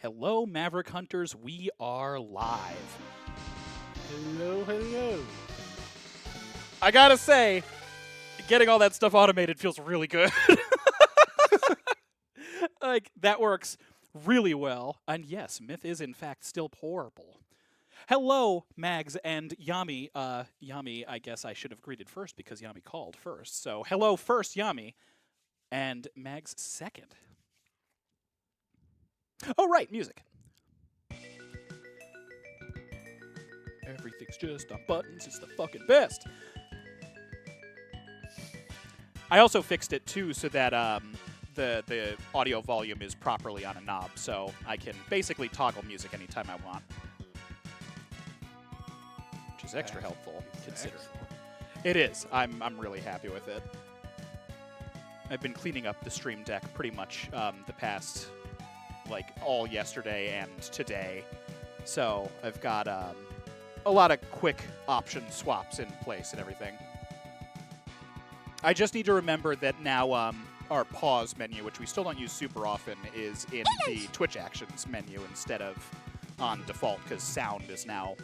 Hello, Maverick Hunters. We are live. Hello, hello. I gotta say, getting all that stuff automated feels really good. Like, that works really well. And yes, Myth is in fact still pourable. Hello, Mags and Yami. Yami, I guess I should have greeted first because Yami called first. So, hello first, Yami. And Mags second. Oh, right, music. Everything's just on buttons. It's the fucking best. I also fixed it too so that the audio volume is properly on a knob, so I can basically toggle music anytime I want, which is extra helpful considering. It is. I'm really happy with it. I've been cleaning up the Stream Deck pretty much the past, like, all yesterday and today, so I've got a lot of quick option swaps in place and everything. I just need to remember that now our pause menu, which we still don't use super often, is in the Twitch Actions menu instead of on default, because sound is now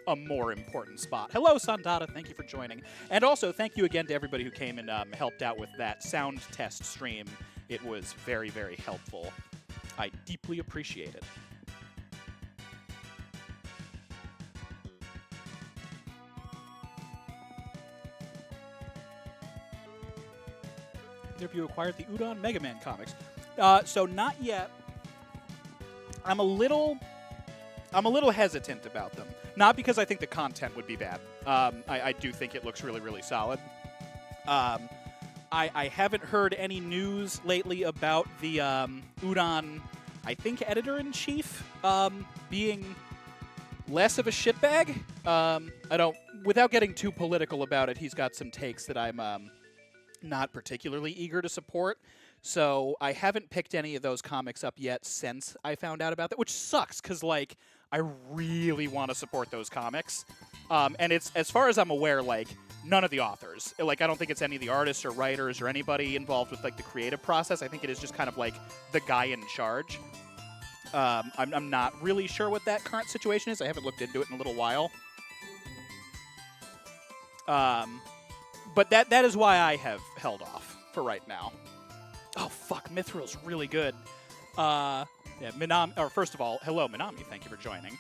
a more important spot. Hello, Sandata. Thank you for joining. And also, thank you again to everybody who came and helped out with that sound test stream. It was very, very helpful. I deeply appreciate it. Have you acquired the Udon Mega Man comics? So not yet. I'm a little hesitant about them. Not because I think the content would be bad. I do think it looks really, really solid. I haven't heard any news lately about the Udon, I think, editor-in-chief being less of a shitbag. Without getting too political about it, he's got some takes that I'm not particularly eager to support. So I haven't picked any of those comics up yet since I found out about that, which sucks because, like, I really want to support those comics. And it's, as far as I'm aware, like, none of the authors. Like, I don't think it's any of the artists or writers or anybody involved with, like, the creative process. I think it is just kind of, like, the guy in charge. I'm not really sure what that current situation is. I haven't looked into it in a little while. But that is why I have held off for right now. Oh, fuck, Mithril's really good. Yeah, Minami, or first of all, hello, Minami, thank you for joining.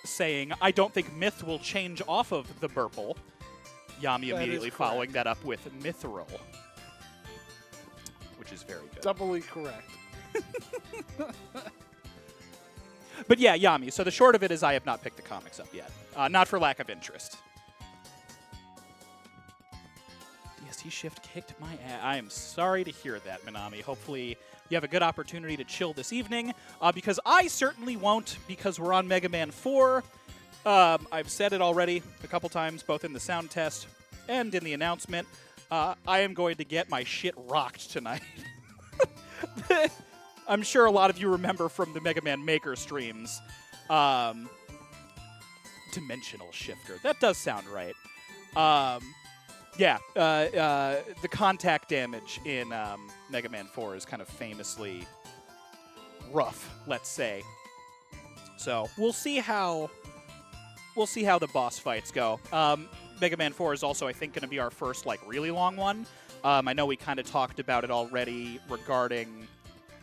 Saying, I don't think Myth will change off of the Burple. Yami immediately following that up with Mithril, which is very good. Doubly correct. But yeah, Yami, so the short of it is I have not picked the comics up yet. Not for lack of interest. DST Shift kicked my ass. I am sorry to hear that, Minami. Hopefully you have a good opportunity to chill this evening, because I certainly won't, because we're on Mega Man 4. I've said it already a couple times, both in the sound test and in the announcement. I am going to get my shit rocked tonight. I'm sure a lot of you remember from the Mega Man Maker streams. Dimensional Shifter. That does sound right. Yeah, the contact damage in Mega Man 4 is kind of famously rough, let's say. So we'll see how the boss fights go. Mega Man 4 is also, I think, going to be our first really long one. I know we kind of talked about it already regarding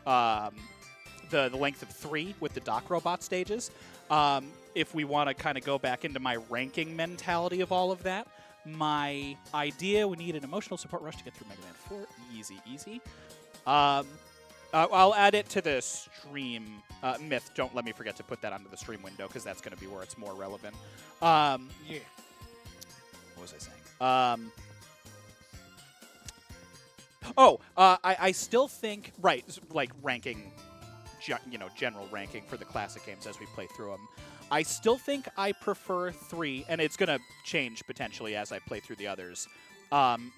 the length of 3 with the Doc Robot stages. If we want to kind of go back into my ranking mentality of all of that. My idea, we need an emotional support rush to get through Mega Man 4. Easy, easy. I'll add it to the stream. Myth, don't let me forget to put that onto the stream window, because that's going to be where it's more relevant. Yeah. What was I saying? I still think, right, like ranking, general ranking for the classic games as we play through them. I still think I prefer 3, and it's going to change potentially as I play through the others.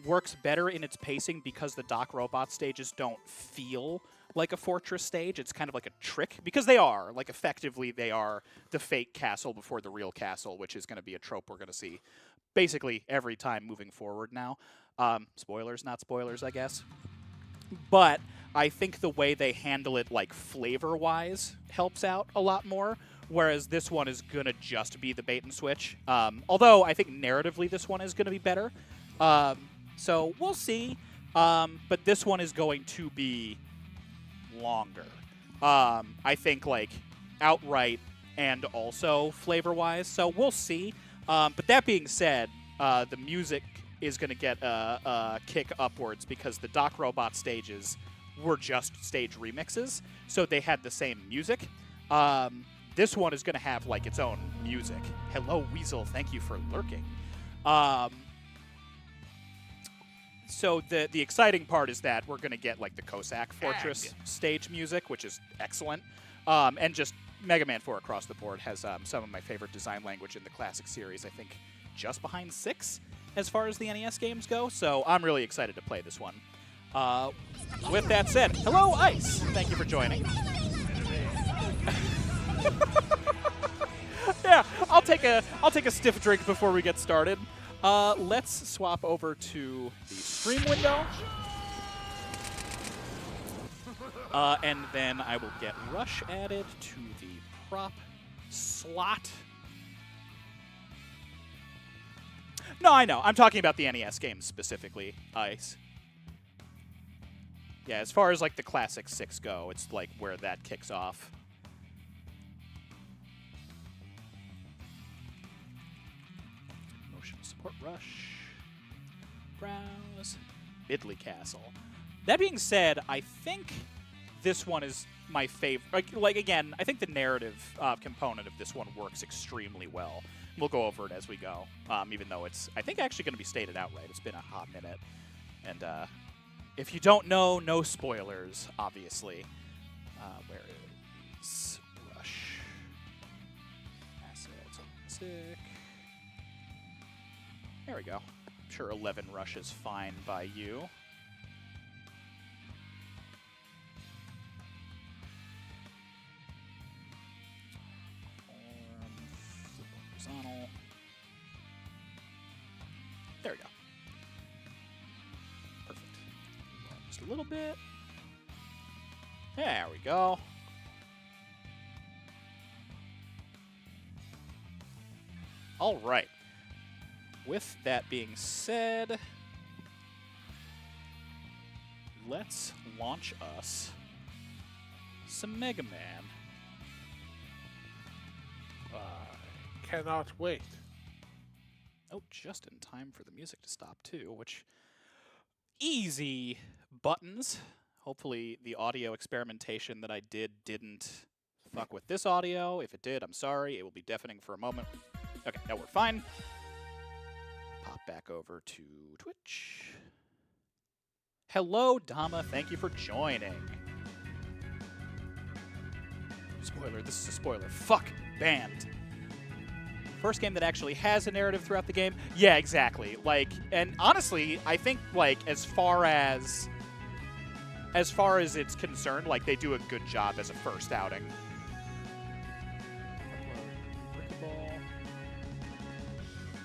Works better in its pacing because the Doc Robot stages don't feel like a fortress stage. It's kind of like a trick, because they are. Like, effectively, they are the fake castle before the real castle, which is going to be a trope we're going to see basically every time moving forward now. Spoilers, not spoilers, I guess. but I think the way they handle it, like flavor-wise, helps out a lot more. Whereas this one is gonna just be the bait and switch. Although I think narratively this one is gonna be better. So we'll see. But this one is going to be longer. I think like outright and also flavor-wise. So we'll see. But that being said, the music is going to get a kick upwards because the Doc Robot stages were just stage remixes, so they had the same music. This one is going to have like its own music. Hello, Weasel. Thank you for lurking. So the exciting part is that we're going to get like the Cossack Fortress stage music, which is excellent. And just Mega Man 4 across the board has some of my favorite design language in the classic series. I think just behind 6 as far as the NES games go. So I'm really excited to play this one. With that said, hello, Ice. Thank you for joining. Yeah, I'll take a stiff drink before we get started. Let's swap over to the stream window. And then I will get Rush added to the prop slot. No, I know. I'm talking about the NES games specifically, Ice. Yeah, as far as like the classic 6 go, it's like where that kicks off. Motion support Rush. Browse. Midley Castle. That being said, I think this one is my favorite. Like again, I think the narrative component of this one works extremely well. We'll go over it as we go, even though it's, I think, actually going to be stated outright. It's been a hot minute. And if you don't know, no spoilers, obviously. Where is Rush? Assets, classic. There we go. I'm sure 11 Rush is fine by you. Horizontal. There we go. Perfect. Just a little bit. There we go. All right. With that being said, let's launch us some Mega Man. Cannot wait. Oh, just in time for the music to stop too, which easy buttons. Hopefully the audio experimentation that I didn't fuck with this audio. If it did, I'm sorry. It will be deafening for a moment. Okay, now we're fine. Pop back over to Twitch. Hello, Dama. Thank you for joining. Spoiler. This is a spoiler. Fuck. Banned. First game that actually has a narrative throughout the game. Yeah, exactly. Like, and honestly, I think like as far as it's concerned, like they do a good job as a first outing.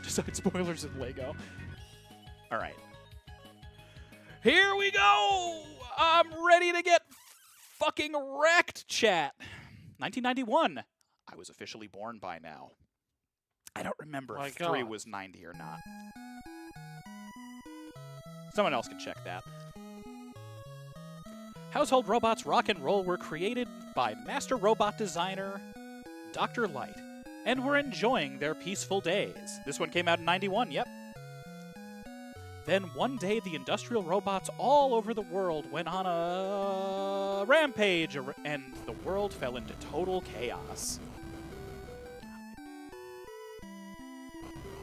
Besides spoilers and Lego. All right. Here we go. I'm ready to get fucking wrecked, chat. 1991. I was officially born by now. I don't remember if 3 was 90 or not. Someone else can check that. Household robots rock and roll were created by master robot designer Dr. Light, and were enjoying their peaceful days. This one came out in 91, yep. Then one day the industrial robots all over the world went on a rampage, and the world fell into total chaos.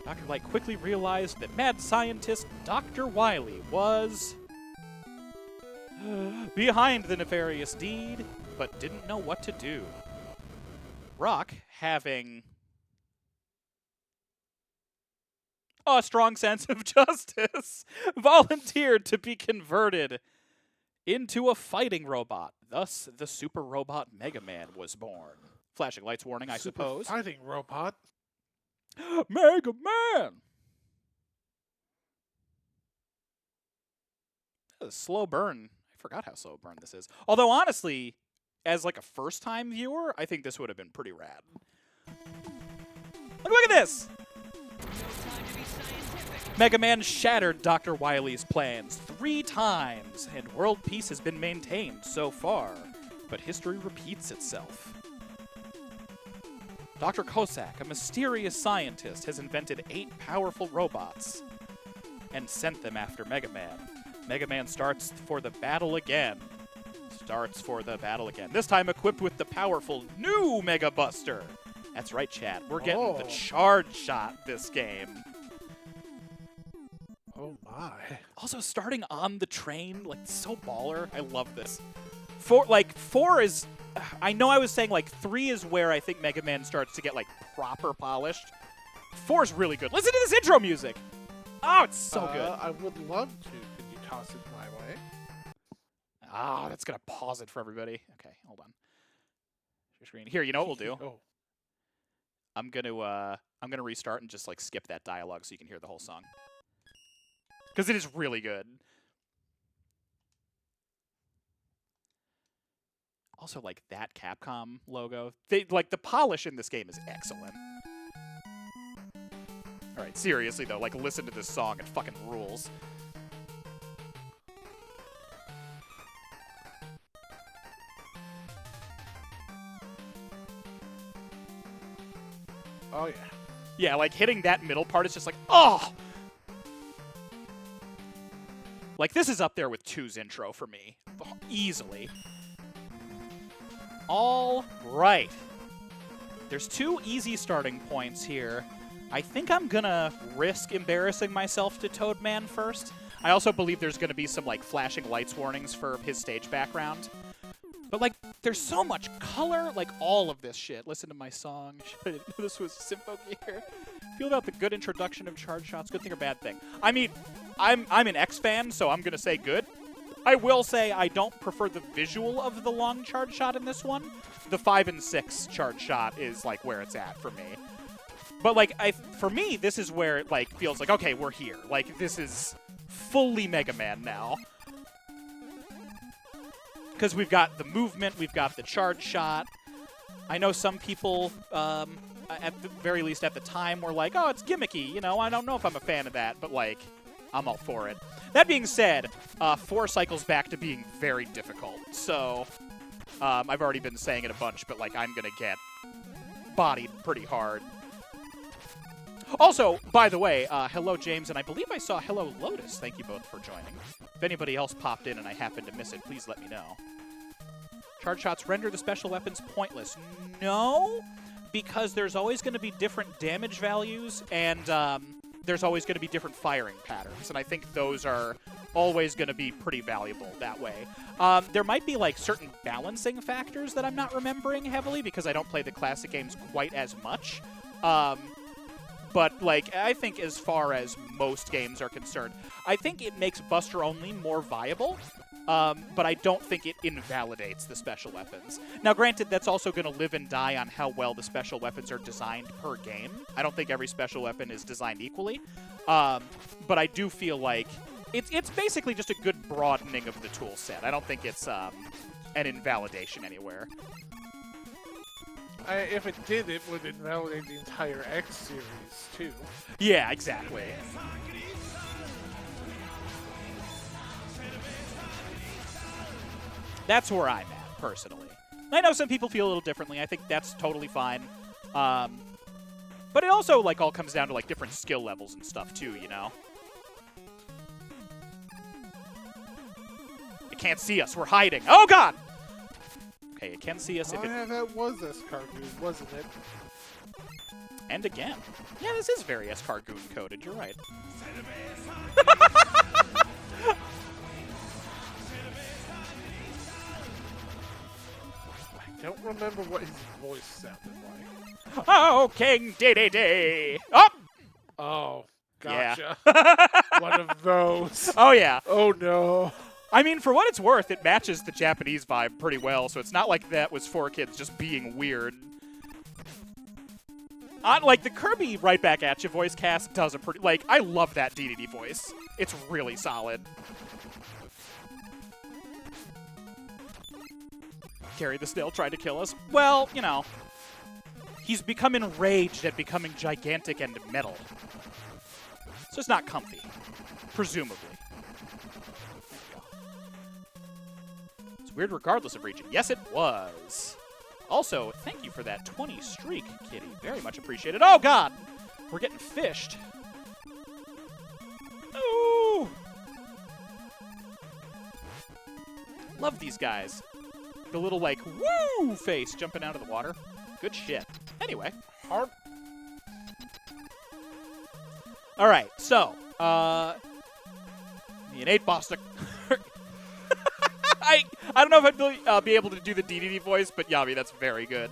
Dr. Light quickly realized that mad scientist Dr. Wily was behind the nefarious deed, but didn't know what to do. Rock, having a strong sense of justice, volunteered to be converted into a fighting robot. Thus, the super robot Mega Man was born. Flashing lights warning, I suppose. Fighting robot. Mega Man! That was a slow burn. I forgot how slow burn this is. Although, honestly, as like a first-time viewer, I think this would have been pretty rad. Look at this! Mega Man shattered Dr. Wily's plans 3 times, and world peace has been maintained so far. But history repeats itself. Dr. Cossack, a mysterious scientist, has invented 8 powerful robots and sent them after Mega Man. Mega Man starts for the battle again. This time equipped with the powerful new Mega Buster. That's right, chat. We're getting the charge shot this game. Oh my. Also, starting on the train, like, so baller. I love this. 4 is... I know I was saying, like, 3 is where I think Mega Man starts to get, like, proper polished. 4 is really good. Listen to this intro music! Oh, it's so good. I would love to. Could you toss it my way? Ah, that's going to pause it for everybody. Okay, hold on. Your screen. Here, you know what we'll do? Oh. I'm gonna restart and just, like, skip that dialogue so you can hear the whole song. Because it is really good. Also, like, that Capcom logo. Like, the polish in this game is excellent. Alright, seriously, though, like, listen to this song. It fucking rules. Oh, yeah. Yeah, like, hitting that middle part is just like, oh! Like, this is up there with 2's intro for me. Easily. All right. There's 2 easy starting points here. I think I'm gonna risk embarrassing myself to Toadman first. I also believe there's gonna be some, like, flashing lights warnings for his stage background. But, like, there's so much color, like, all of this shit. Listen to my song. This was Sympho Gear. Feel about the good introduction of charge shots. Good thing or bad thing? I mean, I'm an X fan, so I'm gonna say good. I will say I don't prefer the visual of the long charge shot in this one. The 5 and 6 charge shot is, like, where it's at for me. But, like, for me, this is where it, like, feels like, okay, we're here. Like, this is fully Mega Man now. Because we've got the movement, we've got the charge shot. I know some people, at the very least at the time, were like, oh, it's gimmicky. You know, I don't know if I'm a fan of that, but, like, I'm all for it. That being said, 4 cycles back to being very difficult. So, I've already been saying it a bunch, but, like, I'm going to get bodied pretty hard. Also, by the way, hello, James, and I believe I saw hello, Lotus. Thank you both for joining. If anybody else popped in and I happened to miss it, please let me know. Charge shots render the special weapons pointless. No, because there's always going to be different damage values, and there's always going to be different firing patterns, and I think those are always going to be pretty valuable that way. There might be, like, certain balancing factors that I'm not remembering heavily because I don't play the classic games quite as much. But, like, I think as far as most games are concerned, I think it makes Buster Only more viable, but I don't think it invalidates the special weapons. Now, granted, that's also going to live and die on how well the special weapons are designed per game. I don't think every special weapon is designed equally, but I do feel like it's basically just a good broadening of the tool set. I don't think it's an invalidation anywhere. If it did, it would invalidate the entire X series, too. Yeah, exactly. That's where I'm at, personally. I know some people feel a little differently. I think that's totally fine. But it also, like, all comes down to, like, different skill levels and stuff, too, you know? It can't see us. We're hiding. Oh, God! Okay, it can see us if it... yeah, that was S-Cargoon, wasn't it? And again. Yeah, this is very S-Cargoon coded. You're right. I don't remember what his voice sounded like. Oh, King Dedede! Oh! Oh, gotcha. Yeah. One of those. Oh, yeah. Oh, no. I mean, for what it's worth, it matches the Japanese vibe pretty well, so it's not like that was 4Kids just being weird. Like, the Kirby Right Back At You voice cast does a pretty... Like, I love that DDD voice. It's really solid. Gary the Snail tried to kill us. Well, you know, he's become enraged at becoming gigantic and metal. So it's not comfy, presumably. It's weird regardless of region. Yes, it was. Also, thank you for that 20 streak, Kitty. Very much appreciated. Oh, God! We're getting fished. Ooh! Love these guys. The little, like, woo face jumping out of the water. Good shit. Anyway. Hard. All right, so, me and 8 Bostic. I don't know if I'd be able to do the DDD voice, but Yami, that's very good.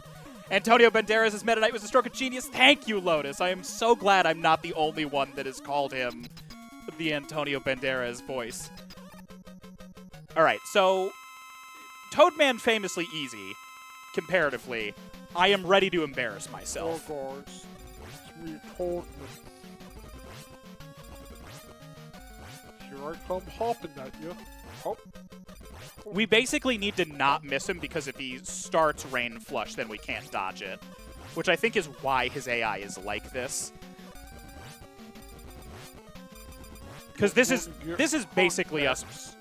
Antonio Banderas' Meta Knight was a stroke of genius. Thank you, Lotus. I am so glad I'm not the only one that has called him the Antonio Banderas voice. All right, so Toadman famously easy, comparatively. I am ready to embarrass myself. Oh, guys. Sweet Toadman. Here I come hopping at you. Hop. We basically need to not miss him because if he starts Rain Flush, then we can't dodge it. Which I think is why his AI is like this. Because this is basically us...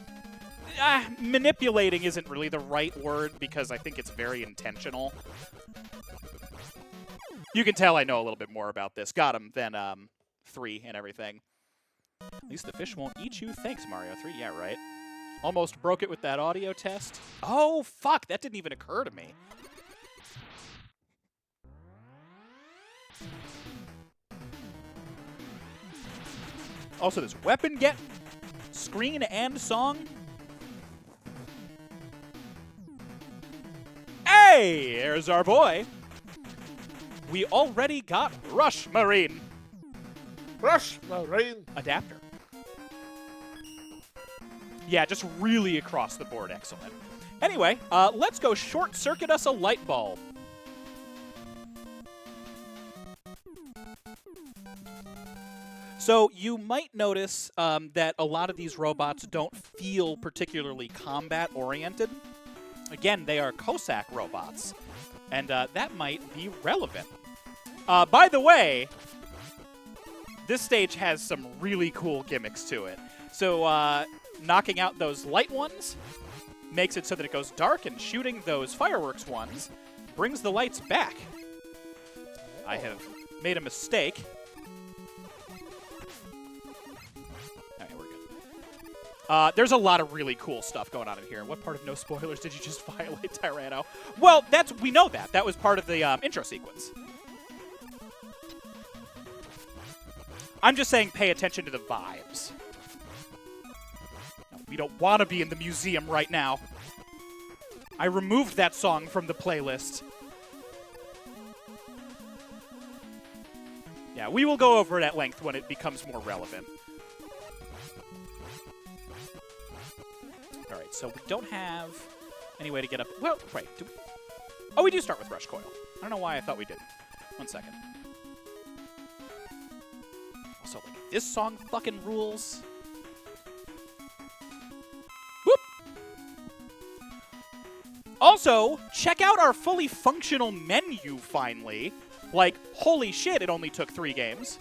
manipulating isn't really the right word because I think it's very intentional. You can tell I know a little bit more about this. Got him than 3 and everything. At least the fish won't eat you. Thanks, Mario 3. Yeah, right. Almost broke it with that audio test. Oh, fuck. That didn't even occur to me. Also, does weapon get screen and song? Hey, there's our boy. We already got Rush Marine. Rush Marine. Adapter. Yeah, just really across the board. Excellent. Anyway, let's go short-circuit us a light bulb. So you might notice that a lot of these robots don't feel particularly combat-oriented. Again, they are Cossack robots, and that might be relevant. By the way, this stage has some really cool gimmicks to it. So knocking out those light ones makes it so that it goes dark, and shooting those fireworks ones brings the lights back. I have made a mistake. Okay, we're good. There's a lot of really cool stuff going on in here. What part of no spoilers did you just violate, Tyranno? Well, we know that. That was part of the intro sequence. I'm just saying pay attention to the vibes. We don't want to be in the museum right now. I removed that song from the playlist. Yeah, we will go over it at length when it becomes more relevant. All right, so we don't have any way to get up. Well, right. Oh, we do start with Rush Coil. I don't know why I thought we didn't. 1 second. Also, like, this song fucking rules. Whoop! Also, check out our fully functional menu, finally. Like, holy shit, it only took 3 games.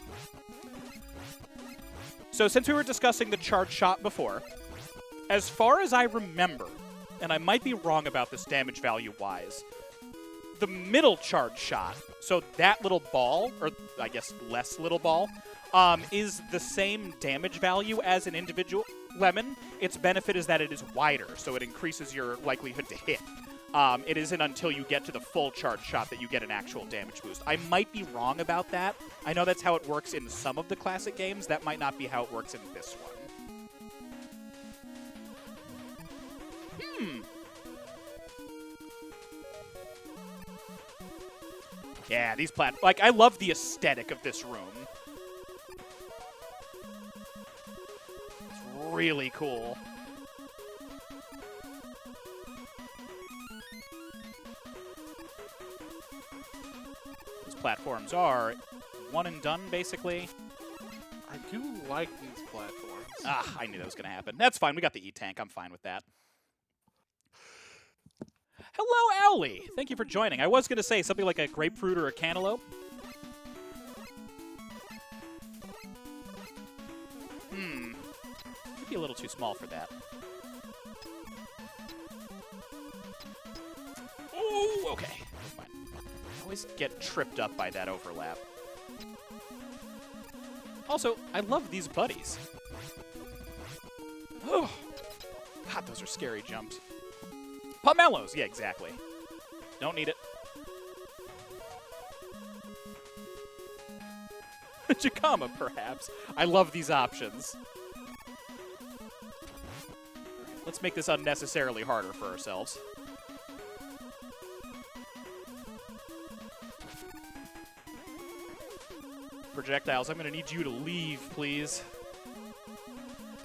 So since we were discussing the charge shot before, as far as I remember, and I might be wrong about this damage value-wise, the middle charge shot, so that little ball, or I guess less little ball, is the same damage value as an individual lemon. Its benefit is that it is wider, so it increases your likelihood to hit. It isn't until you get to the full charge shot that you get an actual damage boost. I might be wrong about that. I know that's how it works in some of the classic games. That might not be how it works in this one. Yeah, these like, I love the aesthetic of this room. It's really cool. These platforms are one and done, basically. I do like these platforms. Ah, I knew that was going to happen. That's fine. We got the E-Tank. I'm fine with that. Hello, Owly. Thank you for joining. I was going to say something like a grapefruit or a cantaloupe. Could be a little too small for that. Oh, okay. Never mind. I always get tripped up by that overlap. Also, I love these buddies. Oh, God, those are scary jumps. Pomelos, yeah, exactly. Don't need it. Jacama, perhaps. I love these options. Let's make this unnecessarily harder for ourselves. Projectiles, I'm going to need you to leave, please.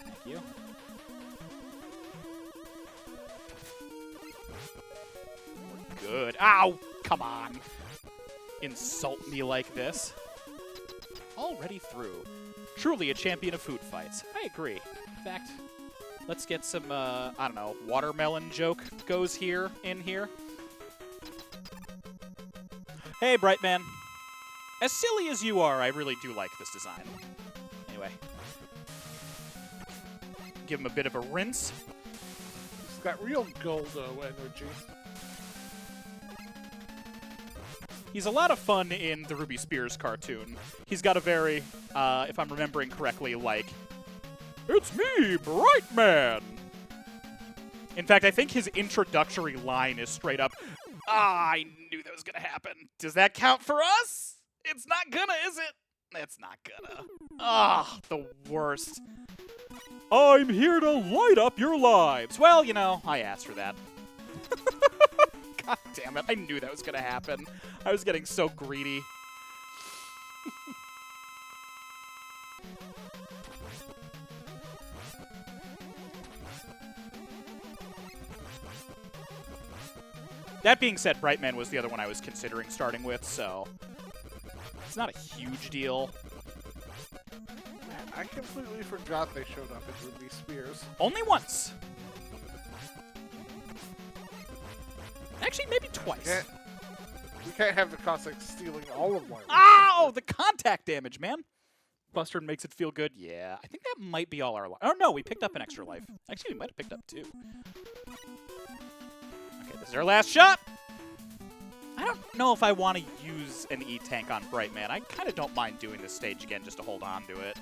Thank you. Good. Ow! Come on. Insult me like this. Already through. Truly a champion of food fights. I agree. In fact, let's get some, I don't know, watermelon joke goes here, in here. Hey, Brightman. As silly as you are, I really do like this design. Anyway. Give him a bit of a rinse. It's got real Goldo energy. He's a lot of fun in the Ruby Spears cartoon. He's got a very, if I'm remembering correctly, like, "It's me, Brightman!" In fact, I think his introductory line is straight up, I knew that was gonna happen. Does that count for us? It's not gonna, is it? It's not gonna. Ah, the worst. I'm here to light up your lives. Well, you know, I asked for that. God damn it, I knew that was gonna happen. I was getting so greedy. That being said, Brightman was the other one I was considering starting with, so it's not a huge deal. Man, I completely forgot they showed up in Ruby Spears. Only once. Actually, maybe twice. We can't have the Cossacks stealing all of my life. Ow! The contact damage, man. Buster makes it feel good. Yeah, I think that might be all our life. Oh, no, we picked up an extra life. Actually, we might have picked up two. Okay, this is our last shot. I don't know if I want to use an E-Tank on Brightman. I kind of don't mind doing this stage again just to hold on to it.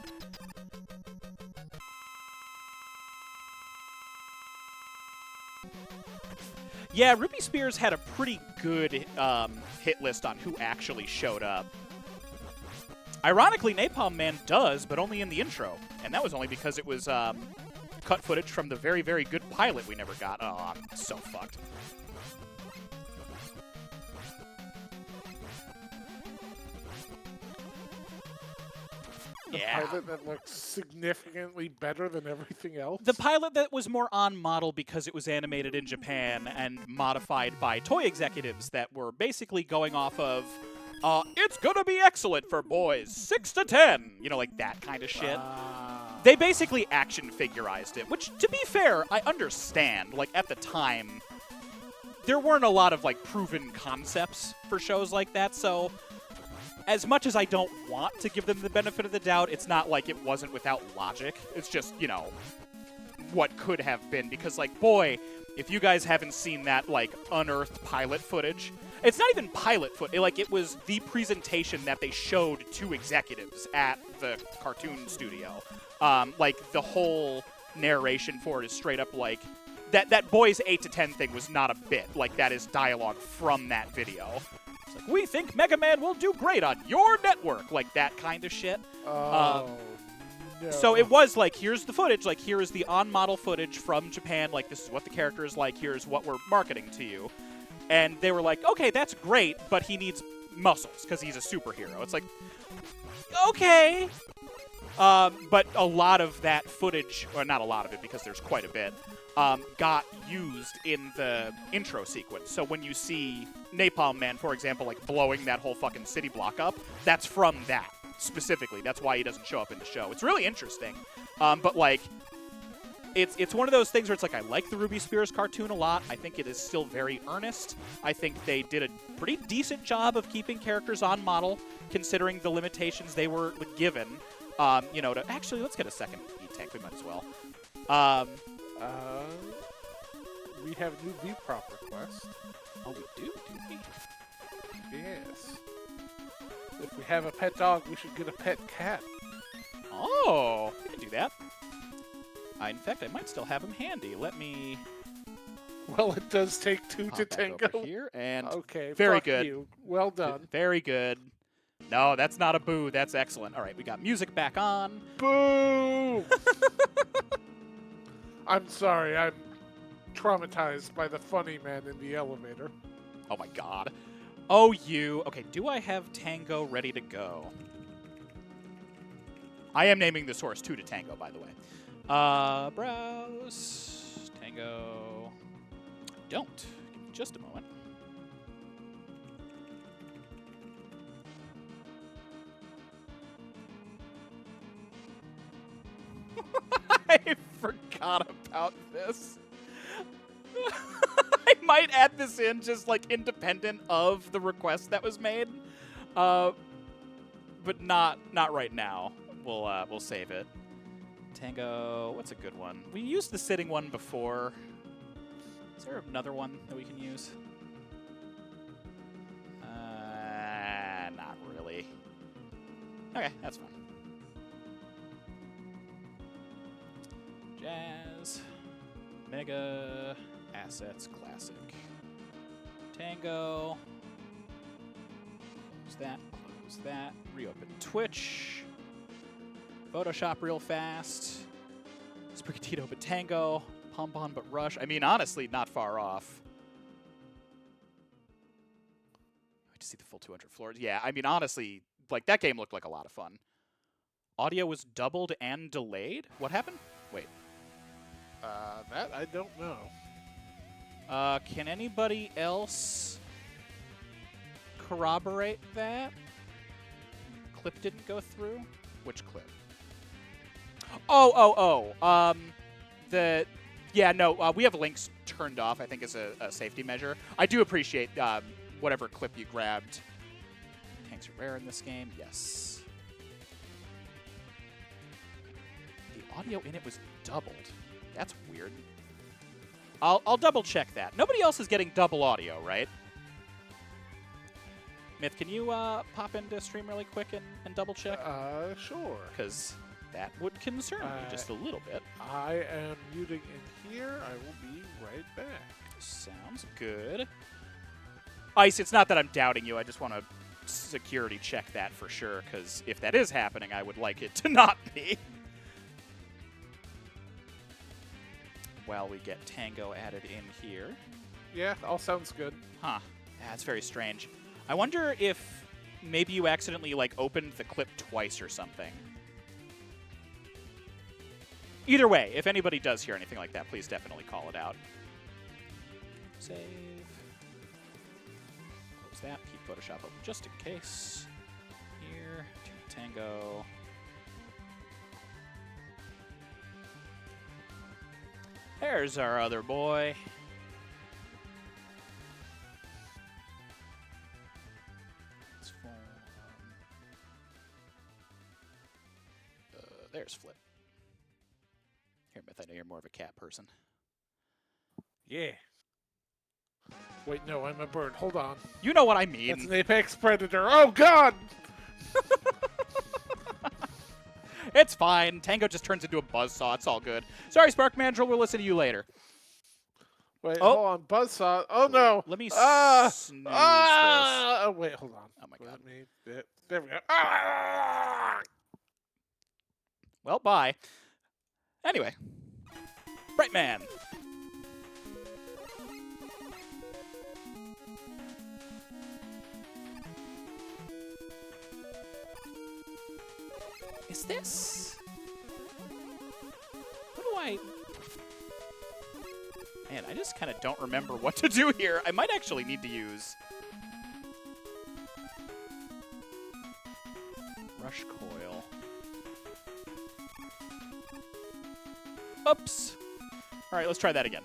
Yeah, Ruby Spears had a pretty good hit list on who actually showed up. Ironically, Napalm Man does, but only in the intro. And that was only because it was cut footage from the very, very good pilot we never got. Oh, I'm so fucked. The pilot that looks significantly better than everything else? The pilot that was more on model because it was animated in Japan and modified by toy executives that were basically going off of, it's gonna be excellent for boys 6 to 10. You know, like that kind of shit. They basically action figurized it, which, to be fair, I understand. Like, at the time, there weren't a lot of, like, proven concepts for shows like that, so as much as I don't want to give them the benefit of the doubt, it's not like it wasn't without logic. It's just, you know, what could have been. Because, like, boy, if you guys haven't seen that, like, unearthed pilot footage, it's not even pilot footage. Like, it was the presentation that they showed to executives at the cartoon studio. Like, the whole narration for it is straight up, like, that boys 8 to 10 thing was not a bit. Like, that is dialogue from that video. Like, we think Mega Man will do great on your network, like that kind of shit. No. So it was like, here's the footage, like here is the on-model footage from Japan, like this is what the character is like, here's what we're marketing to you. And they were like, okay, that's great, but he needs muscles because he's a superhero. It's like, okay. But a lot of that footage, or not a lot of it because there's quite a bit, got used in the intro sequence. So when you see Napalm Man, for example, like blowing that whole fucking city block up, that's from that specifically. That's why he doesn't show up in the show. It's really interesting. But like, it's one of those things where it's like, I like the Ruby Spears cartoon a lot. I think it is still very earnest. I think they did a pretty decent job of keeping characters on model, considering the limitations they were given. You know, actually, let's get a second E-Tank. We might as well. We have a new V-Prop request. Oh, we do we? Yes. If we have a pet dog, we should get a pet cat. Oh, we can do that. In fact, I might still have him handy. Let me... Well, it does take two to back tango. over here, and okay, very fuck good. You. Well done. Very good. No, that's not a boo. That's excellent. All right, we got music back on. Boo! I'm sorry. I'm traumatized by the funny man in the elevator. Oh, my God. Oh, you. Okay, do I have Tango ready to go? I am naming this horse 2 to Tango, by the way. Browse. Tango. Don't. Give me just a moment. I forgot about this. I might add this in just like independent of the request that was made, but not right now. We'll save it. Tango, what's a good one? We used the sitting one before. Is there another one that we can use? Not really. Okay, that's fine. Jazz, Mega, Assets, Classic, Tango. Close that. Reopen Twitch. Photoshop real fast. Sprigatito but Tango. Pompon but Rush. I mean, honestly, not far off. I just see the full 200 floors. Yeah, I mean, honestly, like, that game looked like a lot of fun. Audio was doubled and delayed? What happened? Wait. That I don't know. Can anybody else corroborate that? Clip didn't go through? Which clip? We have links turned off, I think, as a safety measure. I do appreciate whatever clip you grabbed. Tanks are rare in this game, yes. The audio in it was doubled. That's weird. I'll double check that. Nobody else is getting double audio, right? Myth, can you pop into stream really quick and double check? Sure. Because that would concern me just a little bit. I am muting in here. I will be right back. Sounds good. Ice, it's not that I'm doubting you. I just want to security check that for sure, because if that is happening, I would like it to not be. While we get Tango added in here. Yeah, all sounds good. Huh. That's very strange. I wonder if maybe you accidentally, like, opened the clip twice or something. Either way, if anybody does hear anything like that, please definitely call it out. Save. Close that. Keep Photoshop open just in case. Here. Tango. There's our other boy. Let's form. There's Flip. Here, Myth, I know you're more of a cat person. Yeah. Wait, no, I'm a bird. Hold on. You know what I mean. That's an apex predator. Oh, God! It's fine. Tango just turns into a buzzsaw. It's all good. Sorry, Spark Mandrill. We'll listen to you later. Wait, hold on. Buzzsaw. Oh, no. Let me snooze this. Oh, wait, hold on. Oh, my God. There we go. Ah! Well, bye. Anyway. Brightman. Is this? What do I... Man, I just kind of don't remember what to do here. I might actually need to use... Rush coil. Oops. All right, let's try that again.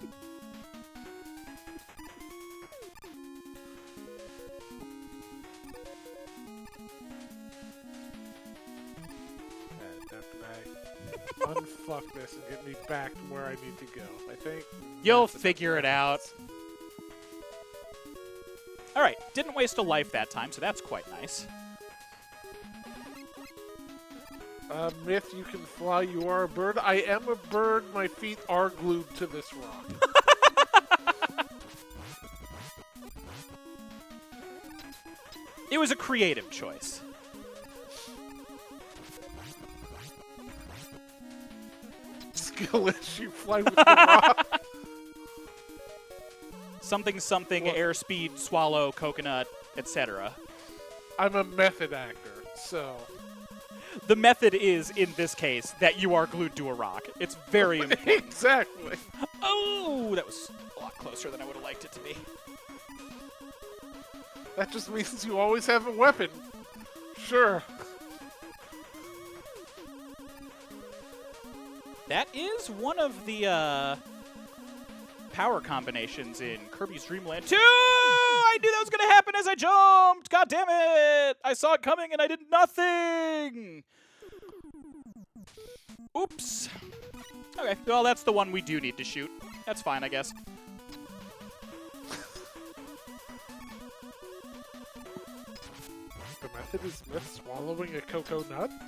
Unfuck this and get me back to where I need to go. I think you'll figure it out. All right, didn't waste a life that time, so that's quite nice. Myth, you can fly, you are a bird. I am a bird, my feet are glued to this rock. It was a creative choice. Skill issue, fly with the rock. Something, something, What? airspeed, swallow, coconut, etc. I'm a method actor, so... The method is, in this case, that you are glued to a rock. It's very important. Exactly. Oh, that was a lot closer than I would have liked it to be. That just means you always have a weapon. Sure. That is one of the power combinations in Kirby's Dream Land 2! I knew that was going to happen as I jumped! God damn it! I saw it coming and I did nothing! Oops. Okay, well, that's the one we do need to shoot. That's fine, I guess. The method is myth swallowing a cocoa nut? I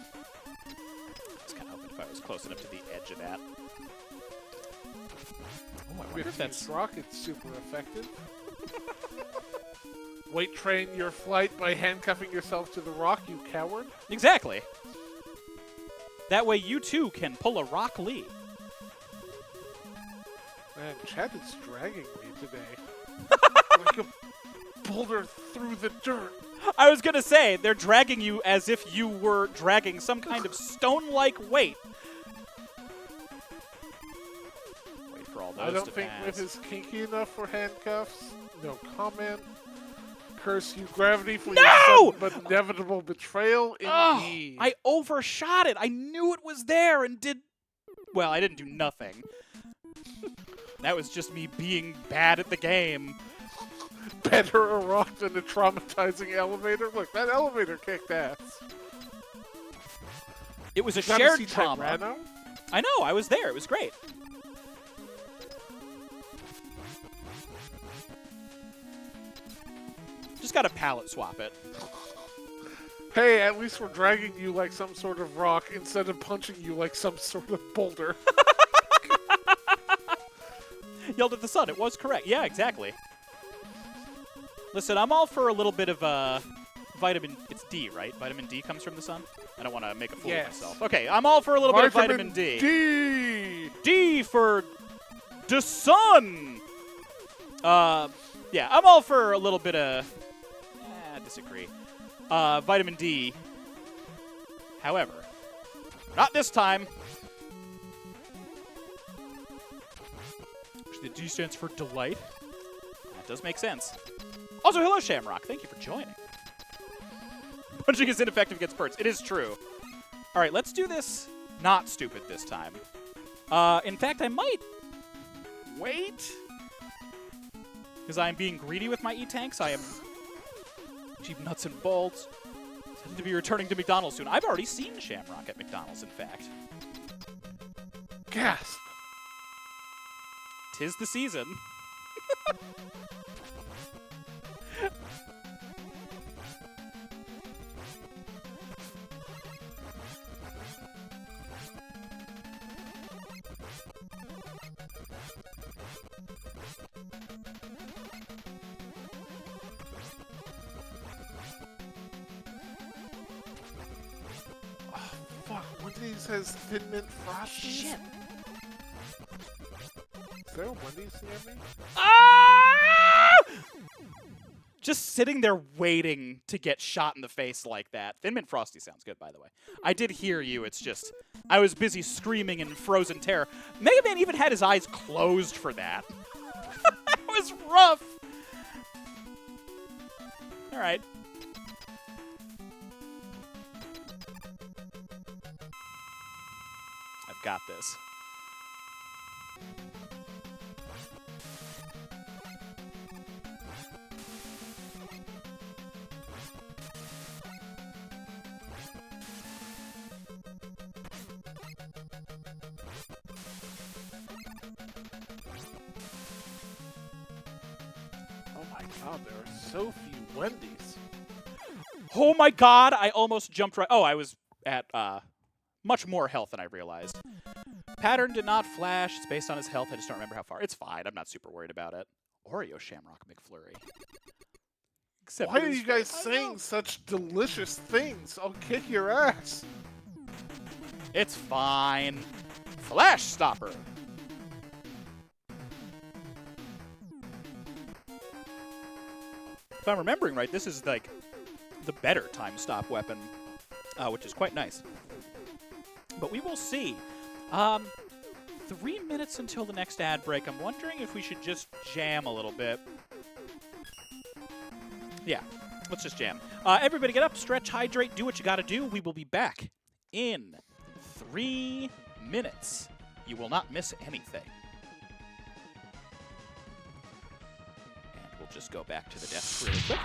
was kind of hoping if I was close enough to the edge of that. Oh, I wonder if With that's... this rock, it's super effective. Weight train your flight by handcuffing yourself to the rock, you coward. Exactly. That way you too can pull a Rock Lee. Man, Chad is dragging me today. Like a boulder through the dirt. I was going to say, they're dragging you as if you were dragging some kind of stone-like weight. Wait for all those I don't to think pass. Myth is kinky enough for handcuffs. No comment. Curse you, gravity, for your sudden but inevitable betrayal. Indeed. I overshot it. I knew it was there and did... Well, I didn't do nothing. That was just me being bad at the game. Better a rock than a traumatizing elevator? Look, that elevator kicked ass. It was a Gotta shared see trauma. Tyrano? I know, I was there. It was great. Just gotta palette swap it. Hey, at least we're dragging you like some sort of rock instead of punching you like some sort of boulder. Yelled at the sun. It was correct. Yeah, exactly. Listen, I'm all for a little bit of vitamin... It's D, right? Vitamin D comes from the sun? I don't want to make a fool of myself. Okay, I'm all for a little bit of vitamin D. D for the sun! Yeah, I'm all for a little bit of... I disagree. Vitamin D. However, not this time. Actually, the D stands for delight. That does make sense. Also, hello, Shamrock. Thank you for joining. Punching is ineffective against birds. It is true. All right, let's do this not stupid this time. In fact, I might wait. Because I am being greedy with my E-Tanks. I am cheap nuts and bolts. Said to be returning to McDonald's soon. I've already seen Shamrock at McDonald's, in fact. Gasp. 'Tis the season. Fuck, one of these has Thin Mint Frosties? Shit. Is there a Wendy's near me? Ah! Just sitting there waiting to get shot in the face like that. Thin Mint Frosty sounds good, by the way. I did hear you. It's just, I was busy screaming in frozen terror. Mega Man even had his eyes closed for that. It was rough. All right. I've got this. Oh, there are so few Wendy's. Oh my god, I almost jumped right. Oh, I was at much more health than I realized. Pattern did not flash. It's based on his health. I just don't remember how far. It's fine. I'm not super worried about it. Oreo Shamrock McFlurry. Except Why are you guys saying such delicious things? I'll kick your ass. It's fine. Flash Stopper. If I'm remembering right, this is like the better time stop weapon, which is quite nice. But we will see. 3 minutes until the next ad break. I'm wondering if we should just jam a little bit. Yeah, let's just jam. Everybody get up, stretch, hydrate, do what you gotta do. We will be back in 3 minutes. You will not miss anything. And we'll just go back to the desk really quick.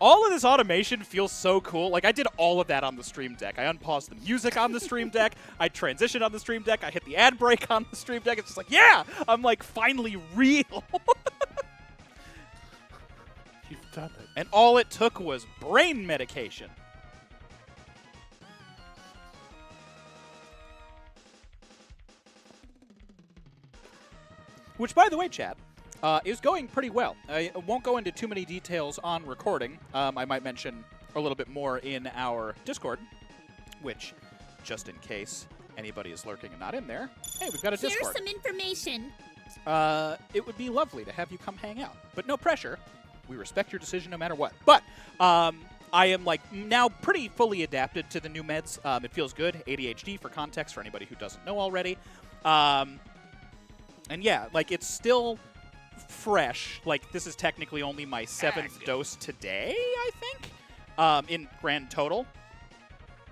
All of this automation feels so cool. Like, I did all of that on the Stream Deck. I unpaused the music on the Stream Deck. I transitioned on the Stream Deck. I hit the ad break on the Stream Deck. It's just like, yeah! I'm, like, finally real. You've done it. And all it took was brain medication. Which, by the way, chat, is going pretty well. I won't go into too many details on recording. I might mention a little bit more in our Discord, which, just in case anybody is lurking and not in there, hey, we've got a Discord. Here's some information. It would be lovely to have you come hang out, but no pressure. We respect your decision no matter what. But I am like now pretty fully adapted to the new meds. It feels good. ADHD for context for anybody who doesn't know already. And yeah, like it's still fresh. Like this is technically only my 7th dose today, I think, in grand total.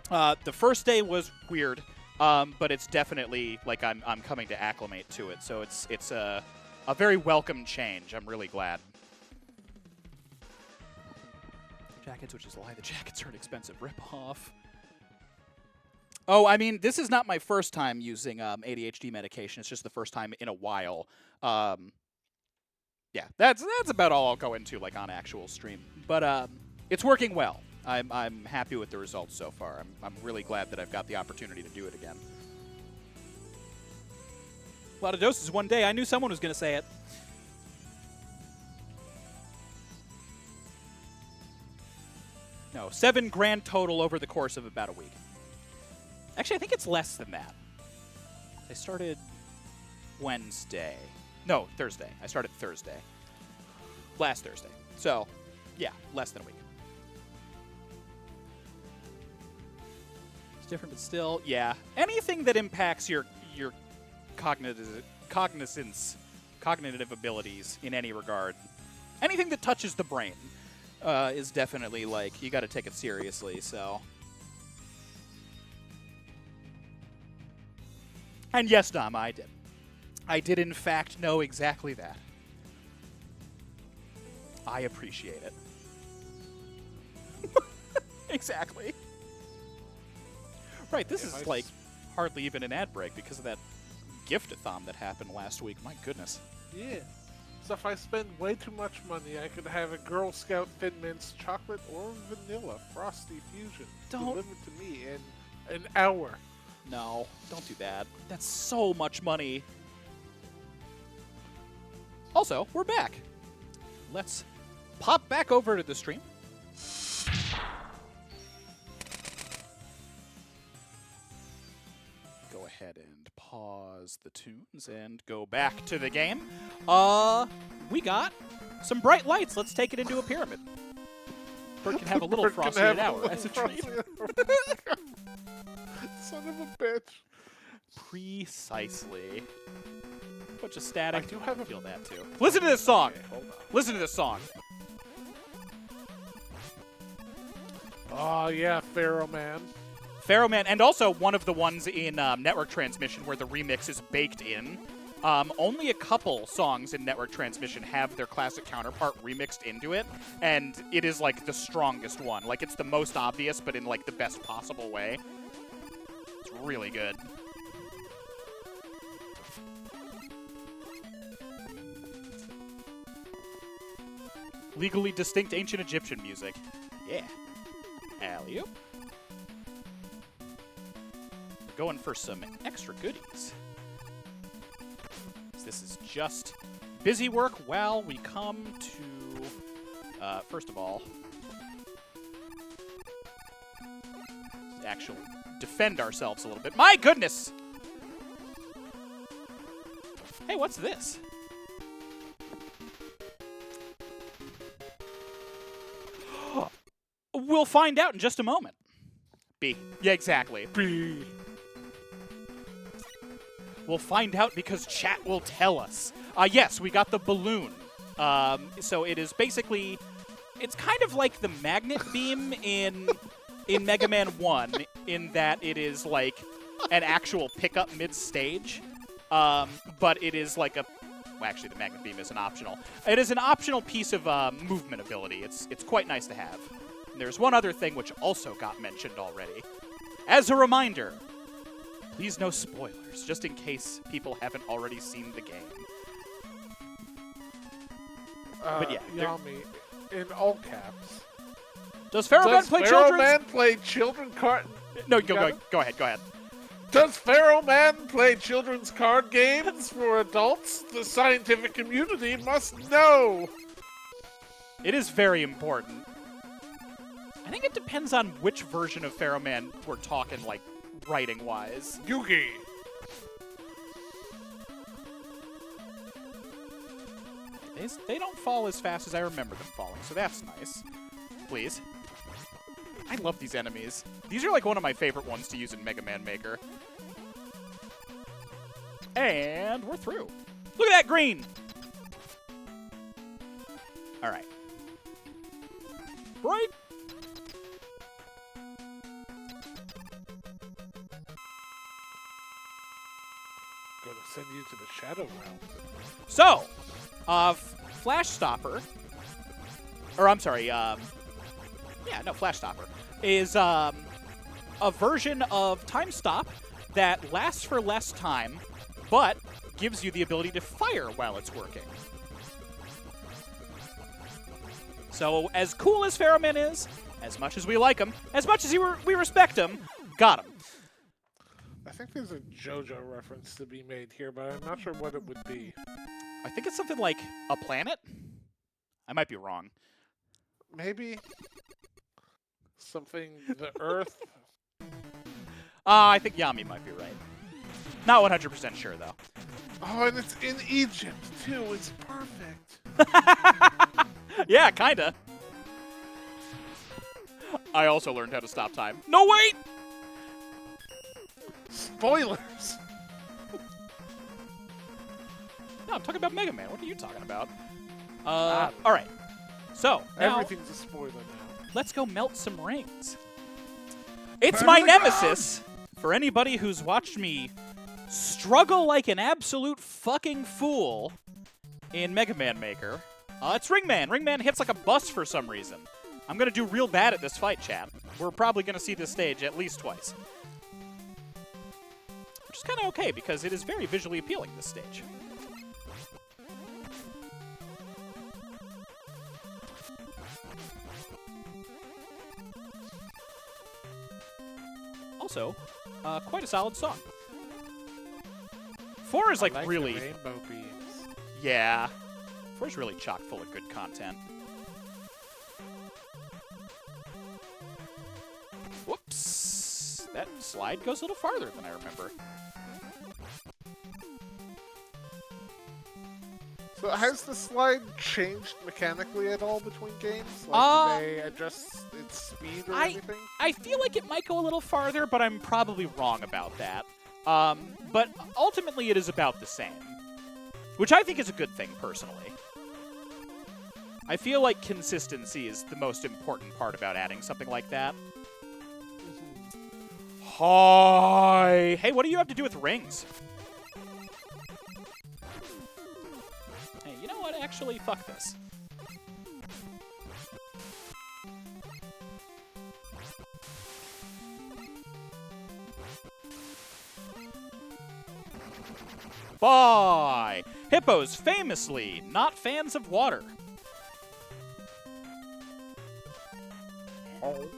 The first day was weird, but it's definitely like I'm coming to acclimate to it. So it's a very welcome change. I'm really glad. Jackets, which is a lie. The jackets are an expensive ripoff. Oh, I mean, this is not my first time using ADHD medication. It's just the first time in a while. Yeah, that's about all I'll go into like on actual stream. But it's working well. I'm happy with the results so far. I'm really glad that I've got the opportunity to do it again. A lot of doses one day. I knew someone was going to say it. No, 7 grand total over the course of about a week. Actually, I think it's less than that. I started Wednesday. No, Thursday. I started Thursday. Last Thursday. So, yeah, less than a week. It's different, but still, yeah. Anything that impacts your cognitive abilities in any regard, anything that touches the brain, is definitely like you got to take it seriously. So. And yes, Dom, I did. I did, in fact, know exactly that. I appreciate it. Exactly. Right, this is, like, hardly even an ad break because of that gift-a-thon that happened last week. My goodness. Yeah. So if I spend way too much money, I could have a Girl Scout Thin Mints chocolate or vanilla frosty fusion delivered to me in an hour. No, don't do that. That's so much money. Also, we're back. Let's pop back over to the stream. Go ahead and pause the tunes and go back to the game. We got some bright lights. Let's take it into a pyramid. Bert can have a little frosty an hour as a treat. Son of a bitch. Precisely. Bunch of static. I do have feel that too. Listen to this song. Okay, hold on. Listen to this song. Oh yeah, Pharaoh Man. Pharaoh Man, and also one of the ones in Network Transmission where the remix is baked in. Only a couple songs in Network Transmission have their classic counterpart remixed into it, and it is like the strongest one. Like it's the most obvious, but in like the best possible way. It's really good. Legally distinct ancient Egyptian music. Yeah. Alley-oop. We're going for some extra goodies. This is just busy work while we come to, first of all, actually defend ourselves a little bit. My goodness! Hey, what's this? We'll find out in just a moment. B. Yeah, exactly. B. We'll find out because chat will tell us. Yes, we got the balloon. So it is basically, it's kind of like the magnet beam in Mega Man 1, in that it is like an actual pickup mid-stage. But it is like a, well, actually the magnet beam isn't optional. It is an optional piece of movement ability. It's quite nice to have. And there's one other thing which also got mentioned already. As a reminder, please no spoilers, just in case people haven't already seen the game. But yeah, Yami, in all caps. Does Pharaoh Man play Pharaoh children's? Man play children card? No, go ahead. Does Pharaoh Man play children's card games for adults? The scientific community must know. It is very important. I think it depends on which version of Pharaoh Man we're talking, like, writing-wise. Yugi. They don't fall as fast as I remember them falling, so that's nice. Please. I love these enemies. These are like one of my favorite ones to use in Mega Man Maker. And we're through. Look at that green! Alright. Right? Gonna send you to the Shadow Realm. So, Flash Stopper, or I'm sorry, Flash Stopper is a version of Time Stop that lasts for less time, but gives you the ability to fire while it's working. So, as cool as Pharaoh Man is, as much as we like him, as much as we respect him, got him. I think there's a JoJo reference to be made here, but I'm not sure what it would be. I think it's something like a planet? I might be wrong. Maybe something the Earth. I think Yami might be right. Not 100% sure, though. Oh, and it's in Egypt, too. It's perfect. Yeah, kinda. I also learned how to stop time. No, wait! Spoilers! No, I'm talking about Mega Man. What are you talking about? Alright. So, now, everything's a spoiler now. Let's go melt some rings. It's my nemesis! For anybody who's watched me struggle like an absolute fucking fool in Mega Man Maker, it's Ringman. Ringman hits like a bus for some reason. I'm gonna do real bad at this fight, chat. We're probably gonna see this stage at least twice. Which is kind of okay, because it is very visually appealing, this stage. Also, quite a solid song. 4 is like the really... rainbow beams. Yeah. 4 is really chock full of good content. Whoops. That slide goes a little farther than I remember. So has the slide changed mechanically at all between games? Like, do they adjust its speed or anything? I feel like it might go a little farther, but I'm probably wrong about that. But ultimately it is about the same. Which I think is a good thing, personally. I feel like consistency is the most important part about adding something like that. Hi! Hey, what do you have to do with rings? Hey, you know what? Actually, fuck this. Bye! Hippos famously not fans of water. Oh.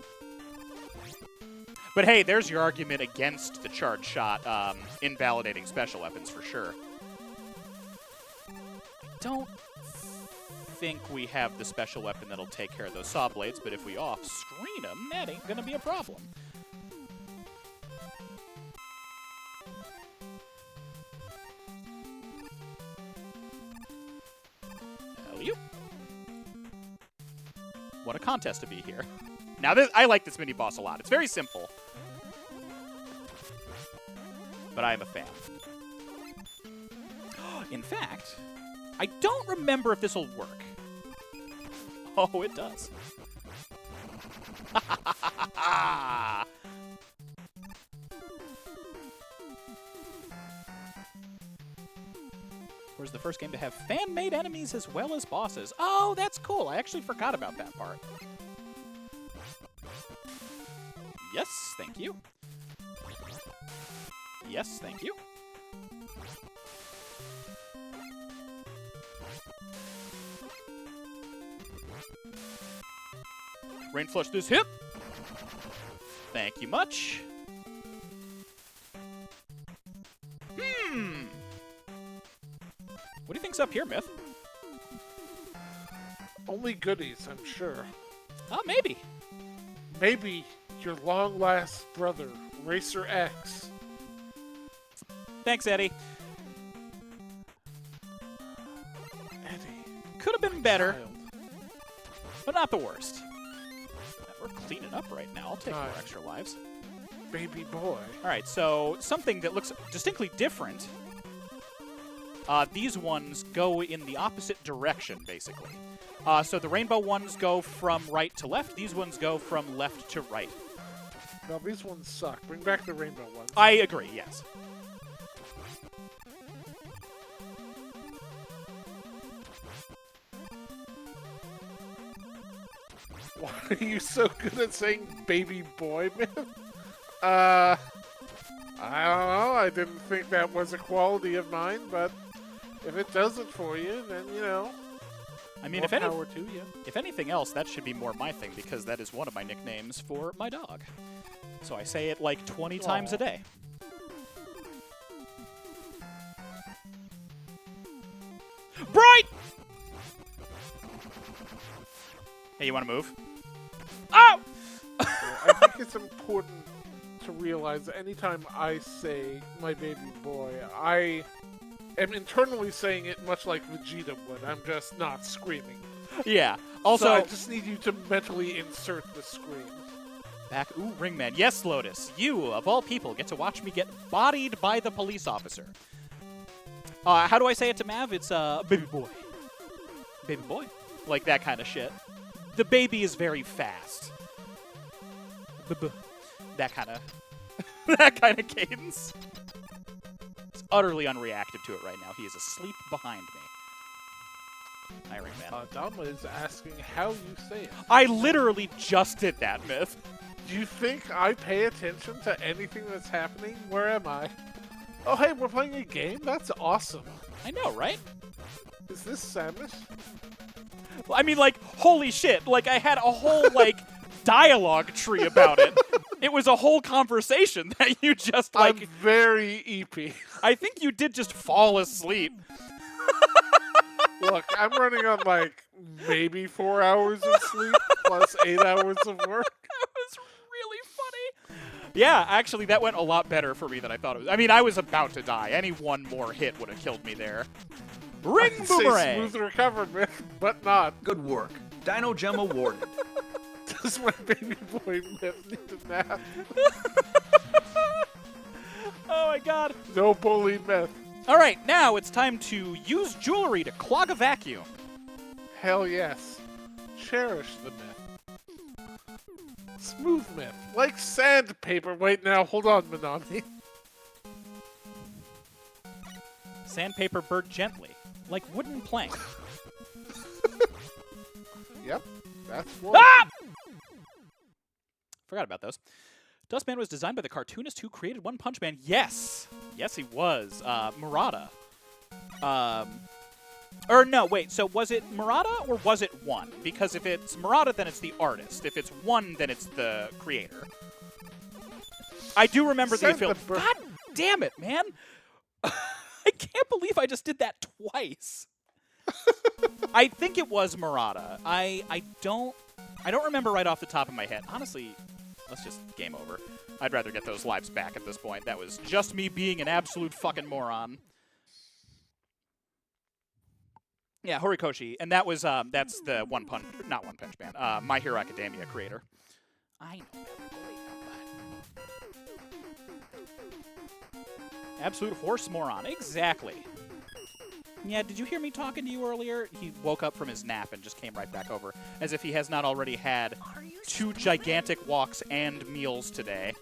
But hey, there's your argument against the charge shot invalidating special weapons for sure. I don't think we have the special weapon that'll take care of those saw blades, but if we off-screen them, that ain't gonna be a problem. Alley-oop. What a contest to be here. Now, I like this mini-boss a lot. It's very simple. But I am a fan. In fact, I don't remember if this will work. Oh, it does. Where's the first game to have fan-made enemies as well as bosses? Oh, that's cool. I actually forgot about that part. Yes, thank you. Yes, thank you. Rain flush this hip. Thank you much. What do you think's up here, Myth? Only goodies, I'm sure. Maybe. Maybe your long-lost brother, Racer X. Thanks, Eddie. Eddie. Could have been better, Child. but not the worst. We're cleaning up right now. I'll take more extra lives. Baby boy. All right, so something that looks distinctly different. These ones go in the opposite direction, basically. So the rainbow ones go from right to left. These ones go from left to right. No, these ones suck. Bring back the rainbow ones. I agree, yes. Why are you so good at saying baby boy, man? I don't know. I didn't think that was a quality of mine, but if it does it for you, then, you know, I mean, more power to you. If anything else, that should be more my thing, because that is one of my nicknames for my dog. So I say it like 20 times a day. Bright! Hey, you want to move? Oh! I think it's important to realize that anytime I say my baby boy, I am internally saying it much like Vegeta would. I'm just not screaming. Yeah. Also, so I just need you to mentally insert the scream. Back, ooh, Ringman. Yes, Lotus. You, of all people, get to watch me get bodied by the police officer. How do I say it to Mav? It's, baby boy. Baby boy. Like that kind of shit. The baby is very fast. That kind of that kind of cadence. He's utterly unreactive to it right now. He is asleep behind me. Hi, Ringman. Dama is asking how you say it. I literally just did that, Myth. Do you think I pay attention to anything that's happening? Where am I? Oh, hey, we're playing a game? That's awesome. I know, right? Is this Samus? Well, I mean, like, holy shit. Like, I had a whole, like, dialogue tree about it. It was a whole conversation that you just, like... I'm very EP. I think you did just fall asleep. Look, I'm running on, like, maybe 4 hours of sleep plus 8 hours of work. That was really funny. Yeah, actually, that went a lot better for me than I thought it was. I mean, I was about to die. Any one more hit would have killed me there. Ring Boomerang! Smooth recovered, man, but not. Good work. Dino Gem awarded. Does my baby boy Myth need a nap? Oh my god. No bully Myth. Alright, now it's time to use jewelry to clog a vacuum. Hell yes. Cherish the myth. Smooth myth. Like sandpaper. Wait, now, hold on, Minami. Sandpaper bird gently, like wooden plank. Yep, that's one. Ah! Forgot about those. Dustman was designed by the cartoonist who created One Punch Man. Yes! Yes, he was. Murata. Or no, wait, so was it Murata or was it 1? Because if it's Murata, then it's the artist. If it's 1, then it's the creator. I do remember the affiliate. God damn it, man! I can't believe I just did that twice. I think it was Murata. I don't remember right off the top of my head. Honestly, let's just game over. I'd rather get those lives back at this point. That was just me being an absolute fucking moron. Yeah, Horikoshi, and that was that's the One Punch Man, My Hero Academia creator. I know that, but absolute horse moron, exactly. Yeah, did you hear me talking to you earlier? He woke up from his nap and just came right back over, as if he has not already had 2 gigantic walks and meals today.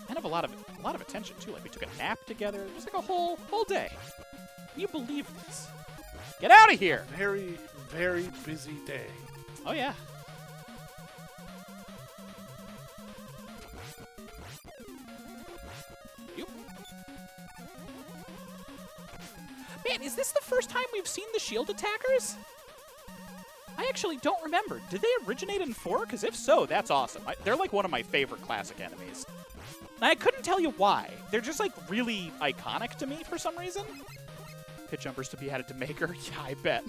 Kind of a lot of attention too. Like we took a nap together, just like a whole day. Can you believe this? Get out of here! Very, very busy day. Oh yeah. Yep. Man, is this the first time we've seen the shield attackers? I actually don't remember. Did they originate in 4? Because if so, that's awesome. They're like one of my favorite classic enemies. And I couldn't tell you why. They're just like really iconic to me for some reason. Pit jumpers to be added to Maker? Yeah, I bet.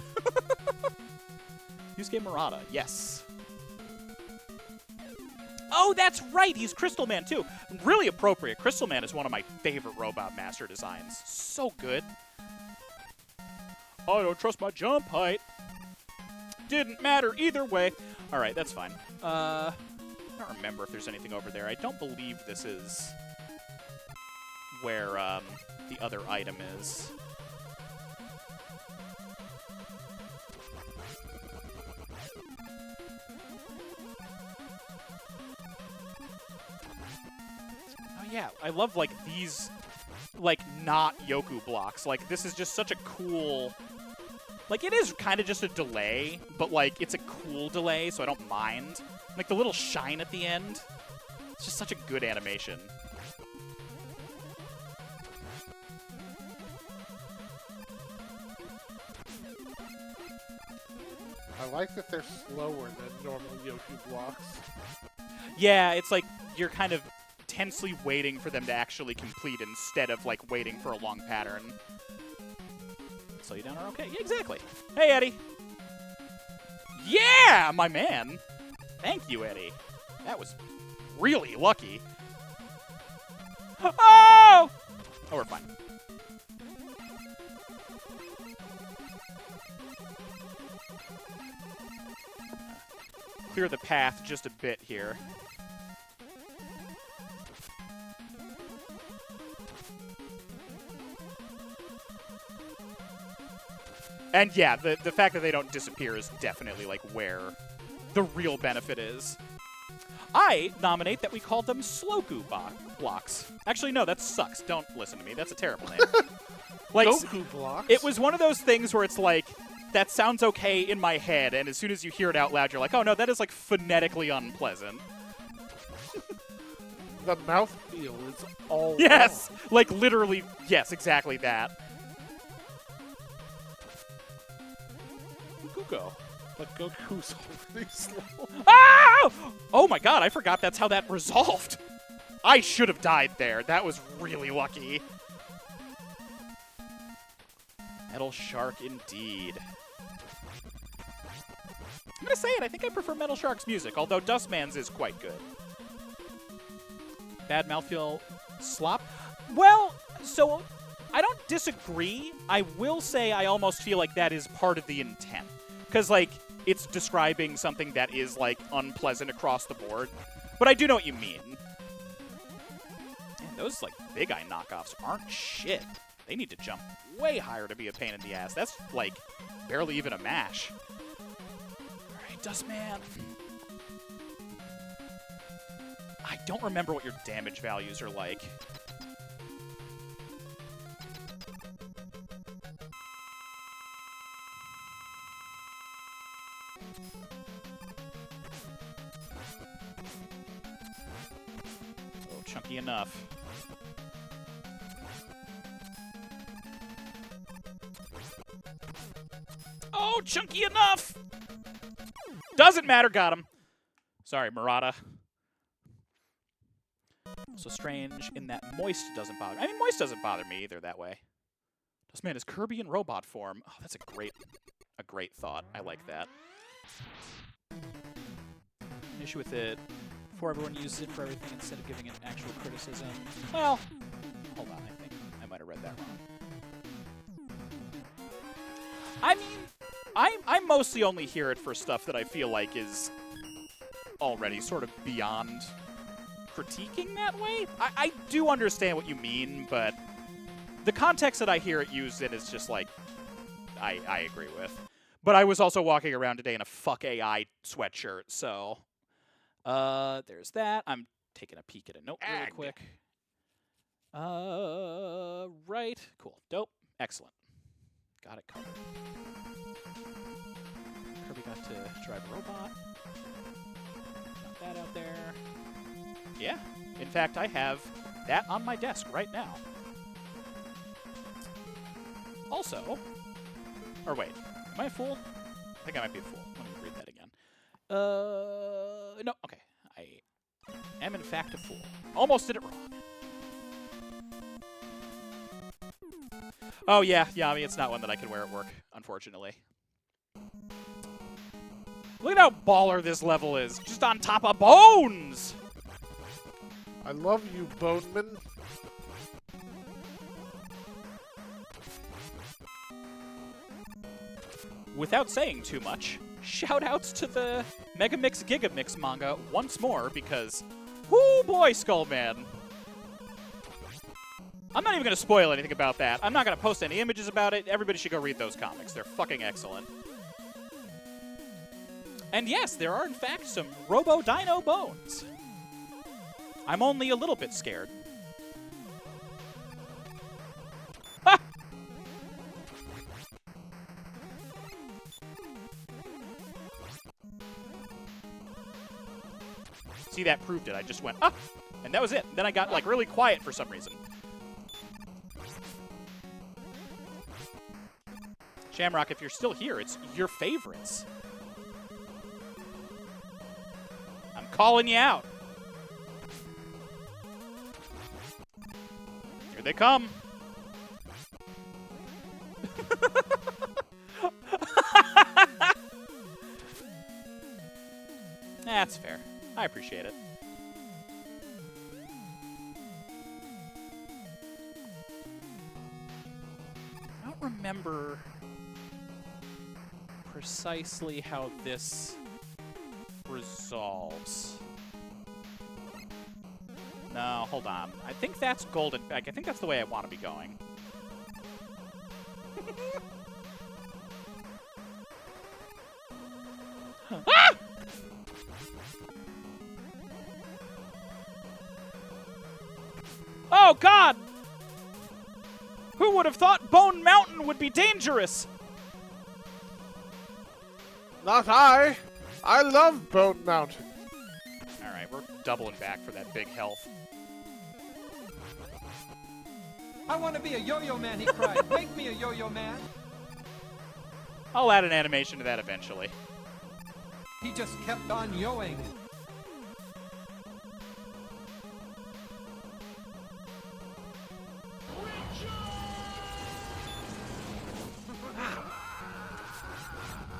Yusuke Murata, yes. Oh, that's right. He's Crystal Man too. Really appropriate. Crystal Man is one of my favorite Robot Master designs. So good. I don't trust my jump height. Didn't matter either way. All right, that's fine. I don't remember if there's anything over there. I don't believe this is where the other item is. Oh yeah, I love like these like not Yoku blocks. Like this is just such a cool. Like, it is kind of just a delay, but, like, it's a cool delay, so I don't mind. Like, the little shine at the end. It's just such a good animation. I like that they're slower than normal Yoku blocks. Yeah, it's like you're kind of tensely waiting for them to actually complete instead of, like, waiting for a long pattern. Slow you down are okay. Yeah, exactly. Hey, Eddie. Yeah, my man. Thank you, Eddie. That was really lucky. Oh! Oh, we're fine. Clear the path just a bit here. And yeah, the fact that they don't disappear is definitely like where the real benefit is. I nominate that we call them Sloku blocks. Actually, no, that sucks. Don't listen to me. That's a terrible name. Like, Goku blocks? It was one of those things where it's like, that sounds okay in my head, and as soon as you hear it out loud, you're like, oh no, that is like phonetically unpleasant. The mouthfeel is all Yes! wrong. Like literally, yes, exactly that. Go. But Goku's really slow. Ah! Oh my god, I forgot that's how that resolved. I should have died there. That was really lucky. Metal Shark indeed. I'm gonna say it, I think I prefer Metal Shark's music, although Dustman's is quite good. Bad mouthfeel slop? Well, so I don't disagree. I will say I almost feel like that is part of the intent. Because, like, it's describing something that is, like, unpleasant across the board. But I do know what you mean. Man, those, like, Big Eye knockoffs aren't shit. They need to jump way higher to be a pain in the ass. That's, like, barely even a mash. Alright, Dustman. I don't remember what your damage values are like. Oh, chunky enough. Oh, chunky enough! Doesn't matter, got him. Sorry, Murata. So strange in that moist doesn't bother me. I mean, moist doesn't bother me either that way. This man is Kirby in robot form. Oh, that's a great thought. I like that. An issue with it, before everyone uses it for everything instead of giving it actual criticism. Well, hold on, I think I might have read that wrong. I mean, I mostly only hear it for stuff that I feel like is already sort of beyond critiquing that way. I do understand what you mean, but the context that I hear it used in is just like, I agree with. But I was also walking around today in a fuck AI sweatshirt, so there's that. I'm taking a peek at a note really quick. Right. Cool. Dope. Excellent. Got it covered. Kirby got to drive a robot. Got that out there. Yeah. In fact, I have that on my desk right now. Also, or wait, am I a fool? I think I might be a fool. Let me read that again. No, okay. I am in fact a fool. Almost did it wrong. Oh, yeah, I mean, it's not one that I can wear at work, unfortunately. Look at how baller this level is. Just on top of bones! I love you, Boneman. Without saying too much, shout-outs to the Megamix Gigamix manga once more, because, whoo boy, Skullman. I'm not even going to spoil anything about that. I'm not going to post any images about it. Everybody should go read those comics. They're fucking excellent. And yes, there are in fact some Robo-Dino bones. I'm only a little bit scared. Ha! See, that proved it. I just went, ah! And that was it. Then I got, like, really quiet for some reason. Shamrock, if you're still here, it's your favorites. I'm calling you out. Here they come. That's fair. I appreciate it. I don't remember precisely how this resolves. No, hold on. I think that's golden. I think that's the way I want to be going. Ah! Oh, God! Who would have thought Bone Mountain would be dangerous? Not I. I love Bone Mountain. All right, we're doubling back for that big health. I want to be a yo-yo man, he cried. Make me a yo-yo man. I'll add an animation to that eventually. He just kept on yoing.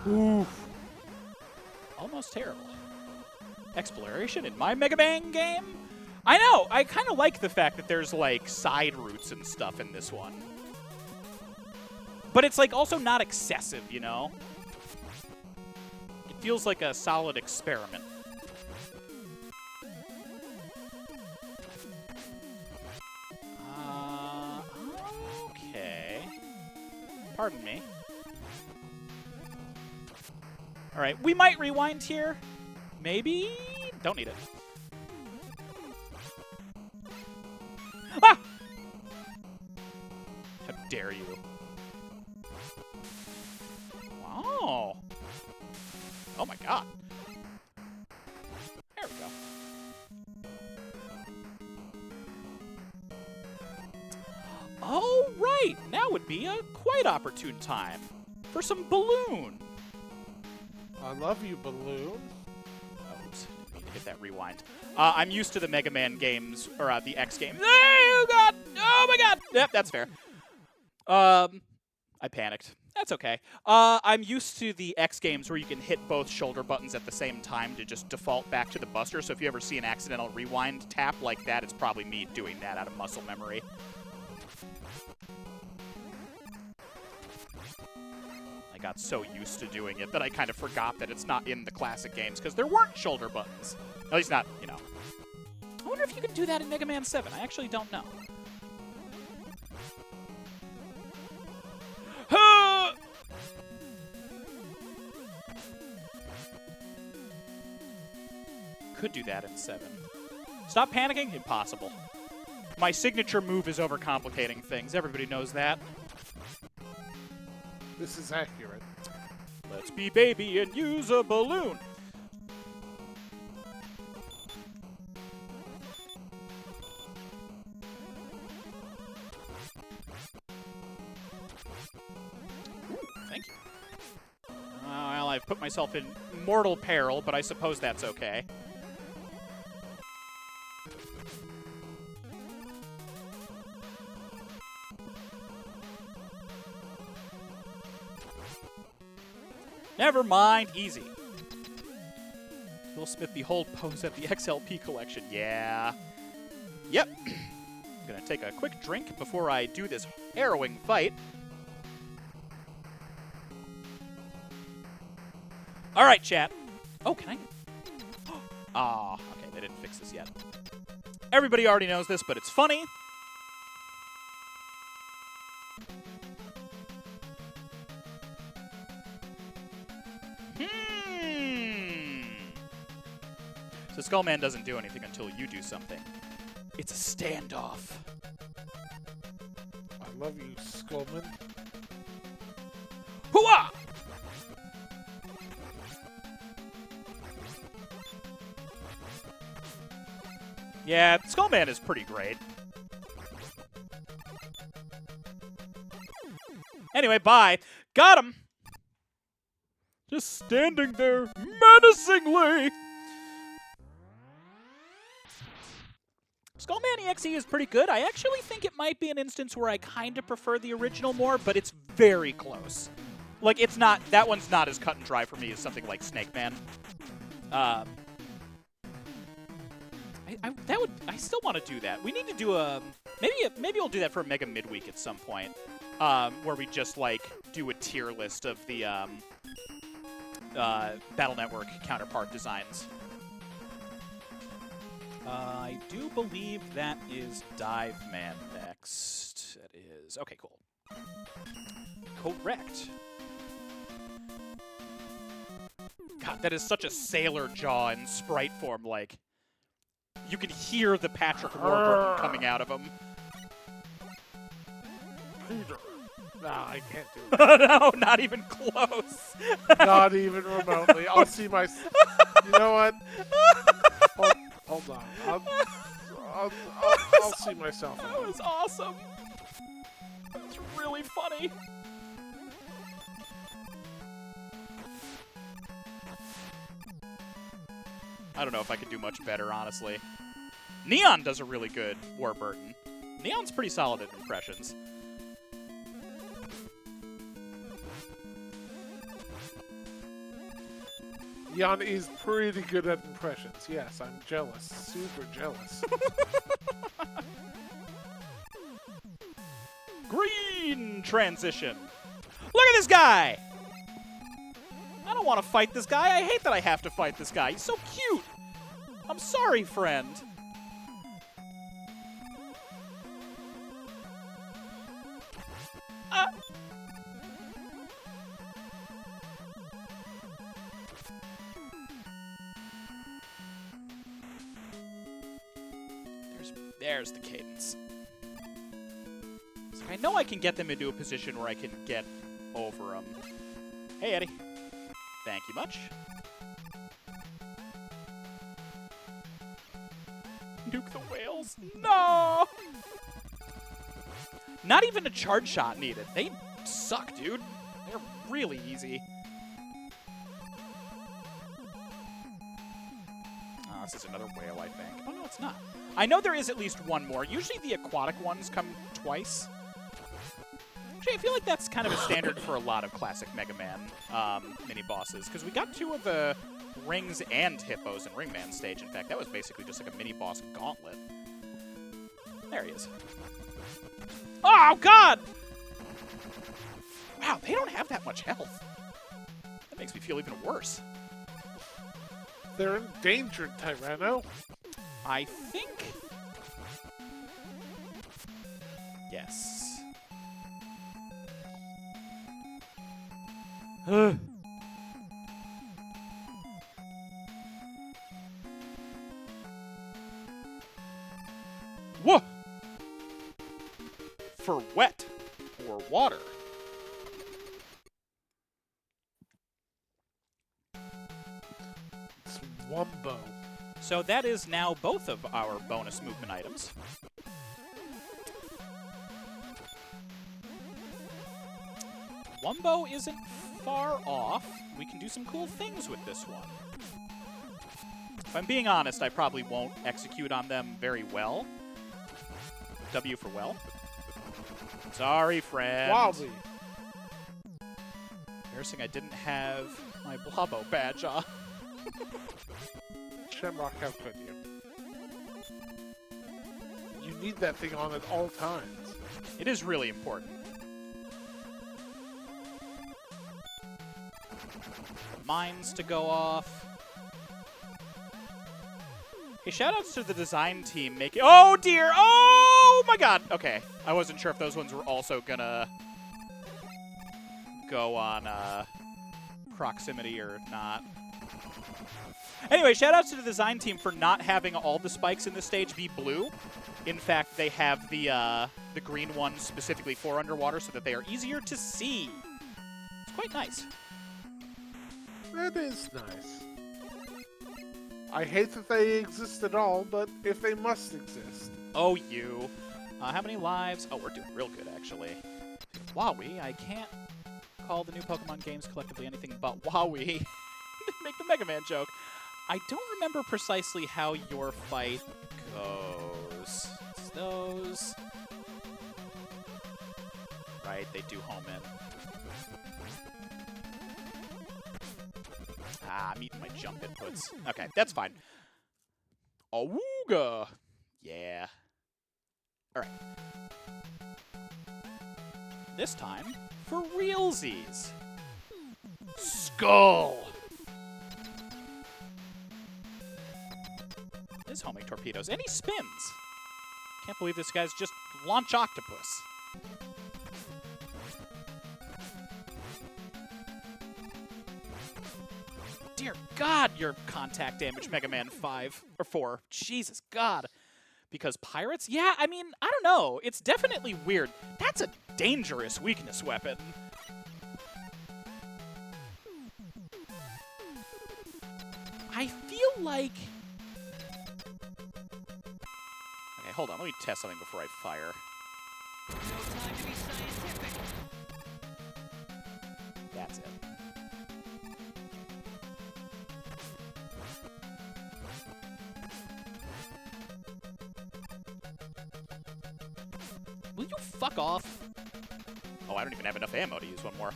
Oof. Almost terrible. Exploration in my Mega Man game? I know! I kind of like the fact that there's, like, side routes and stuff in this one. But it's, like, also not excessive, you know? It feels like a solid experiment. Okay. Pardon me. All right, we might rewind here. Maybe? Don't need it. Ah! How dare you? Wow. Oh my God. There we go. Oh, right. Now would be a quite opportune time for some balloon. I love you, Balloon. Oh, oops. Didn't mean to hit that rewind. I'm used to the Mega Man games, or the X games. Oh, God! Oh, my God! Yep, that's fair. I panicked. That's okay. I'm used to the X games where you can hit both shoulder buttons at the same time to just default back to the Buster. So if you ever see an accidental rewind tap like that, it's probably me doing that out of muscle memory. I got so used to doing it that I kind of forgot that it's not in the classic games because there weren't shoulder buttons. At least not, you know. I wonder if you can do that in Mega Man 7. I actually don't know. Could do that in 7. Stop panicking? Impossible. My signature move is overcomplicating things. Everybody knows that. This is accurate. Let's be baby and use a balloon. Ooh, thank you. Well, I've put myself in mortal peril, but I suppose that's okay. Never mind, easy. Will Smith behold pose at the XLP collection. Yeah. Yep. I'm gonna take a quick drink before I do this harrowing fight. All right, chat. Oh, can I? Ah, okay, they didn't fix this yet. Everybody already knows this, but it's funny. So Skullman doesn't do anything until you do something. It's a standoff. I love you, Skullman. Hooah! Yeah, Skullman is pretty great. Anyway, bye. Got him! Just standing there menacingly! Skullman EXE is pretty good. I actually think it might be an instance where I kind of prefer the original more, but it's very close. Like, it's not, that one's not as cut and dry for me as something like Snake Man. I still want to do that. We need to do a, maybe we'll do that for a Mega Midweek at some point, where we just, like, do a tier list of the Battle Network counterpart designs. I do believe that is Dive Man next. That is... Okay, cool. Correct. God, that is such a sailor jaw in sprite form, like... You can hear the Patrick Warburton coming out of him. Peter. Nah, I can't do it. No, not even close. Not even remotely. I'll see my... You know what? Hold on. I'll see myself. That was awesome. That was really funny. I don't know if I could do much better, honestly. Neon does a really good Warburton. Neon's pretty solid at impressions. Jan is pretty good at impressions. Yes, I'm jealous. Super jealous. Green transition. Look at this guy! I don't want to fight this guy. I hate that I have to fight this guy. He's so cute. I'm sorry, friend. There's the cadence. So I know I can get them into a position where I can get over them. Hey, Eddie. Thank you much. Nuke the whales. No! Not even a charge shot needed. They suck, dude. They're really easy. Oh, this is another whale, I think. Oh, no, it's not. I know there is at least one more. Usually the aquatic ones come twice. Actually, I feel like that's kind of a standard for a lot of classic Mega Man mini-bosses, because we got 2 of the rings and hippos in Ringman stage. In fact, that was basically just like a mini-boss gauntlet. There he is. Oh, God! Wow, they don't have that much health. That makes me feel even worse. They're endangered, Tyranno. I think... Yes. Whoa! For wet or water. It's Wumbo. So that is now both of our bonus movement items. Wumbo isn't far off. We can do some cool things with this one. If I'm being honest, I probably won't execute on them very well. W for well. Sorry, friend. Wobby. Embarrassing I didn't have my Blobbo badge on. Shamrock, how could you? You need that thing on at all times. It is really important. Mines to go off. Hey, shoutouts to the design team making... Oh, dear! Oh, my God! Okay, I wasn't sure if those ones were also gonna go on proximity or not. Anyway, shoutouts to the design team for not having all the spikes in this stage be blue. In fact, they have the green ones specifically for underwater so that they are easier to see. It's quite nice. That is nice. I hate that they exist at all, but if they must exist. Oh, you. How many lives? Oh, we're doing real good, actually. Wowie, I can't call the new Pokemon games collectively anything but Wowie. Make the Mega Man joke. I don't remember precisely how your fight goes. It's those. Right, they do home in. Ah, I'm eating my jump inputs. Okay, that's fine. Awooga! Yeah. Alright. This time, for realsies. Skull! His homing torpedoes. And he spins! Can't believe this guy's just launch octopus. Dear God, your contact damage, Mega Man 5 or 4. Jesus God. Because pirates? Yeah, I mean, I don't know. It's definitely weird. That's a dangerous weakness weapon. I feel like... Okay, hold on. Let me test something before I fire. No time to be scientific. That's it. Will you fuck off? Oh, I don't even have enough ammo to use one more.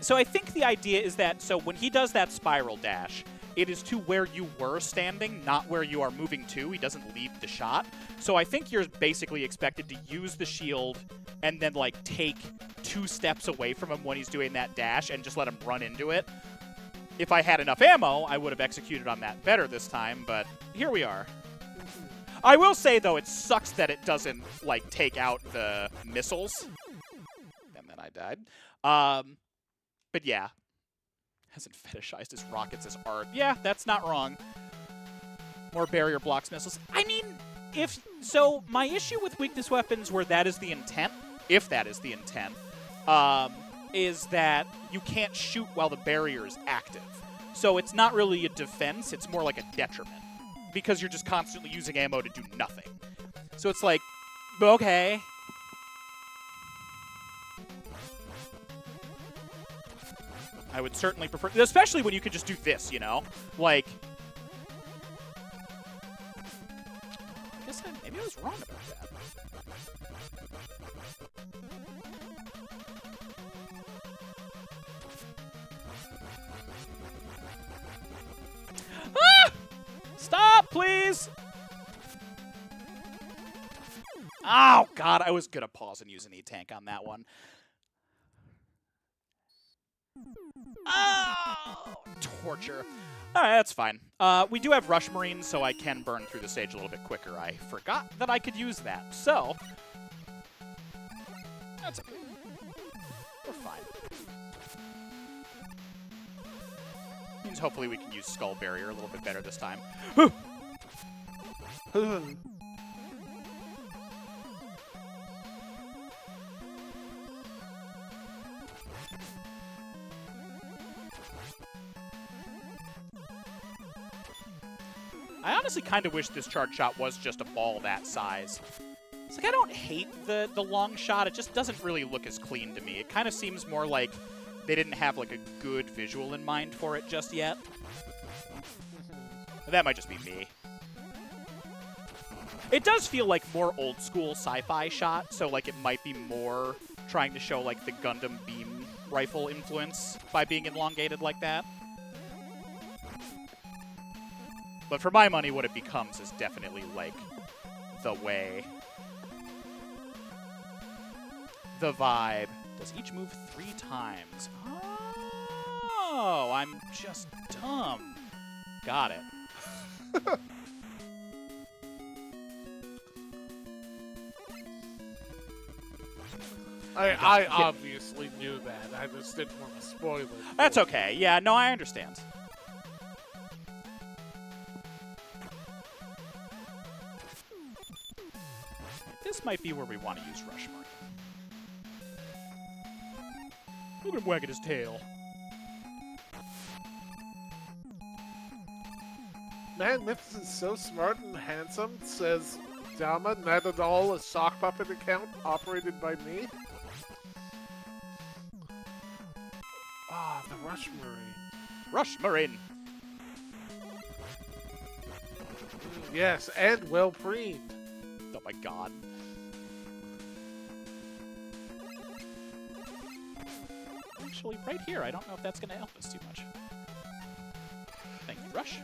So I think the idea is that, so when he does that spiral dash, it is to where you were standing, not where you are moving to. He doesn't leave the shot. So I think you're basically expected to use the shield and then, like, take 2 steps away from him when he's doing that dash and just let him run into it. If I had enough ammo, I would have executed on that better this time, but here we are. I will say, though, it sucks that it doesn't, like, take out the missiles. And then I died. But yeah. Hasn't fetishized his rockets as art. Yeah, that's not wrong. More barrier blocks missiles. I mean, if... So, my issue with weakness weapons where that is the intent, if that is the intent, is that you can't shoot while the barrier is active. So it's not really a defense, it's more like a detriment. Because you're just constantly using ammo to do nothing. So it's like, okay. I would certainly prefer, especially when you could just do this, you know? Like, I guess maybe I was wrong about that. Ah! Stop, please! Oh, God, I was going to pause and use an E-Tank on that one. Oh, torture. All right, that's fine. We do have Rush Marines, so I can burn through the stage a little bit quicker. I forgot that I could use that, so that's okay. We're fine. Means hopefully we can use Skull Barrier a little bit better this time. I honestly kind of wish this charge shot was just a ball that size. It's like, I don't hate the long shot. It just doesn't really look as clean to me. It kind of seems more like they didn't have like a good visual in mind for it just yet. That might just be me. It does feel like more old school sci-fi shot, so like it might be more trying to show like the Gundam beam rifle influence by being elongated like that. But for my money, what it becomes is definitely, like, the way. The vibe. Does each move 3 times? Oh, I'm just dumb. Got it. I obviously knew that. I just didn't want to spoil it. That's okay. Yeah, no, I understand. This might be where we want to use Rush Marine. Look at him wagging his tail. Man, Nips is so smart and handsome, says Dama, not at all a sock puppet account operated by me. Ah, the Rush Marine. Rush Marine. Yes, and well preened. Oh my god. Actually, right here, I don't know if that's going to help us too much. Thank you, Rush.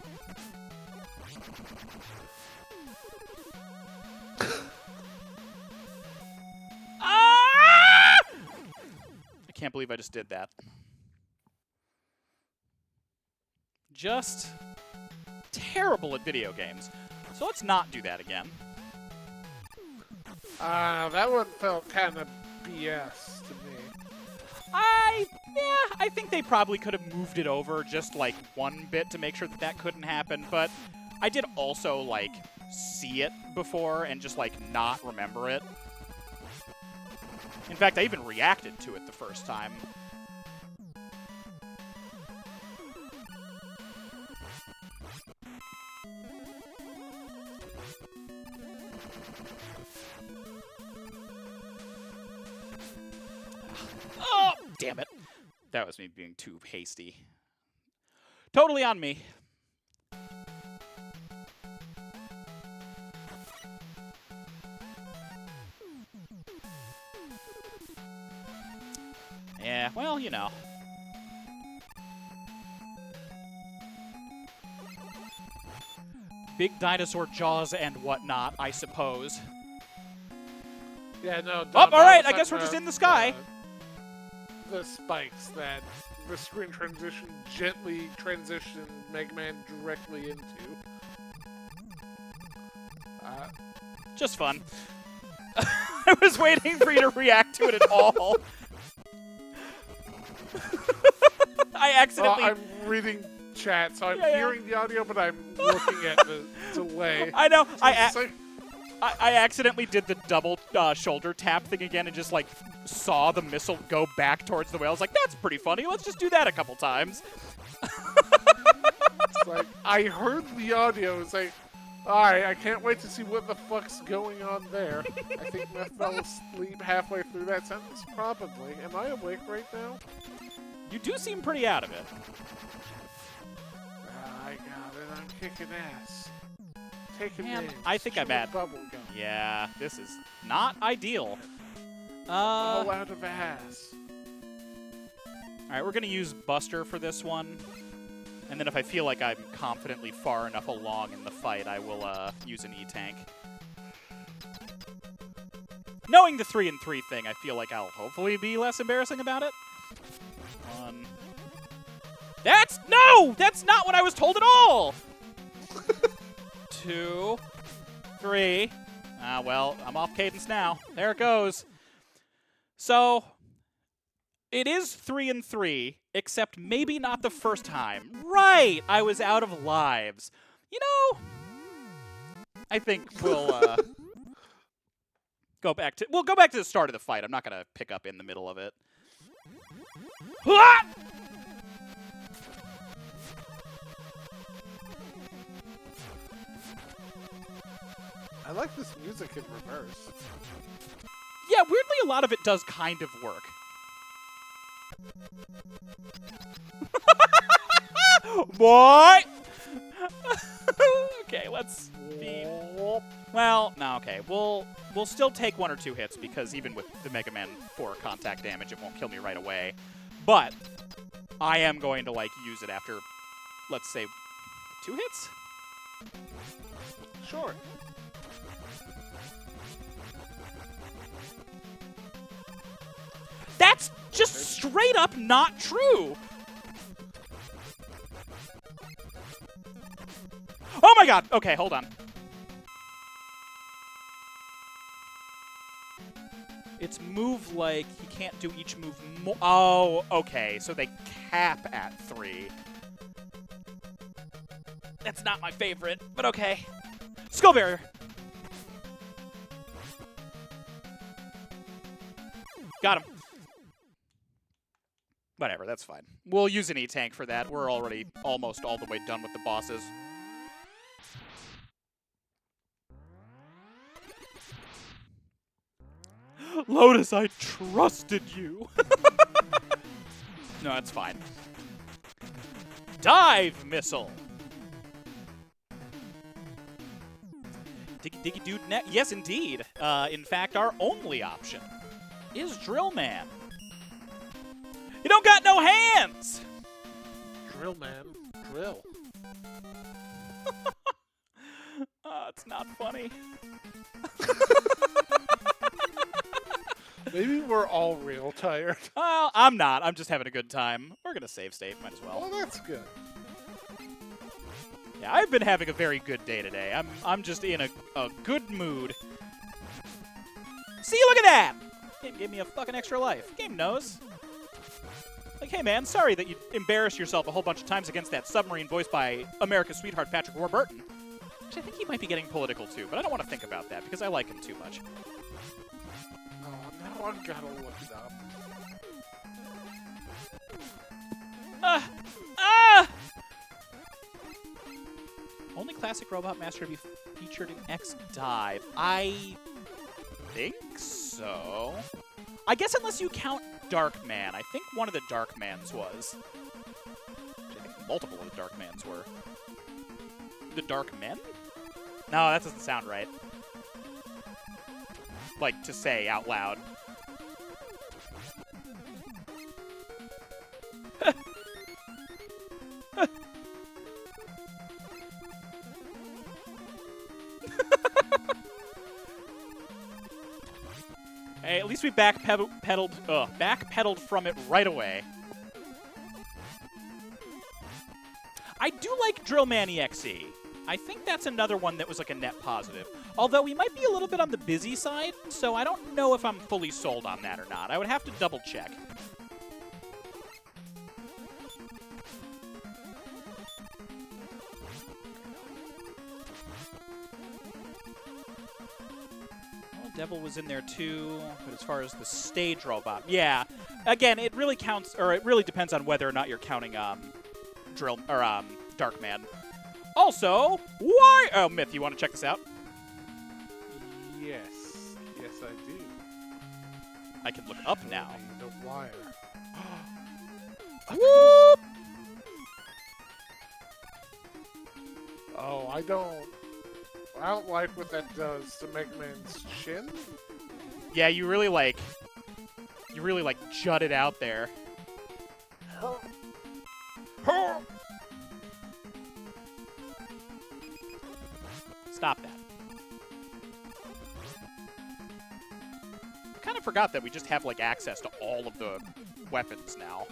Ah! I can't believe I just did that. Just terrible at video games. So let's not do that again. That one felt kind of BS to me. I think they probably could have moved it over just, like, one bit to make sure that that couldn't happen, but I did also, like, see it before and just, like, not remember it. In fact, I even reacted to it the first time. Oh, damn it. That was me being too hasty. Totally on me. Yeah, well, you know. Big dinosaur jaws and whatnot, I suppose. Yeah, no. Oh, all right, I guess we're just in the sky. The spikes that the screen transition gently transitioned Mega Man directly into. Just fun. I was waiting for you to react to it at all. I accidentally... I'm reading chat, so I'm Yeah. hearing the audio, but I'm looking at the delay. I know. So I accidentally did the double shoulder tap thing again and just, like, saw the missile go back towards the whale. I was like, that's pretty funny. Let's just do that a couple times. it's like, I heard the audio. It's like, Alright, I can't wait to see what the fuck's going on there. I think Meth fell asleep halfway through that sentence. Probably. Am I awake right now? You do seem pretty out of it. I got it. I'm kicking ass. Taking Man, names. I think I'm chewing at- bubble gum. Yeah, this is not ideal. All out of ass. Alright, we're going to use Buster for this one. And then if I feel like I'm confidently far enough along in the fight, I will use an E-Tank. Knowing the 3 and 3 thing, I feel like I'll hopefully be less embarrassing about it. 1. No! That's not what I was told at all! 2. 3. Well, I'm off cadence now. There it goes. So, it is 3 and 3, except maybe not the first time. Right! I was out of lives. You know, I think we'll go back to the start of the fight. I'm not gonna pick up in the middle of it. Ah! I like this music in reverse. Yeah, weirdly, a lot of it does kind of work. Boy! Okay, let's be... Well, no, okay. We'll still take 1 or 2 hits, because even with the Mega Man 4 contact damage, it won't kill me right away. But I am going to, like, use it after, let's say, 2 hits? Sure. That's just straight up not true! Oh my god! Okay, hold on. It's move like he can't do each move more. Oh, okay. So they cap at 3. That's not my favorite, but okay. Skull Barrier. Got him. Whatever, that's fine. We'll use an E-Tank for that. We're already almost all the way done with the bosses. Lotus, I trusted you. No, that's fine. Dive Missile. Diggy Diggy Dude net. Yes, indeed. In fact, our only option is Drill Man. You don't got no hands! Drill, man. Drill. It's not funny. Maybe we're all real tired. Well, I'm not. I'm just having a good time. We're going to save state. Might as well. Well, that's good. Yeah, I've been having a very good day today. I'm just in a good mood. See, look at that! Game gave me a fucking extra life. Game knows. Like, hey man, sorry that you embarrassed yourself a whole bunch of times against that submarine voiced by America's sweetheart Patrick Warburton. Which I think he might be getting political too, but I don't want to think about that because I like him too much. Oh, now I've got to look it up. Only classic Robot Master to be featured in X Dive. I think so. I guess unless you count Dark Man. I think one of the Dark Mans was. I think multiple of the Dark Mans were. The Dark Men? No, that doesn't sound right. Like, to say out loud. Hey, at least we backpedaled from it right away. I do like Drillman EXE. I think that's another one that was like a net positive. Although we might be a little bit on the busy side, so I don't know if I'm fully sold on that or not. I would have to double check. Devil was in there too, but as far as the stage robot, yeah. Again, it really counts, or it really depends on whether or not you're counting Darkman. Also, why? Oh, Myth, you want to check this out? Yes. Yes, I do. I can look up now. The wire. Whoop! Oh, I don't like what that does to Megaman's chin. Yeah, you really like jut it out there. Stop that. I kind of forgot that we just have like access to all of the weapons now.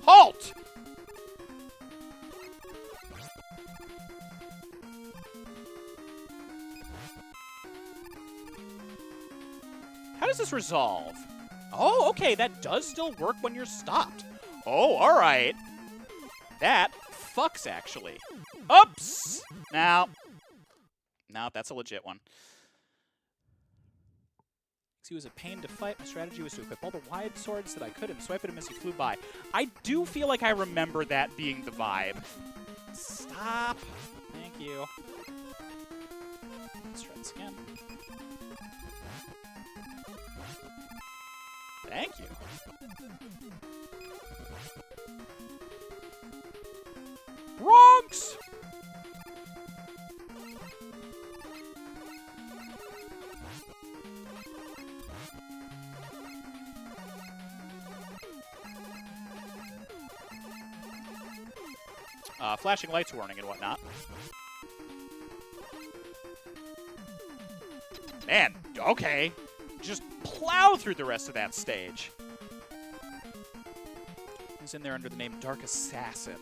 Halt! How does this resolve? Oh, okay, that does still work when you're stopped. Oh, all right. That fucks, actually. Oops! Now, that's a legit one. He was a pain to fight. My strategy was to equip all the wide swords that I could and swipe at him as he flew by. I do feel like I remember that being the vibe. Stop. Thank you. Let's try this again. Thank you. Bronx! Flashing lights warning and whatnot. Man, okay. Just plow through the rest of that stage. He's in there under the name Dark Assassin.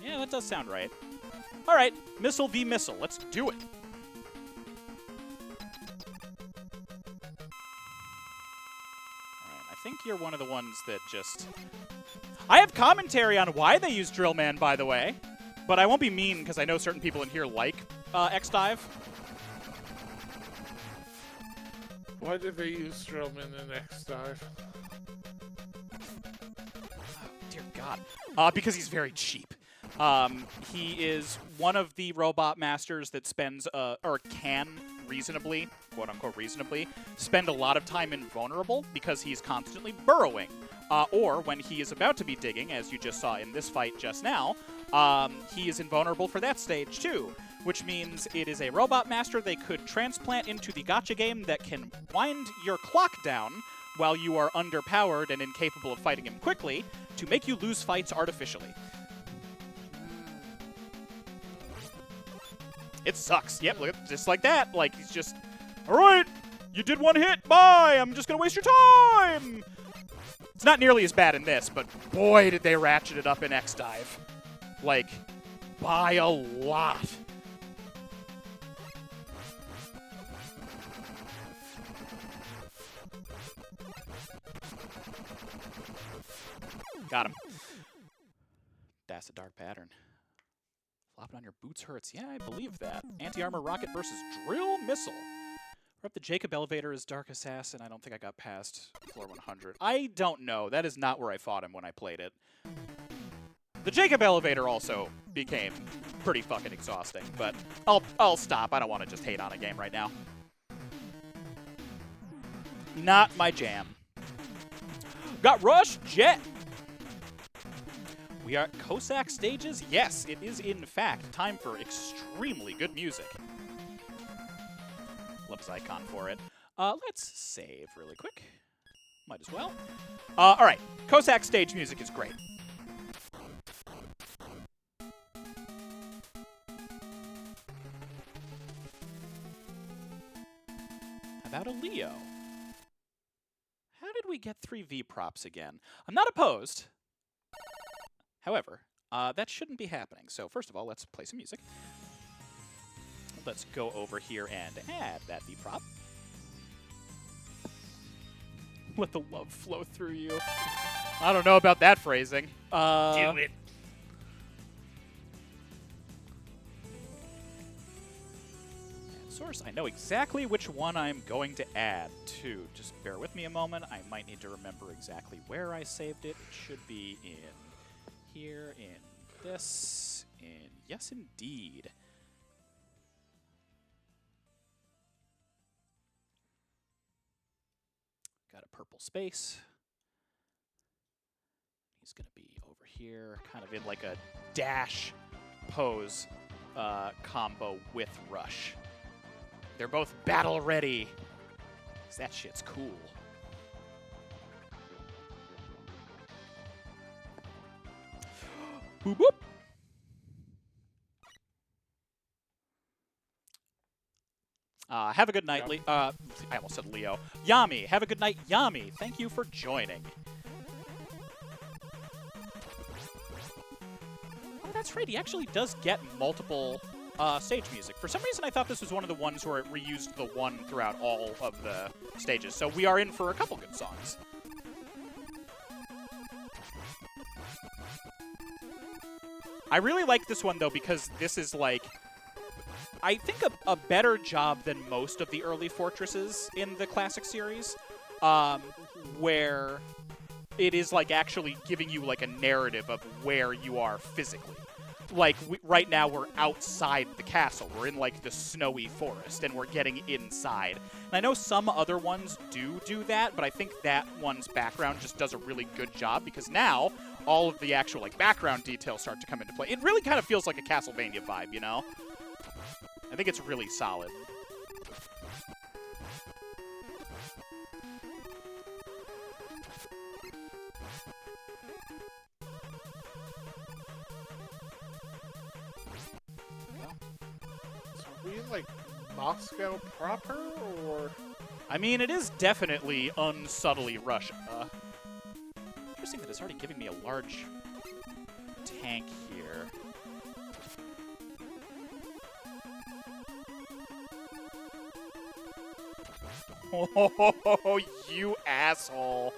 Yeah, that does sound right. All right, missile v missile. Let's do it. All right, I think you're one of the ones that just... I have commentary on why they use Drill Man, by the way, but I won't be mean because I know certain people in here like X-Dive. Why did they use Drillman in X-Dive? Oh, dear God. Because he's very cheap. He is one of the robot masters that spends, or can reasonably, quote-unquote reasonably, spend a lot of time invulnerable because he's constantly burrowing. Or when he is about to be digging, as you just saw in this fight just now, he is invulnerable for that stage too, which means it is a robot master they could transplant into the gacha game that can wind your clock down while you are underpowered and incapable of fighting him quickly to make you lose fights artificially. It sucks. Yep, look, just like that. Like, he's just, all right, you did one hit, bye, I'm just going to waste your time. It's not nearly as bad in this, but boy, did they ratchet it up in X-Dive. Like, by a lot. Got him. That's a dark pattern. Flopping on your boots hurts. Yeah, I believe that. Anti-armor rocket versus drill missile. We're up the Jacob elevator as Dark Assassin. I don't think I got past floor 100. I don't know. That is not where I fought him when I played it. The Jacob elevator also became pretty fucking exhausting, but I'll stop. I don't want to just hate on a game right now. Not my jam. Got Rush Jet. We are at Cossack stages? Yes, it is in fact time for extremely good music. Love his icon for it. Let's save really quick. Might as well. All right, Cossack stage music is great. How about a Leo? How did we get 3 V props again? I'm not opposed. However, that shouldn't be happening. So first of all, let's play some music. Let's go over here and add that V prop. Let the love flow through you. I don't know about that phrasing. Do it. Source, I know exactly which one I'm going to add to. Just bear with me a moment. I might need to remember exactly where I saved it. It should be in here, in this in. Yes, indeed. Got a purple space. He's going to be over here, kind of in like a dash pose combo with Rush. They're both battle ready. 'Cause that shit's cool. Boop, boop. Have a good night, I almost said Leo. Yami, have a good night, Yami. Thank you for joining. Oh, that's right. He actually does get multiple stage music. For some reason, I thought this was one of the ones where it reused the one throughout all of the stages. So we are in for a couple good songs. I really like this one, though, because this is like... I think a better job than most of the early fortresses in the classic series, where it is like actually giving you like a narrative of where you are physically. Like right now we're outside the castle. We're in like the snowy forest and we're getting inside. And I know some other ones do that, but I think that one's background just does a really good job because now all of the actual like background details start to come into play. It really kind of feels like a Castlevania vibe, you know? I think it's really solid. So are we in, like, Moscow proper, or...? I mean, it is definitely unsubtly Russia. Interesting that it's already giving me a large tank here. Oh, you asshole.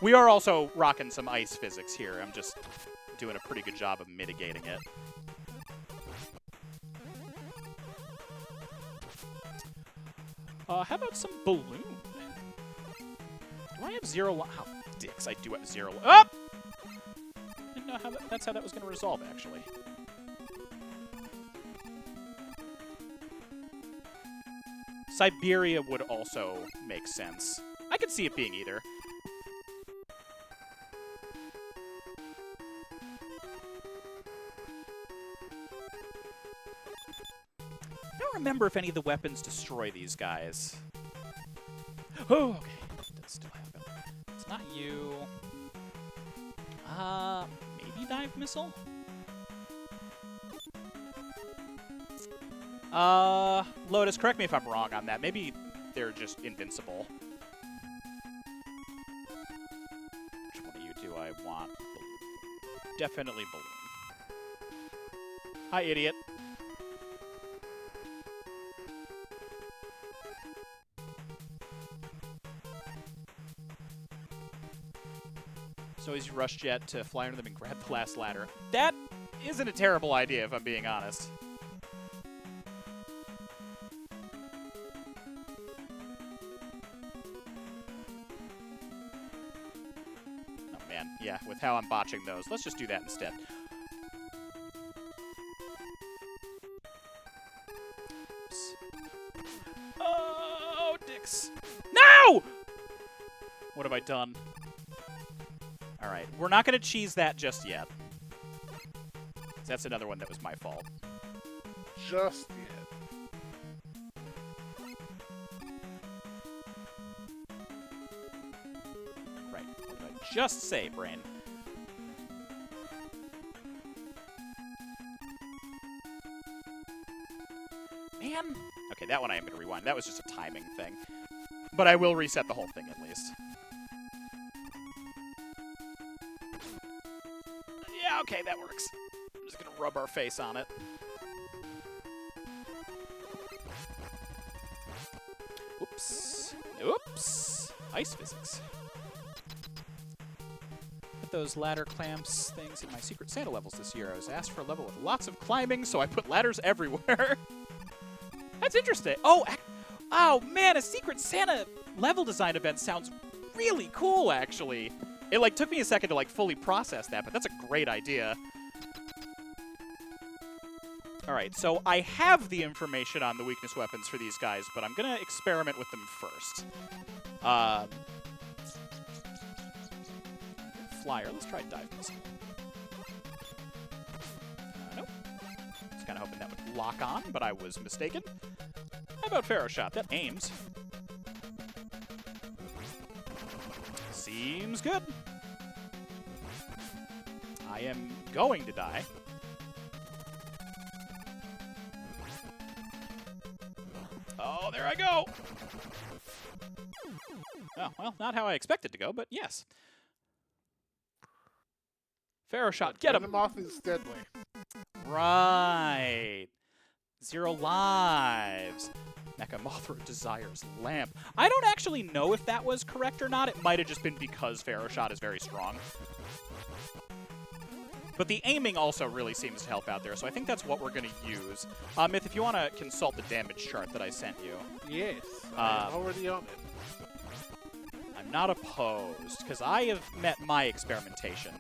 We are also rocking some ice physics here. I'm just doing a pretty good job of mitigating it. How about some balloon? Do I have zero? Oh, dicks, I do have zero. Oh! Didn't know how that's how that was going to resolve, actually. Siberia would also make sense. I could see it being either. I don't remember if any of the weapons destroy these guys. Oh, okay. That does still happen. It's not you. Maybe dive missile? Lotus, correct me if I'm wrong on that. Maybe they're just invincible. Which one of you do I want? Balloon. Definitely balloon. Hi, idiot. So he's Rush Jet to fly under them and grab the last ladder. That isn't a terrible idea, if I'm being honest. Yeah, with how I'm botching those. Let's just do that instead. Oops. Oh, dicks. No! What have I done? All right, we're not going to cheese that just yet. That's another one that was my fault. Just yet. Just say, brain. Man. Okay, that one I am going to rewind. That was just a timing thing. But I will reset the whole thing at least. Yeah, okay, that works. I'm just going to rub our face on it. Oops. Oops. Ice physics. Those ladder clamps things in my Secret Santa levels this year. I was asked for a level with lots of climbing, so I put ladders everywhere. That's interesting. Oh, man, a Secret Santa level design event sounds really cool, actually. It, like, took me a second to, like, fully process that, but that's a great idea. All right, so I have the information on the weakness weapons for these guys, but I'm going to experiment with them first. Flyer. Let's try dive missile. Nope. I was kind of hoping that would lock on, but I was mistaken. How about Pharaoh Shot? That aims. Seems good. I am going to die. Oh, there I go. Oh, well, not how I expected to go, but yes. Pharaoh Shot, get him! The moth is deadly. Right. 0 lives. Mecha Mothra desires lamp. I don't actually know if that was correct or not. It might have just been because Pharaoh Shot is very strong. But the aiming also really seems to help out there, so I think that's what we're going to use. Myth, if you want to consult the damage chart that I sent you. Yes, I'm already on it. I'm not opposed, because I have met my experimentation.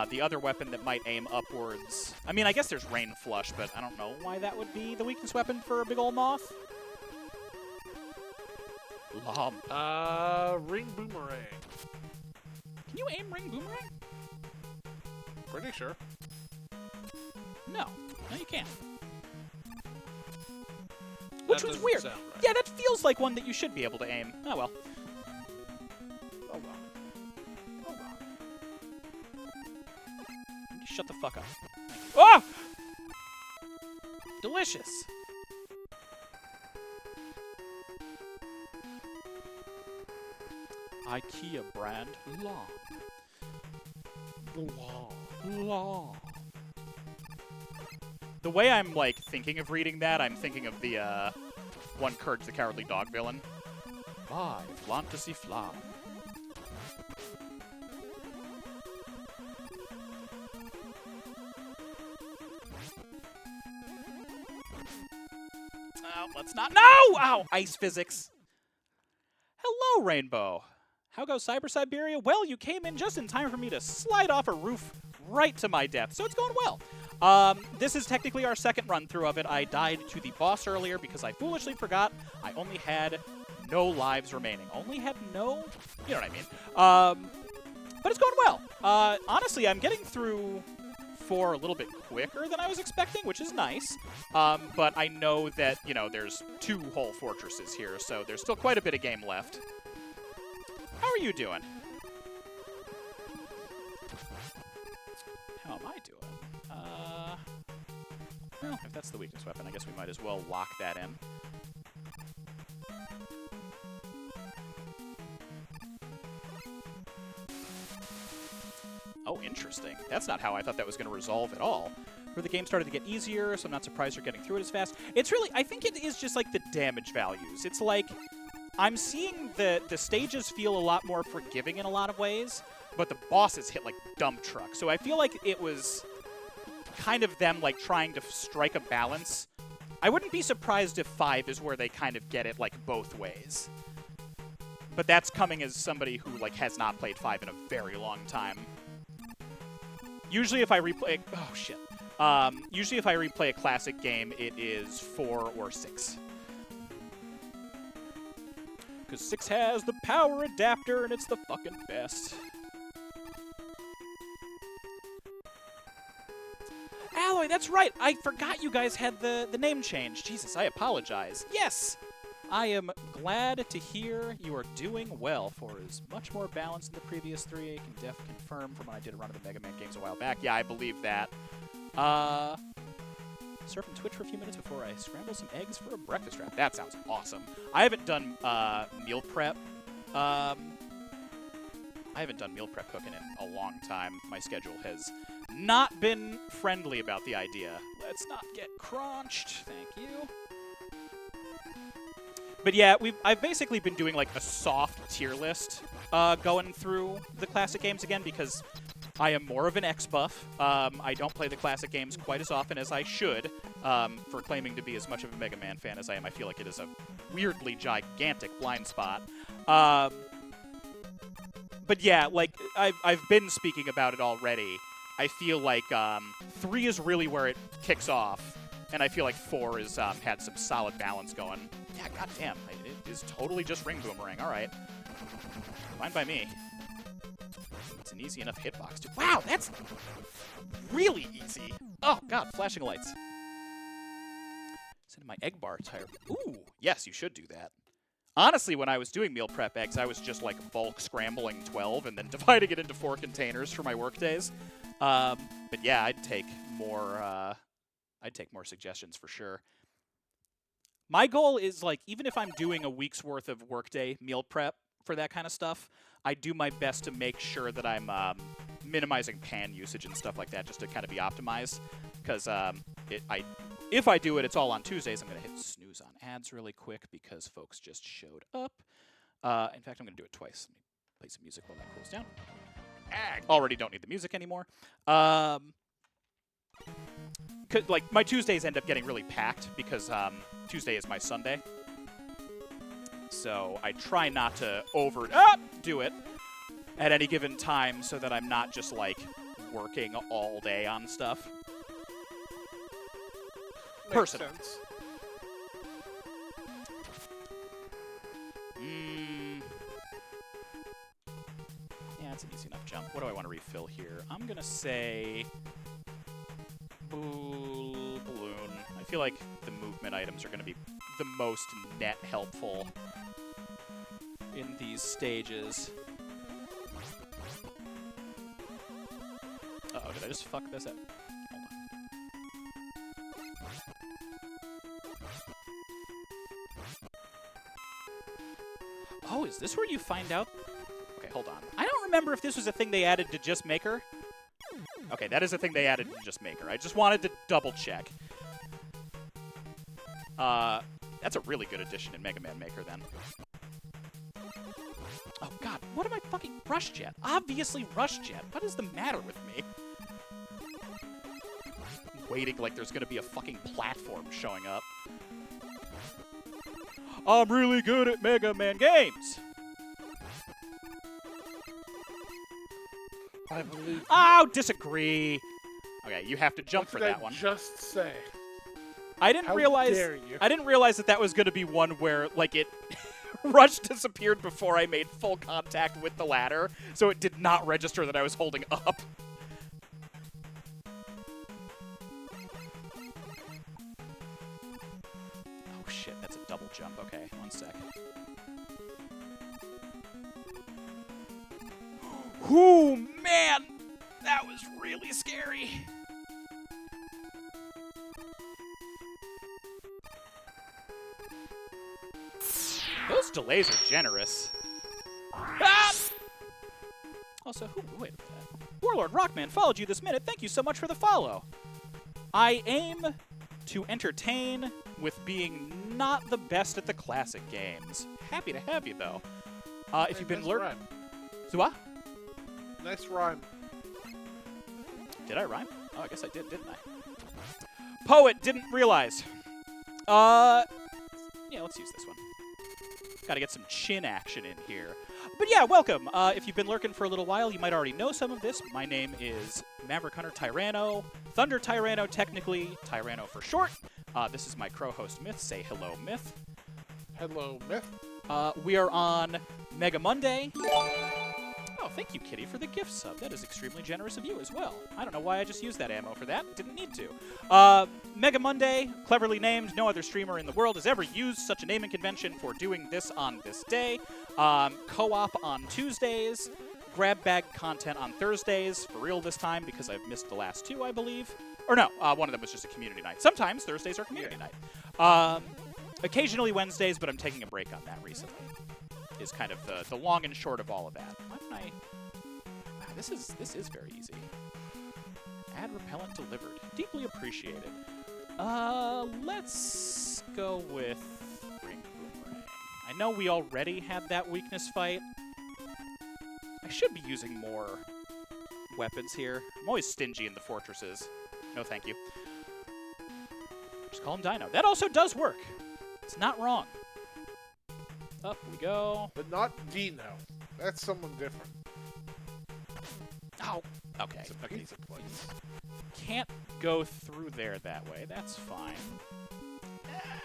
The other weapon that might aim upwards... I mean, I guess there's Rain Flush, but I don't know why that would be the weakness weapon for a big ol' moth. Ring Boomerang. Can you aim Ring Boomerang? Pretty sure. No. No, you can't. Which was weird. Right. Yeah, that feels like one that you should be able to aim. Oh, well. Oh, well. Oh, well. Just shut the fuck up. Oh! Delicious. IKEA brand Law. Law. The way I'm, like, thinking of reading that, I'm thinking of the, one Courage the Cowardly Dog villain. Bye, Flantasy Flam. Oh, let's not. No! Ow! Ice physics. Hello, Rainbow. How goes Cyber Siberia? Well, you came in just in time for me to slide off a roof right to my death, so it's going well. This is technically our second run-through of it. I died to the boss earlier because I foolishly forgot I only had no lives remaining. Only had no... You know what I mean. But it's going well. Honestly, I'm getting through 4 a little bit quicker than I was expecting, which is nice. But I know that, you know, there's 2 whole fortresses here, so there's still quite a bit of game left. How are you doing? How am I doing? Well, if that's the weakness weapon, I guess we might as well lock that in. Oh, interesting. That's not how I thought that was going to resolve at all. Where the game started to get easier, so I'm not surprised you're getting through it as fast. It's really, I think it is just like the damage values. It's like, I'm seeing the stages feel a lot more forgiving in a lot of ways, but the bosses hit like dump trucks. So I feel like it was kind of them like trying to strike a balance. I wouldn't be surprised if 5 is where they kind of get it like both ways. But that's coming as somebody who like has not played 5 in a very long time. Usually if I replay... Oh, shit. Usually if I replay a classic game, it is 4 or 6. Because 6 has the power adapter, and it's the fucking best. Alloy, that's right! I forgot you guys had the name change. Jesus, I apologize. Yes! I am glad to hear you are doing well. 4 is much more balanced than the previous 3. I can confirm from when I did a run of the Mega Man games a while back. Yeah, I believe that. Surfing Twitch for a few minutes before I scramble some eggs for a breakfast wrap. That sounds awesome. I haven't done meal prep. I haven't done meal prep cooking in a long time. My schedule has not been friendly about the idea. Let's not get crunched. Thank you. But yeah, I've basically been doing like a soft tier list going through the classic games again because I am more of an X-buff. I don't play the classic games quite as often as I should for claiming to be as much of a Mega Man fan as I am. I feel like it is a weirdly gigantic blind spot. But But yeah, like I've been speaking about it already. I feel like 3 is really where it kicks off, and I feel like 4 is had some solid balance going. Yeah, goddamn, it is totally just ring boomerang. All right, fine by me. It's an easy enough hitbox too. Wow, that's really easy. Oh god, flashing lights. Send my egg bar tire. Ooh, yes, you should do that. Honestly, when I was doing meal prep eggs, I was just like bulk scrambling 12 and then dividing it into 4 containers for my work days. But yeah, I'd take more suggestions for sure. My goal is like, even if I'm doing a week's worth of workday meal prep for that kind of stuff, I do my best to make sure that I'm minimizing pan usage and stuff like that, just to kind of be optimized. Because if I do it, it's all on Tuesdays. I'm going to hit snooze on ads really quick because folks just showed up. In fact, I'm going to do it twice. Let me play some music while that cools down. Already don't need the music anymore. Like, my Tuesdays end up getting really packed because Tuesday is my Sunday. So I try not to do it at any given time so that I'm not just, like, working all day on stuff. Personal. Makes sense. Yeah, it's an easy enough jump. What do I want to refill here? I'm going to say balloon. I feel like the movement items are going to be the most net helpful in these stages. Uh-oh, did I just fuck this up? Hold on. Oh, is this where you find out? Okay, hold on. I don't remember if this was a thing they added to Just Maker. Okay, that is a thing they added to Just Maker. I just wanted to double check. That's a really good addition in Mega Man Maker, then. Oh, God. What am I fucking... Rush Jet. Obviously Rush Jet. What is the matter with me? I'm waiting like there's going to be a fucking platform showing up. I'm really good at Mega Man games. I believe. Oh, disagree. Okay, you have to jump for What did that I one. just say? I didn't How realize. dare you. I didn't realize that was going to be one where like it Rush disappeared before I made full contact with the ladder, so it did not register that I was holding up. Oh shit, that's a double jump. Okay, one sec. Ooh, man! That was really scary. Those delays are generous. Ah! Also, wait a minute. Warlord Rockman followed you this minute. Thank you so much for the follow. I aim to entertain with being not the best at the classic games. Happy to have you, though. If you've been Nice lurking... rhyme. So what? Nice rhyme. Did I rhyme? Oh, I guess I did, didn't I? Poet didn't realize. Yeah, let's use this one. Gotta get some chin action in here. But yeah, welcome. If you've been lurking for a little while, you might already know some of this. My name is Maverick Hunter Tyranno. Thunder Tyranno, technically. Tyranno for short. This is my crow-host, Myth. Say hello, Myth. Hello, Myth. We are on Mega Monday. Oh, thank you, Kitty, for the gift sub. That is extremely generous of you as well. I don't know why I just used that ammo for that. Didn't need to. Mega Monday, cleverly named. No other streamer in the world has ever used such a naming convention for doing this on this day. Co-op on Tuesdays. Grab bag content on Thursdays. For real this time, because I've missed the last 2, I believe. Or no, one of them was just a community night. Sometimes Thursdays are community night. Occasionally Wednesdays, but I'm taking a break on that recently. Is kind of the long and short of all of that. Why don't I... Wow, this is very easy. Ad repellent delivered. Deeply appreciated. Let's go with Ring Boomerang. I know we already had that weakness fight. I should be using more weapons here. I'm always stingy in the fortresses. No thank you. Just call him Dino. That also does work. It's not wrong. Up we go. But not Dino. That's someone different. Oh, okay. It's a Okay. pizza place. Can't go through there that way. That's fine.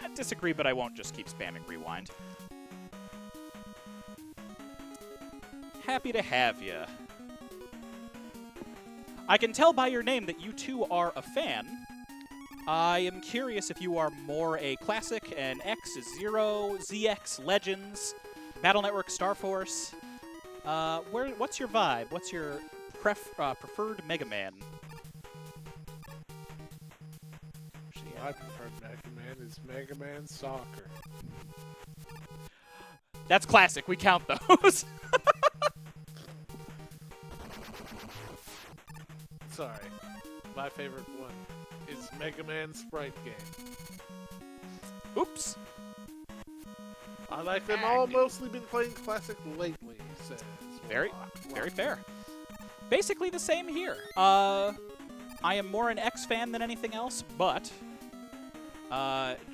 I disagree, but I won't just keep spamming rewind. Happy to have you. I can tell by your name that you two are a fan. I am curious if you are more a Classic, an X, Zero, ZX, Legends, Battle Network, Star Force. What's your vibe? What's your preferred Mega Man? My preferred Mega Man is Mega Man Soccer. That's Classic. We count those. Sorry. My favorite one is Mega Man Sprite Game. Oops. I like them all. Mostly been playing Classic lately, says Very Warlock. fair. Basically the same here. I am more an X fan than anything else, but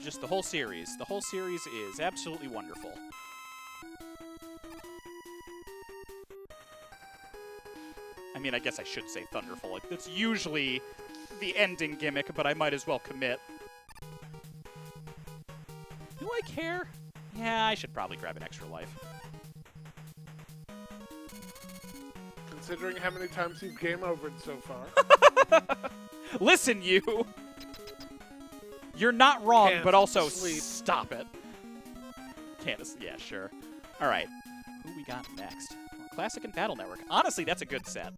just the whole series. The whole series is absolutely wonderful. I mean, I guess I should say Thunderful. Like, that's usually the ending gimmick, but I might as well commit. Do I care? Yeah, I should probably grab an extra life. Considering how many times you've game overed so far. Listen, you! You're not wrong, Can't but also sleep. stop it. Candace, yeah, sure. All right, who we got next? Classic and Battle Network. Honestly, that's a good set.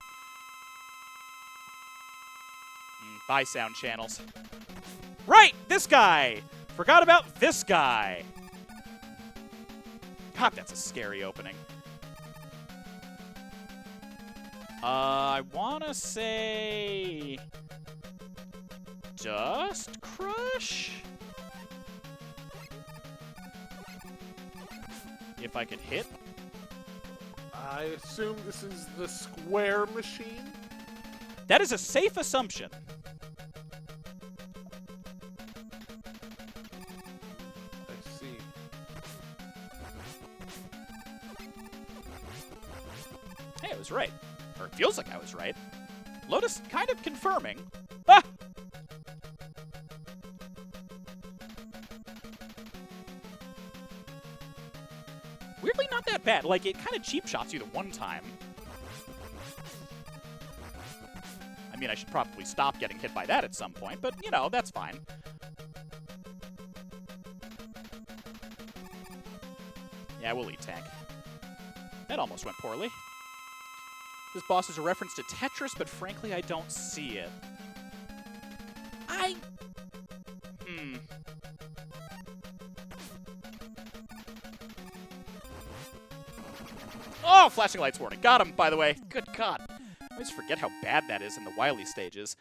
Buy sound channels. Right, this guy! Forgot about this guy! God, that's a scary opening. I want to say... Dust Crush? If I can hit. I assume this is the square machine? That is a safe assumption. I see. Hey, I was right. Or it feels like I was right. Lotus kind of confirming. Ah! Weirdly not that bad. Like, it kind of cheap shots you the one time. I mean, I should probably stop getting hit by that at some point, but, you know, that's fine. Yeah, we'll eat tank. That almost went poorly. This boss is a reference to Tetris, but frankly, I don't see it. Oh, flashing lights warning. Got him, by the way. Good God. I always forget how bad that is in the Wily stages.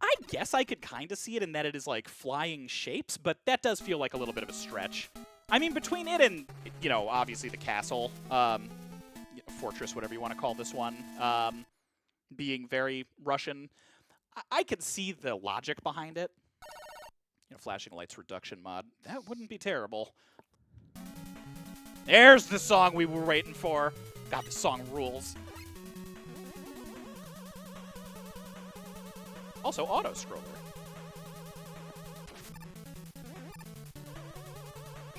I guess I could kind of see it in that it is like flying shapes, but that does feel like a little bit of a stretch. I mean, between it and, you know, obviously the castle, fortress, whatever you want to call this one, being very Russian, I could see the logic behind it. You know, flashing lights reduction mod. That wouldn't be terrible. There's the song we were waiting for. God, the song rules. Also, auto-scroller.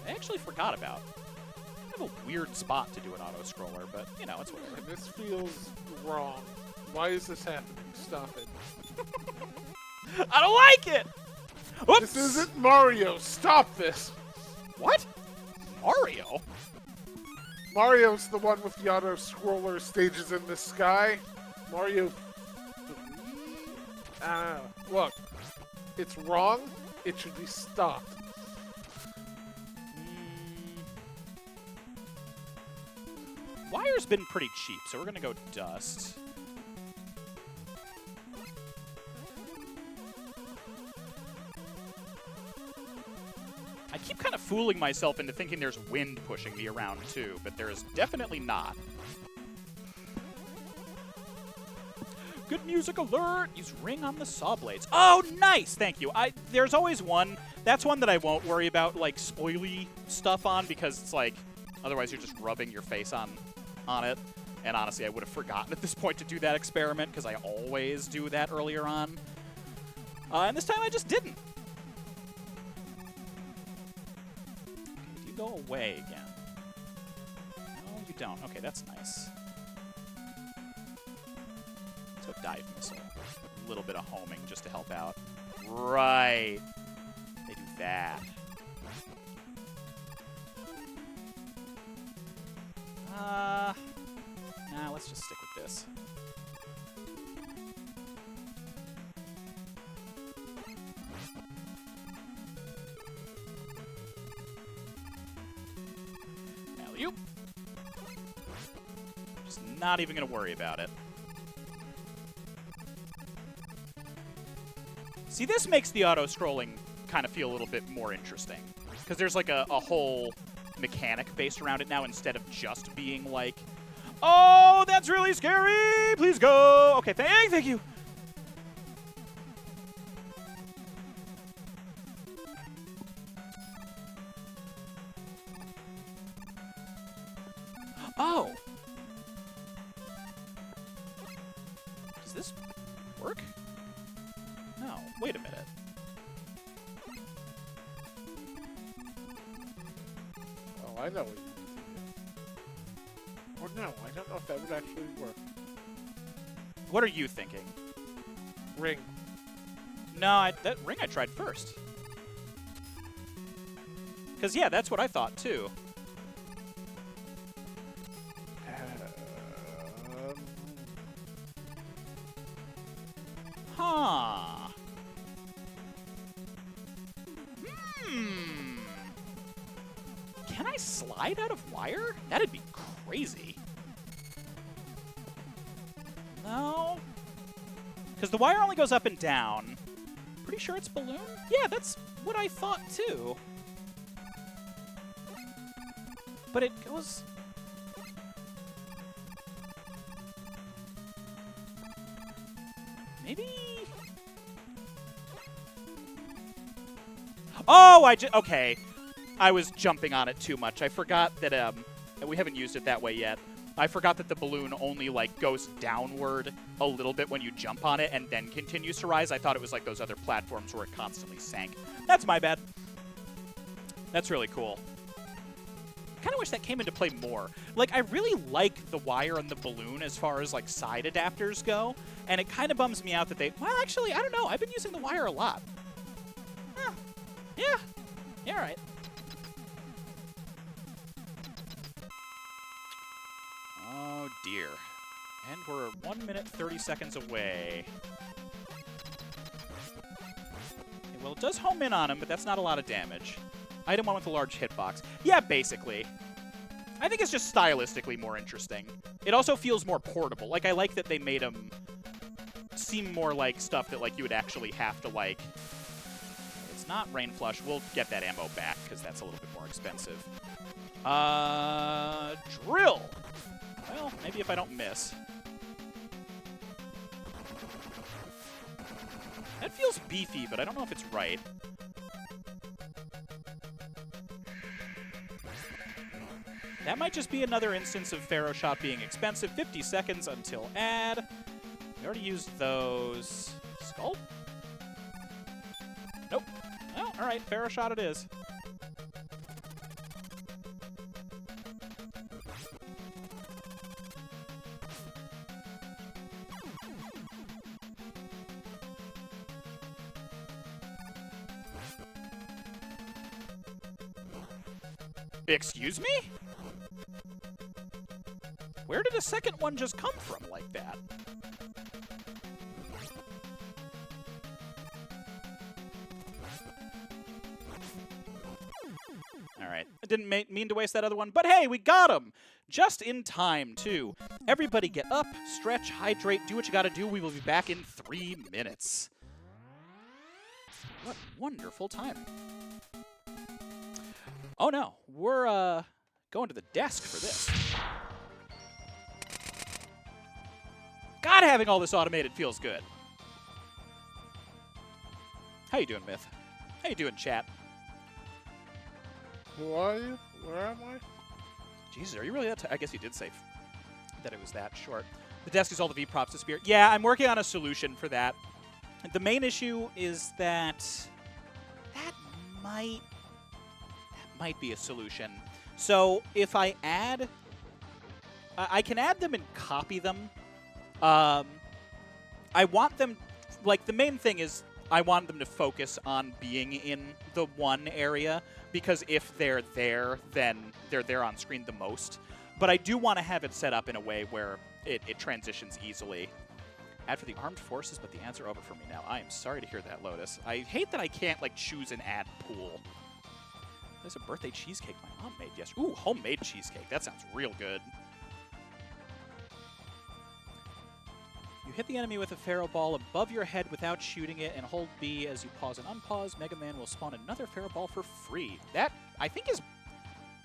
I actually forgot about. I have a weird spot to do an auto-scroller, but, you know, it's whatever. This feels wrong. Why is this happening? Stop it. I don't like it! Whoops! This isn't Mario. Stop this. What? Mario? Mario's the one with the auto-scroller stages in the sky. Mario 3? Look, it's wrong. It should be stopped. Wire's been pretty cheap, so we're gonna go Dust. I keep kind of fooling myself into thinking there's wind pushing me around too, but there is definitely not. Good music alert! Use ring on the saw blades. Oh, nice! Thank you. There's always one. That's one that I won't worry about, like, spoily stuff on, because it's like, otherwise you're just rubbing your face on it. And honestly, I would have forgotten at this point to do that experiment because I always do that earlier on. And this time I just didn't. Okay, do you go away again? No, you don't. Okay, that's nice. So dive missile. A little bit of homing just to help out. Right. They do that. Nah, let's just stick with this. Alley-oop. Just not even gonna worry about it. See, this makes the auto-scrolling kind of feel a little bit more interesting. Because there's like a whole mechanic based around it now instead of just being like, oh, that's really scary! Please go! Okay, thank you! Oh! Does this work? No, wait a minute. Oh, I know what you do. Or no, I don't know if that would actually work. What are you thinking? Ring. No, that ring I tried first. Because, yeah, that's what I thought, too. Huh. Can I slide out of wire? That'd be crazy. No. Because the wire only goes up and down. Pretty sure it's balloon? Yeah, that's what I thought, too. But it goes... Maybe... Oh, okay. I was jumping on it too much. I forgot that, we haven't used it that way yet. I forgot that the balloon only, like, goes downward a little bit when you jump on it and then continues to rise. I thought it was like those other platforms where it constantly sank. That's my bad. That's really cool. I kind of wish that came into play more. Like, I really like the wire on the balloon as far as, like, side adapters go, and it kind of bums me out that they... Well, actually, I don't know. I've been using the wire a lot. Huh. Yeah. Yeah, all right. Oh, dear. And we're 1 minute, 30 seconds away. Okay, well, it does home in on him, but that's not a lot of damage. Item 1 with a large hitbox. Yeah, basically. I think it's just stylistically more interesting. It also feels more portable. Like, I like that they made them seem more like stuff that, like, you would actually have to, like... It's not Rain Flush. We'll get that ammo back, because that's a little bit more expensive. Drill! Well, maybe if I don't miss. That feels beefy, but I don't know if it's right. That might just be another instance of Pharaoh Shot being expensive. 50 seconds until ad. We already used those. Skull? Nope. Well, alright, Pharaoh Shot it is. Excuse me? Where did a second one just come from like that? Alright, I didn't mean to waste that other one, but hey, we got him! Just in time, too. Everybody get up, stretch, hydrate, do what you gotta do. We will be back in 3 minutes. What wonderful timing. Oh no, we're going to the desk for this. God, having all this automated feels good. How you doing, Myth? How you doing, chat? Who are you? Where am I? Jesus, are you really that I guess you did say that it was that short. The desk is all the V-props disappear. Yeah, I'm working on a solution for that. The main issue is that that might be a solution. So if I add, I can add them and copy them. I want them, like the main thing is I want them to focus on being in the one area, because if they're there, then they're there on screen the most. But I do want to have it set up in a way where it transitions easily. Add for the armed forces, but the ads are over for me now. I am sorry to hear that, Lotus. I hate that I can't like choose an ad pool. There's a birthday cheesecake my mom made yesterday. Ooh, homemade cheesecake. That sounds real good. You hit the enemy with a Pharaoh ball above your head without shooting it, and hold B as you pause and unpause. Mega Man will spawn another Pharaoh ball for free. That, I think, is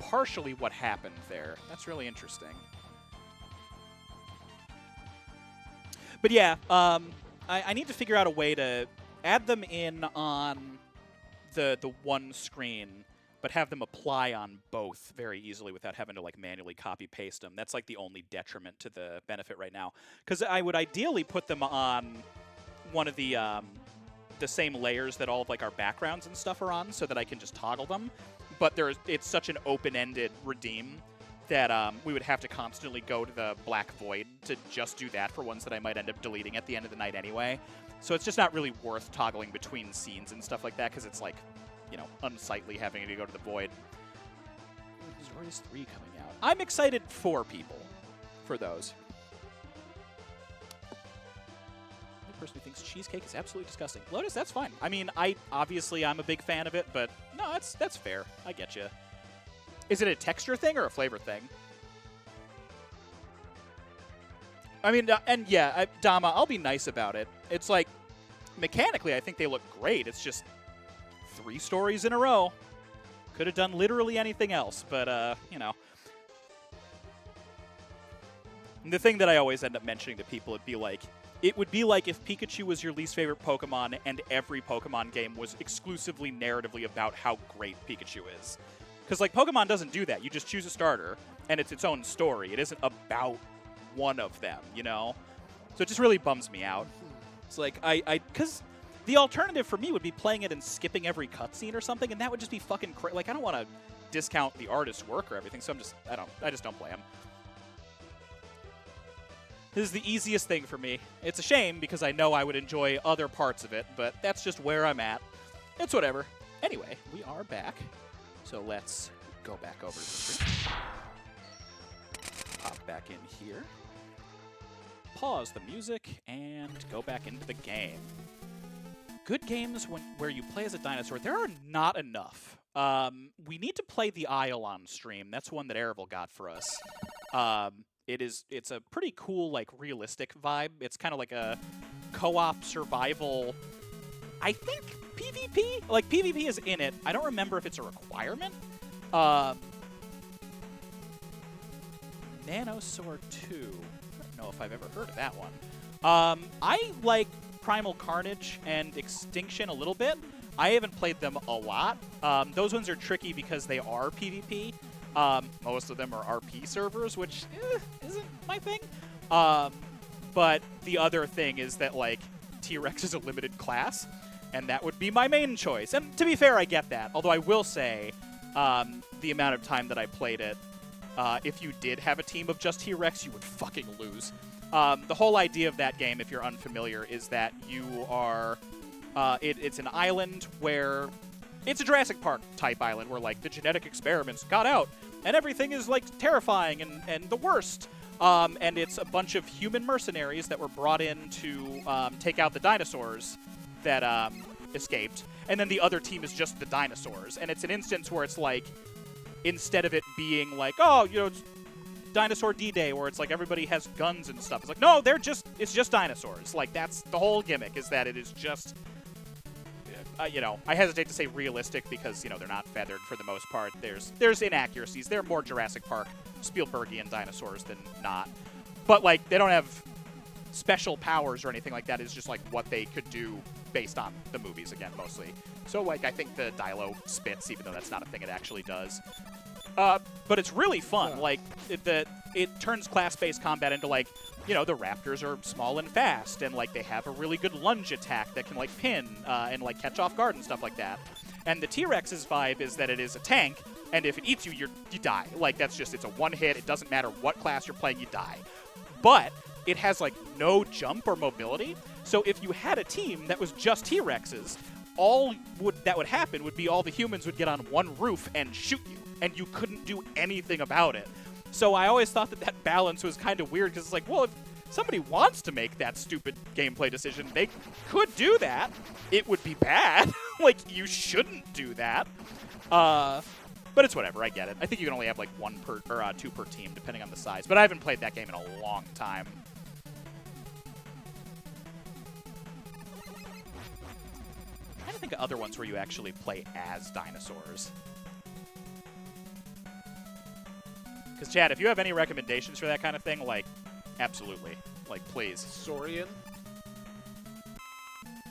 partially what happened there. That's really interesting. But yeah, I need to figure out a way to add them in on the one screen, but have them apply on both very easily without having to like manually copy paste them. That's like the only detriment to the benefit right now. Because I would ideally put them on one of the same layers that all of like our backgrounds and stuff are on, so that I can just toggle them. But it's such an open-ended redeem that we would have to constantly go to the black void to just do that for ones that I might end up deleting at the end of the night anyway. So it's just not really worth toggling between scenes and stuff like that, because it's like, you know, unsightly having to go to the void. Zorius 3 coming out. I'm excited for people for those. The person who thinks cheesecake is absolutely disgusting. Lotus, that's fine. I mean, I'm a big fan of it, but no, that's fair. I get you. Is it a texture thing or a flavor thing? I mean, and yeah, Dama, I'll be nice about it. It's like, mechanically, I think they look great. It's just 3 stories in a row. Could have done literally anything else, but, you know. And the thing that I always end up mentioning to people, it would be like if Pikachu was your least favorite Pokemon and every Pokemon game was exclusively narratively about how great Pikachu is. Because, like, Pokemon doesn't do that. You just choose a starter, and it's its own story. It isn't about one of them, you know? So it just really bums me out. It's like, because the alternative for me would be playing it and skipping every cutscene or something, and that would just be fucking crazy. Like, I don't want to discount the artist's work or everything, so I just don't play them. This is the easiest thing for me. It's a shame, because I know I would enjoy other parts of it, but that's just where I'm at. It's whatever. Anyway, we are back. So let's go back over to the screen. Pop back in here. Pause the music and go back into the game. Good games where you play as a dinosaur, there are not enough. We need to play The Isle on stream. That's one that Erevel got for us. It's a pretty cool, like, realistic vibe. It's kind of like a co-op survival, I think, PvP? Like, PvP is in it. I don't remember if it's a requirement. Nanosaur 2. I don't know if I've ever heard of that one. I like Primal Carnage and Extinction a little bit. I haven't played them a lot. Those ones are tricky because they are PvP. Most of them are RP servers, which isn't my thing. But the other thing is that, like, T-Rex is a limited class, and that would be my main choice. And to be fair, I get that. Although I will say, the amount of time that I played it, if you did have a team of just T-Rex, you would fucking lose. The whole idea of that game, if you're unfamiliar, is that you are... it's an island where... It's a Jurassic Park type island where, like, the genetic experiments got out, and everything is, like, terrifying and the worst. And it's a bunch of human mercenaries that were brought in to take out the dinosaurs that escaped. And then the other team is just the dinosaurs. And it's an instance where it's like, instead of it being like, oh, you know, it's Dinosaur D-Day, where it's like everybody has guns and stuff. It's like, no, it's just dinosaurs. Like, that's the whole gimmick, is that it is just... you know, I hesitate to say realistic because, you know, they're not feathered for the most part. There's inaccuracies. They're more Jurassic Park, Spielbergian dinosaurs than not. But, like, they don't have special powers or anything like that. It's just, like, what they could do based on the movies, again, mostly. So, like, I think the Dilo spits, even though that's not a thing it actually does. But it's really fun. Like, it turns class-based combat into, like, you know, the Raptors are small and fast, and, like, they have a really good lunge attack that can, like, pin and, like, catch off guard and stuff like that. And the T-Rex's vibe is that it is a tank, and if it eats you, you die. Like, that's just, it's a one-hit. It doesn't matter what class you're playing, you die. But it has, like, no jump or mobility. So if you had a team that was just T-Rexes, that would happen would be all the humans would get on one roof and shoot you, and you couldn't do anything about it. So I always thought that balance was kind of weird, because it's like, well, if somebody wants to make that stupid gameplay decision, they could do that. It would be bad. Like, you shouldn't do that. But it's whatever. I get it. I think you can only have, like, two per team, depending on the size. But I haven't played that game in a long time. I'm trying to think of other ones where you actually play as dinosaurs. Because, Chad, if you have any recommendations for that kind of thing, like, absolutely. Like, please. Saurian?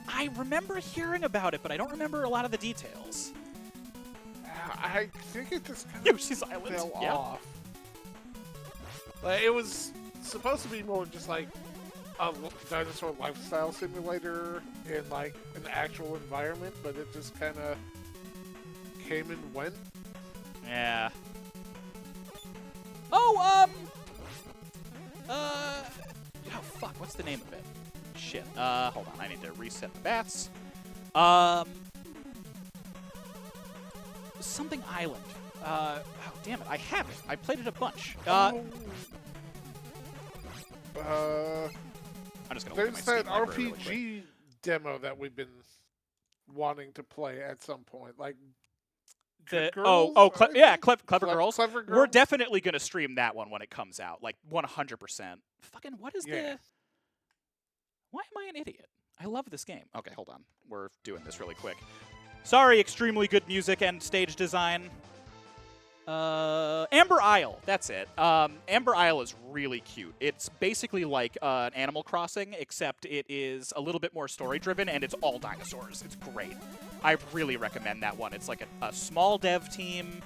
I remember hearing about it, but I don't remember a lot of the details. I think it just kind of Yoshi's Island. fell Yeah. off. Like, it was supposed to be more just like a dinosaur lifestyle simulator in like an actual environment, but it just kind of came and went. Yeah. Oh, oh, fuck, what's the name of it? Shit. Hold on, I need to reset the bats. Something Island. Oh, damn it, I have it. I played it a bunch. I'm just gonna look at my There's Steam that library really quick. RPG demo that we've been wanting to play at some point, like Yeah, Clever Girls. Clever Girls. We're definitely gonna stream that one when it comes out, like 100%. Fucking, what is Yeah. Why am I an idiot? I love this game. Okay, hold on. We're doing this really quick. Sorry, extremely good music and stage design. Amber Isle, that's it. Amber Isle is really cute. It's basically like an Animal Crossing, except it is a little bit more story-driven, and it's all dinosaurs. It's great. I really recommend that one. It's like a small dev team,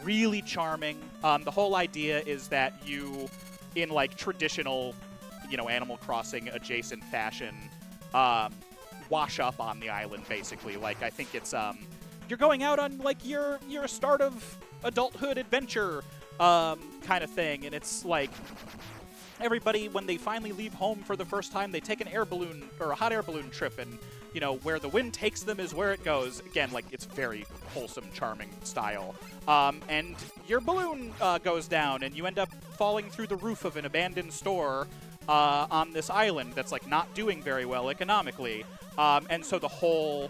really charming. The whole idea is that you, in like traditional, you know, Animal Crossing adjacent fashion, wash up on the island, basically. Like, I think it's, you're going out on, like, your start of adulthood adventure kind of thing, and it's like everybody, when they finally leave home for the first time, they take an air balloon or a hot air balloon trip, and you know, where the wind takes them is where it goes. Again, like, it's very wholesome, charming style. And your balloon goes down, and you end up falling through the roof of an abandoned store on this island that's like not doing very well economically. And so the whole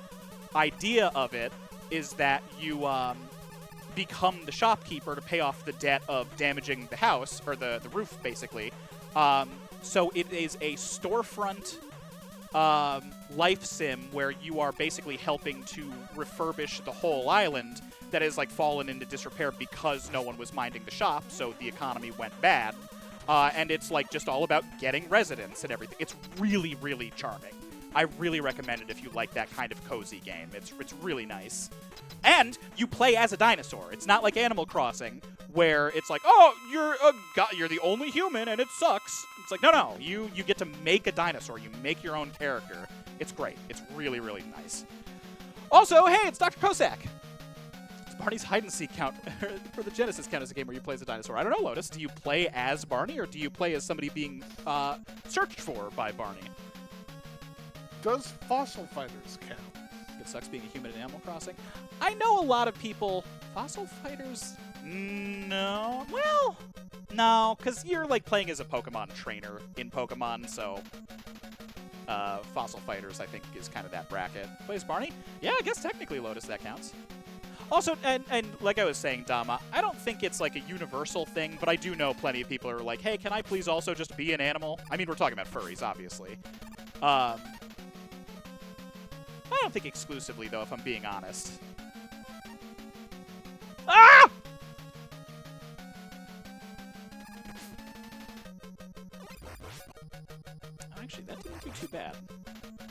idea of it is that you become the shopkeeper to pay off the debt of damaging the house, or the roof, basically. So it is a storefront life sim where you are basically helping to refurbish the whole island that has like fallen into disrepair because no one was minding the shop, so the economy went bad. And it's like just all about getting residents and everything. It's really, really charming. I really recommend it if you like that kind of cozy game. It's really nice. And you play as a dinosaur. It's not like Animal Crossing, where it's like, oh, you're the only human and it sucks. It's like, no, you get to make a dinosaur. You make your own character. It's great. It's really, really nice. Also, hey, it's Dr. Cossack. Does Barney's hide and seek count for the Genesis count as a game where you play as a dinosaur? I don't know, Lotus. Do you play as Barney, or do you play as somebody being searched for by Barney? Does Fossil Fighters count? It sucks being a human in Animal Crossing. I know a lot of people. Fossil Fighters? No. Well, no, because you're like playing as a Pokemon trainer in Pokemon, so Fossil Fighters, I think, is kind of that bracket. Plays Barney? Yeah, I guess technically, Lotus, that counts. Also, and like I was saying, Dama, I don't think it's like a universal thing, but I do know plenty of people who are like, hey, can I please also just be an animal? I mean, we're talking about furries, obviously. I don't think exclusively, though, if I'm being honest. Ah! Oh, actually, that didn't do too bad.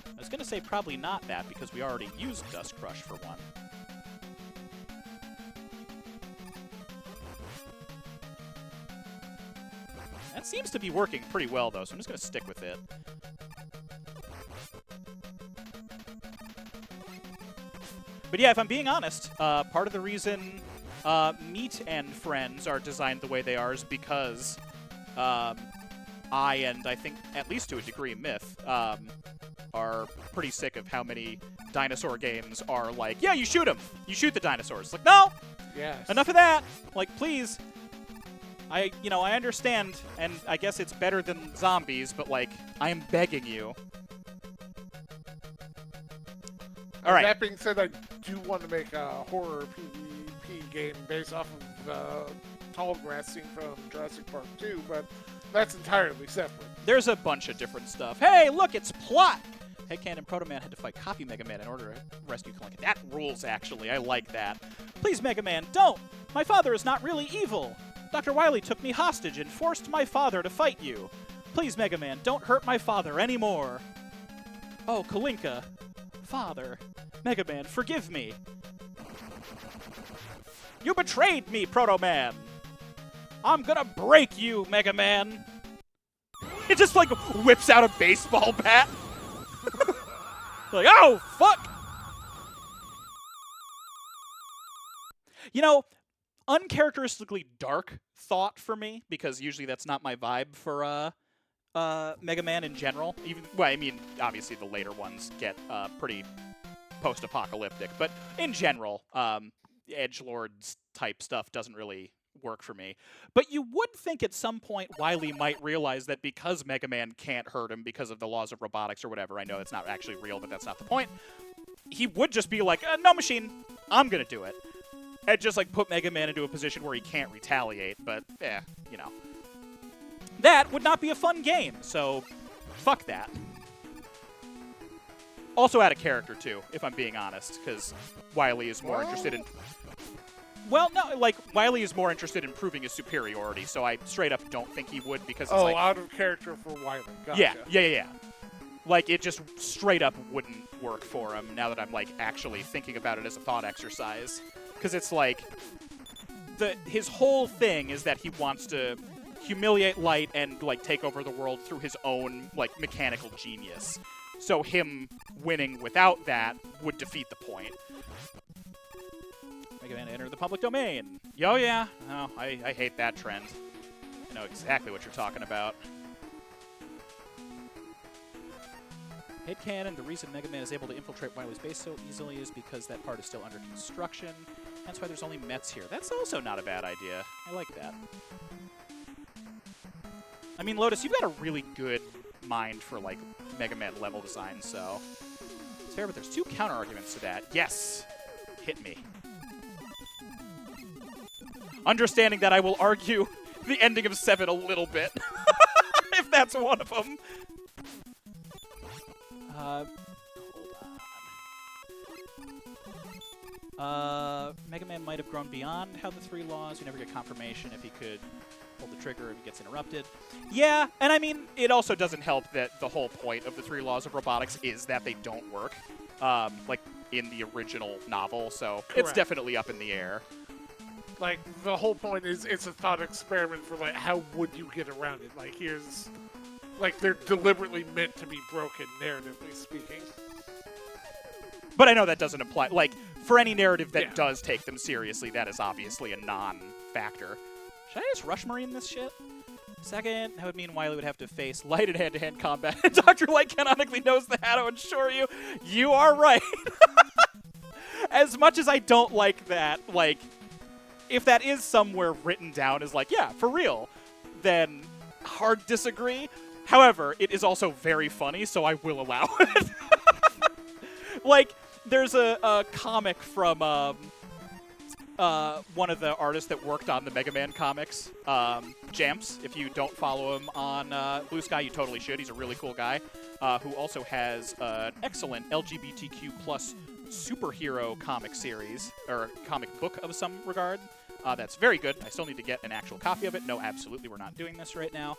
I was going to say probably not that, because we already used Dust Crush for one. That seems to be working pretty well, though, so I'm just going to stick with it. But yeah, if I'm being honest, part of the reason Meat and Friends are designed the way they are is because and I think, at least to a degree, Myth, are pretty sick of how many dinosaur games are like, yeah, you shoot them. You shoot the dinosaurs. Like, no! Yes. Enough of that! Like, please. I understand, and I guess it's better than zombies, but, like, I am begging you. All right. That being said, I do want to make a horror PvP game based off of the tall grass scene from Jurassic Park 2, but that's entirely separate. There's a bunch of different stuff. Hey, look, it's plot! Headcan and Proto Man had to fight Copy Mega Man in order to rescue Kalinka. That rules, actually. I like that. Please, Mega Man, don't! My father is not really evil! Dr. Wily took me hostage and forced my father to fight you. Please, Mega Man, don't hurt my father anymore. Oh, Kalinka. Father. Mega Man, forgive me. You betrayed me, Proto Man! I'm gonna break you, Mega Man! It just, like, whips out a baseball bat. Like, oh, fuck! You know, uncharacteristically dark thought for me, because usually that's not my vibe for Mega Man in general. Well, I mean, obviously the later ones get pretty post-apocalyptic, but in general, edgelords type stuff doesn't really work for me. But you would think at some point Wily might realize that because Mega Man can't hurt him because of the laws of robotics or whatever, I know it's not actually real, but that's not the point, he would just be like, no machine, I'm gonna do it. And just, like, put Mega Man into a position where he can't retaliate, but, you know. That would not be a fun game, so fuck that. Also out of character, too, if I'm being honest, because Wily is more interested in... Well, no, like, Wily is more interested in proving his superiority, so I straight up don't think he would, because it's like... out of character for Wily. Gotcha. Yeah. Like, it just straight up wouldn't work for him, now that I'm, like, actually thinking about it as a thought exercise. Because it's like, his whole thing is that he wants to humiliate Light and, like, take over the world through his own, like, mechanical genius. So him winning without that would defeat the point. Mega Man enter the public domain. Yo, yeah. Oh, I hate that trend. I know exactly what you're talking about. Head cannon, the reason Mega Man is able to infiltrate Wily's base so easily is because that part is still under construction. That's why there's only Mets here. That's also not a bad idea. I like that. I mean, Lotus, you've got a really good mind for, like, Mega Man level design, so... It's fair, but there's two counter-arguments to that. Yes! Hit me. Understanding that I will argue the ending of 7 a little bit. If that's one of them. Hold on. Mega Man might have grown beyond how the 3 laws. You never get confirmation if he could pull the trigger if he gets interrupted. Yeah, and I mean, it also doesn't help that the whole point of the 3 laws of robotics is that they don't work, like in the original novel, so Correct. It's definitely up in the air. Like, the whole point is it's a thought experiment for, like, how would you get around it? Like, here's... Like, they're deliberately meant to be broken, narratively speaking. But I know that doesn't apply. Like, for any narrative that does take them seriously, that is obviously a non-factor. Should I just Rush Marine this shit? Second, that would mean Wily would have to face Light in hand-to-hand combat. Dr. Light canonically knows the how to ensure you. You are right. As much as I don't like that, like, if that is somewhere written down as like, yeah, for real, then hard disagree. However, it is also very funny, so I will allow it. Like, there's a comic from one of the artists that worked on the Mega Man comics, Jamps. If you don't follow him on Blue Sky, you totally should. He's a really cool guy who also has an excellent LGBTQ plus superhero comic series, or comic book of some regard. That's very good. I still need to get an actual copy of it. No, absolutely, we're not doing this right now.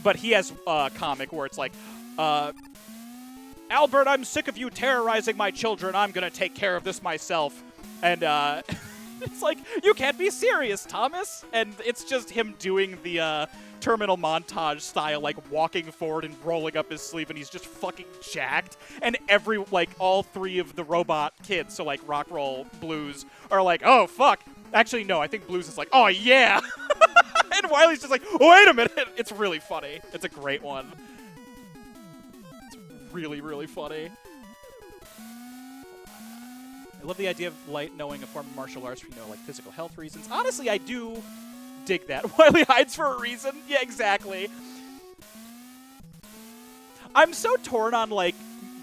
But he has a comic where it's like, Albert, I'm sick of you terrorizing my children. I'm going to take care of this myself. And It's like, you can't be serious, Thomas! And it's just him doing the terminal montage style, like walking forward and rolling up his sleeve, and he's just fucking jacked. And all three of the robot kids, so like Rockroll, Blues, are like, oh, fuck. Actually, no, I think Blues is like, oh, yeah! And Wily's just like, oh, wait a minute! It's really funny. It's a great one. It's really, really funny. I love the idea of Light knowing a form of martial arts for, like, physical health reasons. Honestly, I do dig that. Wily hides for a reason. Yeah, exactly. I'm so torn on, like,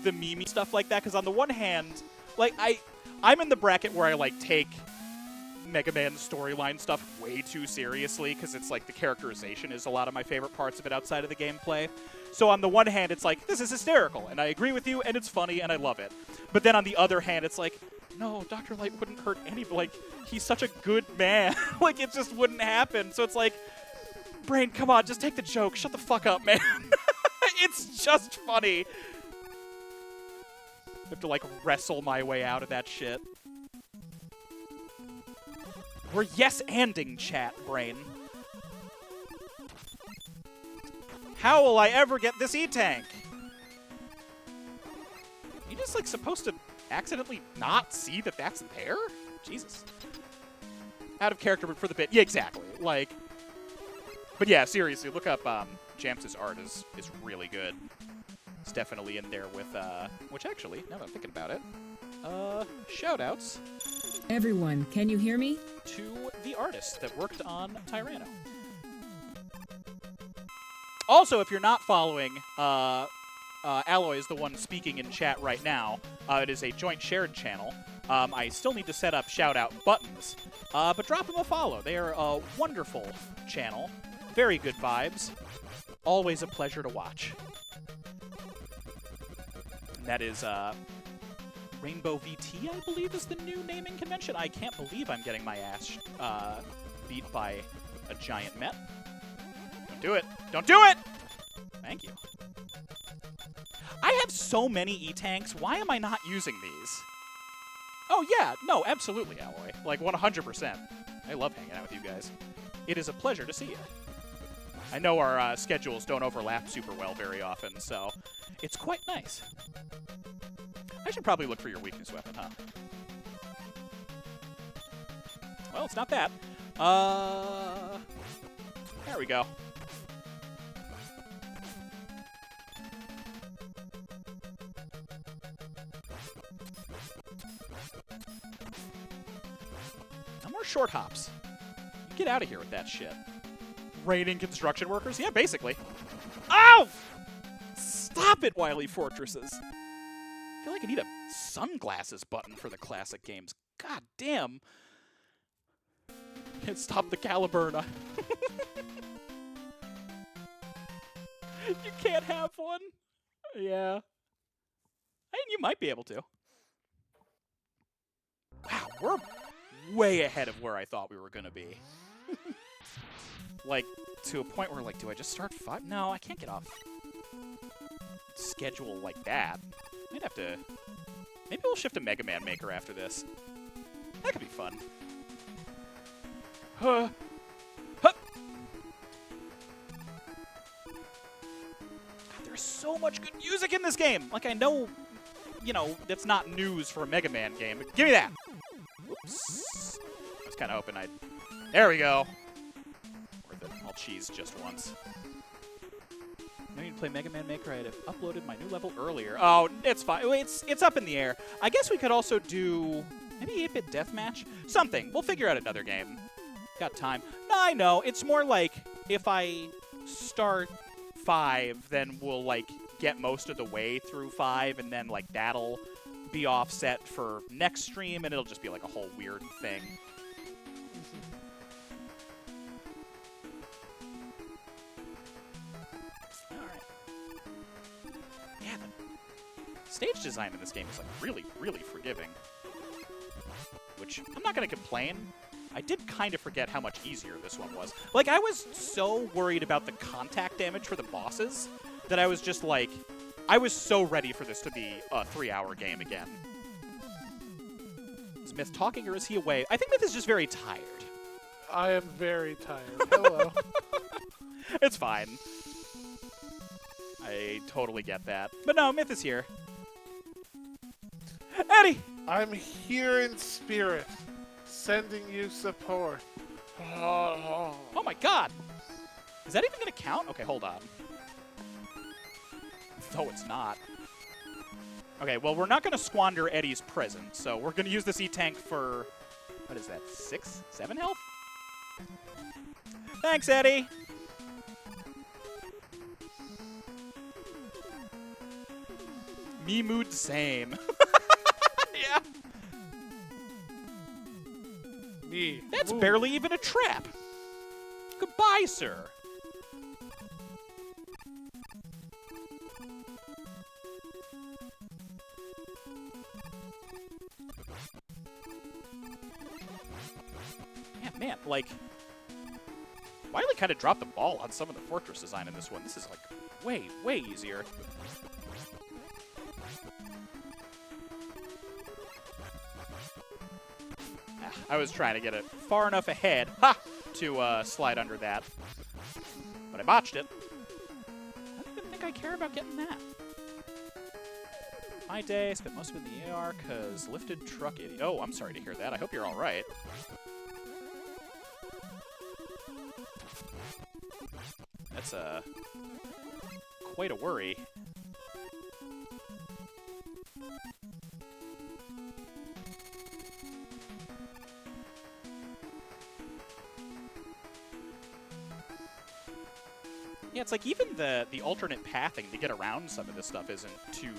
the meme stuff like that, because on the one hand, like, I'm in the bracket where I, like, take Mega Man storyline stuff way too seriously, because it's, like, the characterization is a lot of my favorite parts of it outside of the gameplay. So on the one hand, it's like, this is hysterical, and I agree with you, and it's funny, and I love it. But then on the other hand, it's like, no, Dr. Light wouldn't hurt anybody. Like, he's such a good man. Like, it just wouldn't happen. So it's like, Brain, come on, just take the joke. Shut the fuck up, man. It's just funny. I have to, like, wrestle my way out of that shit. We're yes-anding chat, Brain. How will I ever get this E-Tank? You just, like, supposed to accidentally not see that that's there? Jesus. Out of character, but for the bit. Yeah, exactly. Like, but yeah, seriously, look up Jamps' art is really good. It's definitely in there with, which actually, now that I'm thinking about it, shout-outs. Everyone, can you hear me? To the artist that worked on Tyranno. Also, if you're not following, Alloy is the one speaking in chat right now. It is a joint shared channel. I still need to set up shout-out buttons, but drop them a follow. They are a wonderful channel. Very good vibes. Always a pleasure to watch. And that is Rainbow VT, I believe, is the new naming convention. I can't believe I'm getting my ass beat by a giant Met. Don't do it. Don't do it! Thank you. I have so many E-Tanks. Why am I not using these? Oh, yeah. No, absolutely, Alloy. Like, 100%. I love hanging out with you guys. It is a pleasure to see you. I know our schedules don't overlap super well very often, so it's quite nice. I should probably look for your weakness weapon, huh? Well, it's not that. There we go. No more short hops. You get out of here with that shit. Raiding construction workers? Yeah, basically. Ow! Stop it, Wily Fortresses. I feel like I need a sunglasses button for the classic games. God damn. Can't stop the Caliburna. You can't have one? Yeah. I mean, you might be able to. Wow, we're way ahead of where I thought we were going to be. Like, to a point where, like, do I just start 5? No, I can't get off schedule like that. Might have to... Maybe we'll shift to Mega Man Maker after this. That could be fun. Huh. Huh. God, there's so much good music in this game! Like, I know, you know, that's not news for a Mega Man game, but give me that! Oops. I was kind of hoping I'd... There we go! Worth it. I'll cheese just once. I need to play Mega Man Maker. I had uploaded my new level earlier. Oh, it's fine. It's up in the air. I guess we could also do maybe 8-bit deathmatch? Something. We'll figure out another game. Got time. No, I know. It's more like if I start 5, then we'll, like, get most of the way through 5, and then, like, that'll be offset for next stream, and it'll just be, like, a whole weird thing. Yeah, the stage design in this game is, like, really, really forgiving. Which, I'm not going to complain. I did kind of forget how much easier this one was. Like, I was so worried about the contact damage for the bosses that I was just, like... I was so ready for this to be a 3-hour game again. This Myth talking or is he away? I think Myth is just very tired. I am very tired. Hello. It's fine. I totally get that. But no, Myth is here. Eddie! I'm here in spirit, sending you support. Oh my god! Is that even going to count? Okay, hold on. No, it's not. Okay, well, we're not going to squander Eddie's present, so we're going to use this E-Tank for... What is that, 6? 7 health? Thanks, Eddie! Me mood same. Yeah. Me. That's Ooh. barely even a trap. Goodbye, sir. Yeah, man, like, Wiley kind of dropped the ball on some of the fortress design in this one. This is, like, way, way easier. I was trying to get it far enough ahead, to slide under that. But I botched it. I don't even think I care about getting that. My day, spent most of it in the AR, because lifted truck idiot. Oh, I'm sorry to hear that. I hope you're all right. That's, quite a worry. Yeah, it's like even the alternate pathing to get around some of this stuff isn't too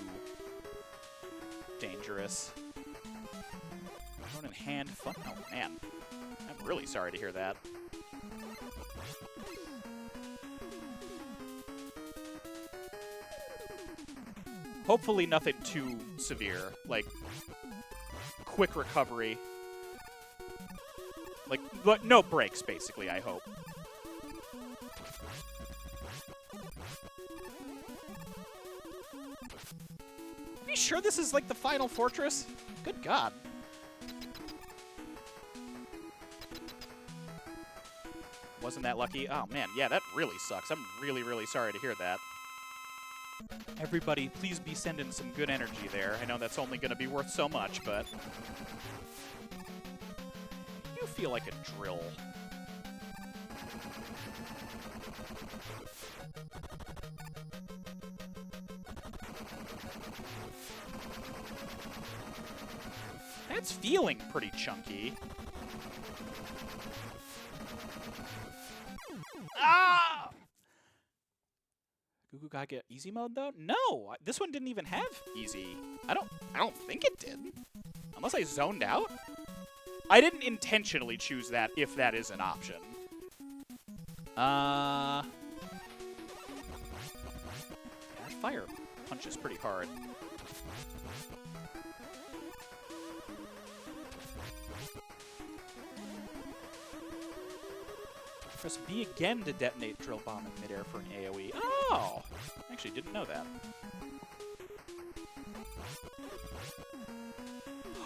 dangerous. Phone in hand, fun. Oh man, I'm really sorry to hear that. Hopefully nothing too severe, like quick recovery. Like no breaks, basically, I hope. Are you sure this is like the final fortress? Good God. Wasn't that lucky? Oh man, yeah, that really sucks. I'm really, really sorry to hear that. Everybody, please be sending some good energy there. I know that's only going to be worth so much, but... You feel like a drill. That's feeling pretty chunky. Ah! Goo Goo Gaga get easy mode though? No, this one didn't even have easy. I don't think it did. Unless I zoned out. I didn't intentionally choose that if that is an option. Yeah, that fire punches pretty hard. Press B again to detonate drill bomb in midair for an AoE. Oh! I actually didn't know that.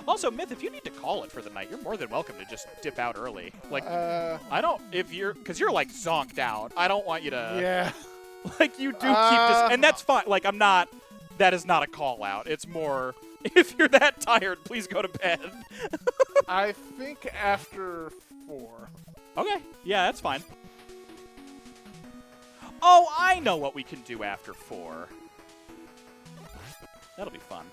Also, Myth, if you need to call it for the night, you're more than welcome to just dip out early. Like, I don't, because you're like zonked out. I don't want you to. Yeah. Like, you do keep this, and that's fine. Like, I'm not, that is not a call out. It's more, if you're that tired, please go to bed. I think after 4. Okay, yeah, that's fine. Oh, I know what we can do after 4. That'll be fun.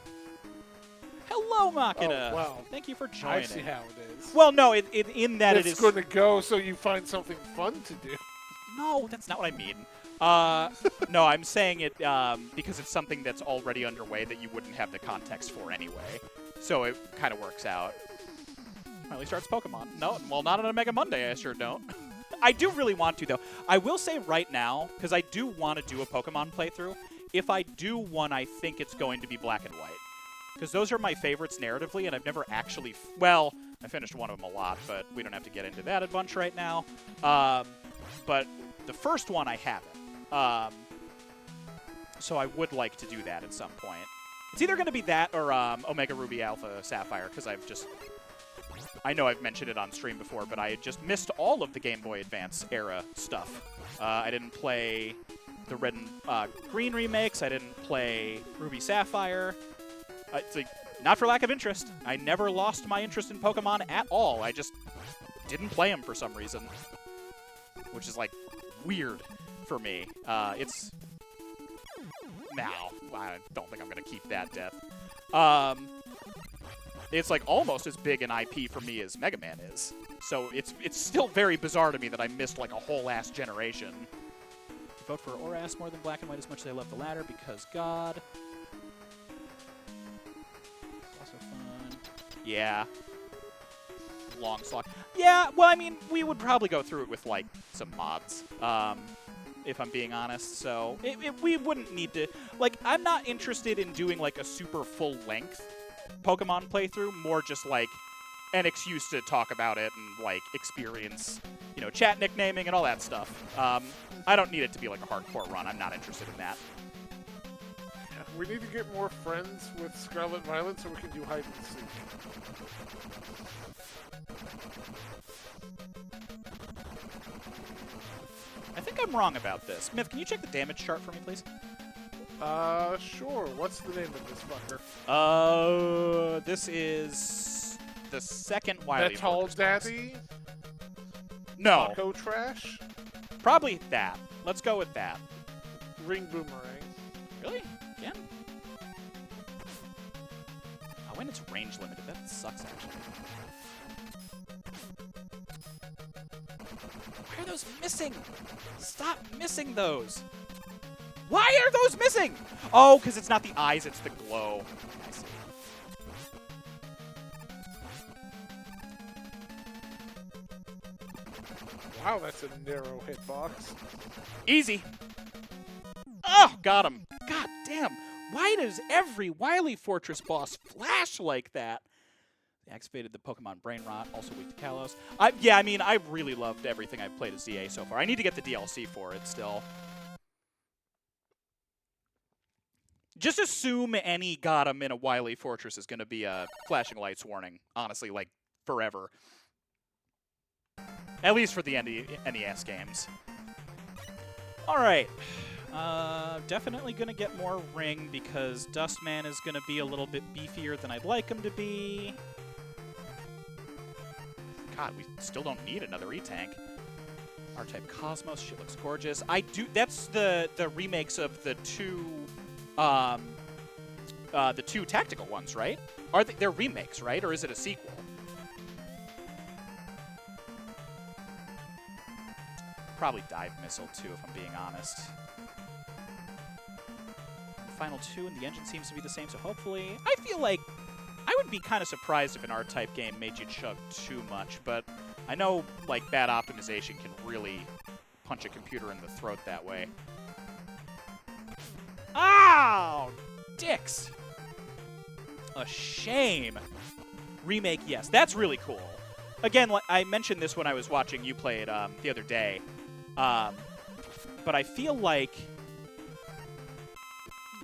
Hello, Machina. Oh, well, thank you for joining. I see how it is. Well, no, in that it is... It's going to go so you find something fun to do. No, that's not what I mean. No, I'm saying it because it's something that's already underway that you wouldn't have the context for anyway. So it kind of works out. Finally starts Pokemon. No, well, not on a Mega Monday, I sure don't. I do really want to, though. I will say right now, because I do want to do a Pokemon playthrough, if I do one, I think it's going to be Black and White. Because those are my favorites narratively, and I've never actually... Well, I finished one of them a lot, but we don't have to get into that a bunch right now. But the first one I haven't. So I would like to do that at some point. It's either going to be that or Omega Ruby Alpha Sapphire, because I've just I know I've mentioned it on stream before, but I had just missed all of the Game Boy Advance era stuff. I didn't play the Red and Green remakes. I didn't play Ruby Sapphire. It's like, not for lack of interest. I never lost my interest in Pokemon at all. I just didn't play them for some reason, which is like weird for me. It's now I don't think I'm gonna keep that death. It's like almost as big an IP for me as Mega Man is. So it's still very bizarre to me that I missed like a whole ass generation. Vote for Oras more than Black and White as much as I love the latter because God. It's also fun. Yeah. Long slog. Yeah, well, I mean, we would probably go through it with like some mods. If I'm being honest, so we wouldn't need to. Like, I'm not interested in doing like a super full-length Pokemon playthrough, more just like an excuse to talk about it and like experience, you know, chat nicknaming and all that stuff. I don't need it to be like a hardcore run. I'm not interested in that. We need to get more friends with Scarlet Violet so we can do hide and seek. I think I'm wrong about this. Myth, can you check the damage chart for me, please? Sure. What's the name of this fucker? This is the second Wily Metal Fortress boss. Daddy? No, Taco Trash? probably that. Let's go with that. Ring Boomerang. Really? Again? Oh, when it's range limited, that sucks actually. Why are those missing? Stop missing those. Why are those missing? Oh, because it's not the eyes, it's the glow. I see. Wow, that's a narrow hitbox. Easy. Oh, got him. God damn. Why does every Wily Fortress boss flash like that? They activated the Pokemon Brain Rot, also weak to Kalos. Yeah, I mean, I really loved everything I've played as ZA so far. I need to get the DLC for it still. Just assume any got him in a Wily Fortress is going to be a flashing lights warning, honestly, like, forever. At least for the NES games. Alright. Definitely going to get more Ring because Dustman is going to be a little bit beefier than I'd like him to be. God, we still don't need another E-Tank. R-Type Cosmos, shit looks gorgeous. That's the remakes of the two tactical ones, right? They're remakes, right? Or is it a sequel? Probably Dive Missile, too, if I'm being honest. The final two, and the engine seems to be the same, so hopefully... I feel like I would be kind of surprised if an R-Type game made you chug too much, but I know, like, bad optimization can really punch a computer in the throat that way. Ow! Dicks! A shame. Remake, yes. That's really cool. Again, I mentioned this when I was watching you play it the other day. But I feel like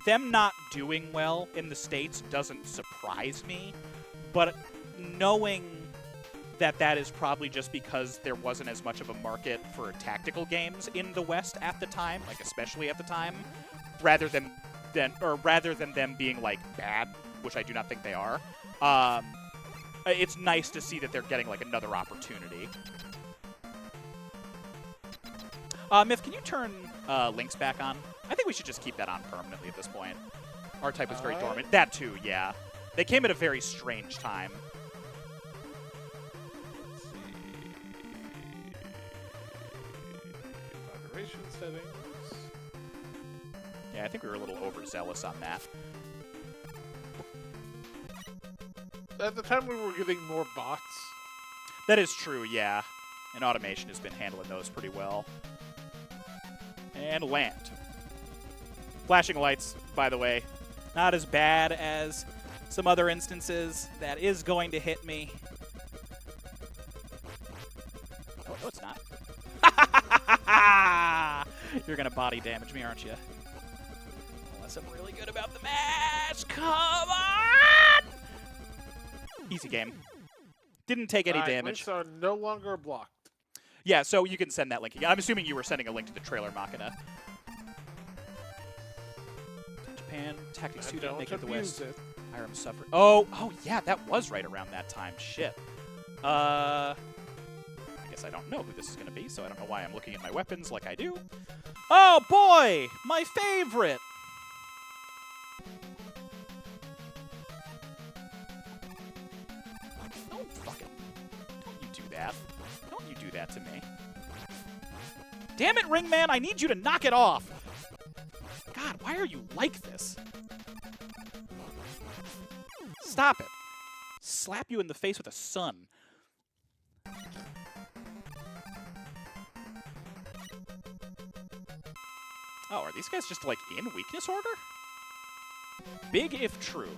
them not doing well in the States doesn't surprise me. But knowing that that is probably just because there wasn't as much of a market for tactical games in the West at the time, like especially at the time, rather than them being like bad, which I do not think they are. It's nice to see that they're getting like another opportunity. Myth, can you turn links back on? I think we should just keep that on permanently at this point. R-Type was very dormant. That too, yeah. They came at a very strange time. Let's see. Moderation settings. Yeah, I think we were a little overzealous on that. At the time, we were getting more bots. That is true, yeah. And automation has been handling those pretty well. And land. Flashing lights, by the way, not as bad as some other instances. That is going to hit me. Oh, no, it's not. You're going to body damage me, aren't you? Unless I'm really good about the match. Come on! Easy game. Didn't take any Alright, damage. links are no longer blocked. Yeah, so you can send that link again. I'm assuming you were sending a link to the trailer Machina. Japan, Tactics 2 didn't make it the West. Irem suffered. Oh yeah, that was right around that time. Shit. I guess I don't know who this is going to be, so I don't know why I'm looking at my weapons like I do. Oh boy, my favorite. Don't you do that. Don't you do that to me. Damn it, Ringman, I need you to knock it off. God, why are you like this? Stop it. Slap you in the face with a sun. Oh, are these guys just, like, in weakness order? Big if true.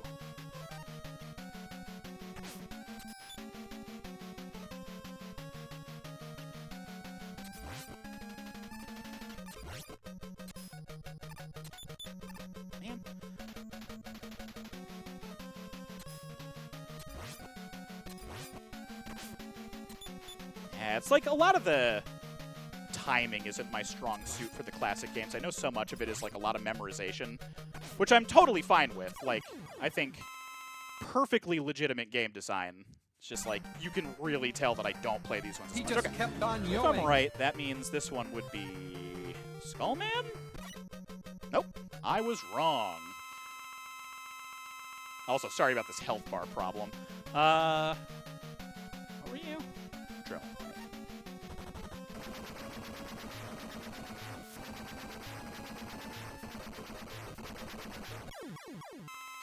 Man. Yeah, it's like a lot of the timing isn't my strong suit for the classic games. I know so much of it is like a lot of memorization, which I'm totally fine with. Like, I think perfectly legitimate game design. It's just like, you can really tell that I don't play these ones as He much. just Okay. kept on If yelling. I'm right, that means this one would be Skullman? Nope, I was wrong. Also, sorry about this health bar problem. What were you? Drill.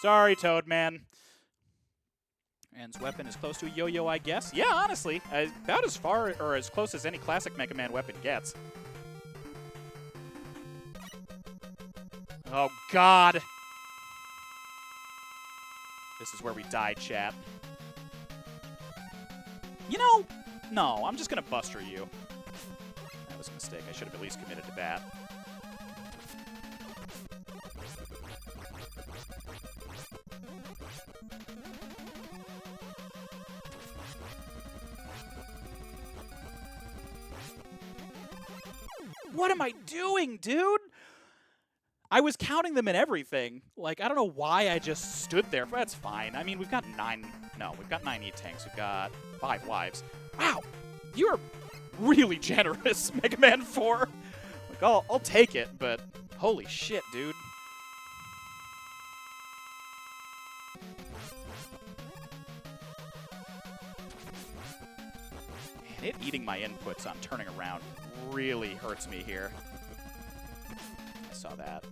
Sorry, Toadman. And his weapon is close to a yo-yo, I guess. Yeah, honestly, about as far or as close as any classic Mega Man weapon gets. Oh, God. This is where we die, chat. You know, no, I'm just going to buster you. That was a mistake. I should have at least committed to that. What am I doing, dude? I was counting them and everything. Like, I don't know why I just stood there. That's fine. I mean, we've got 9 E-Tanks. We've got 5 lives. Wow, you're really generous, Mega Man 4. Like, I'll take it, but holy shit, dude. Man, it eating my inputs on turning around really hurts me here. I saw that.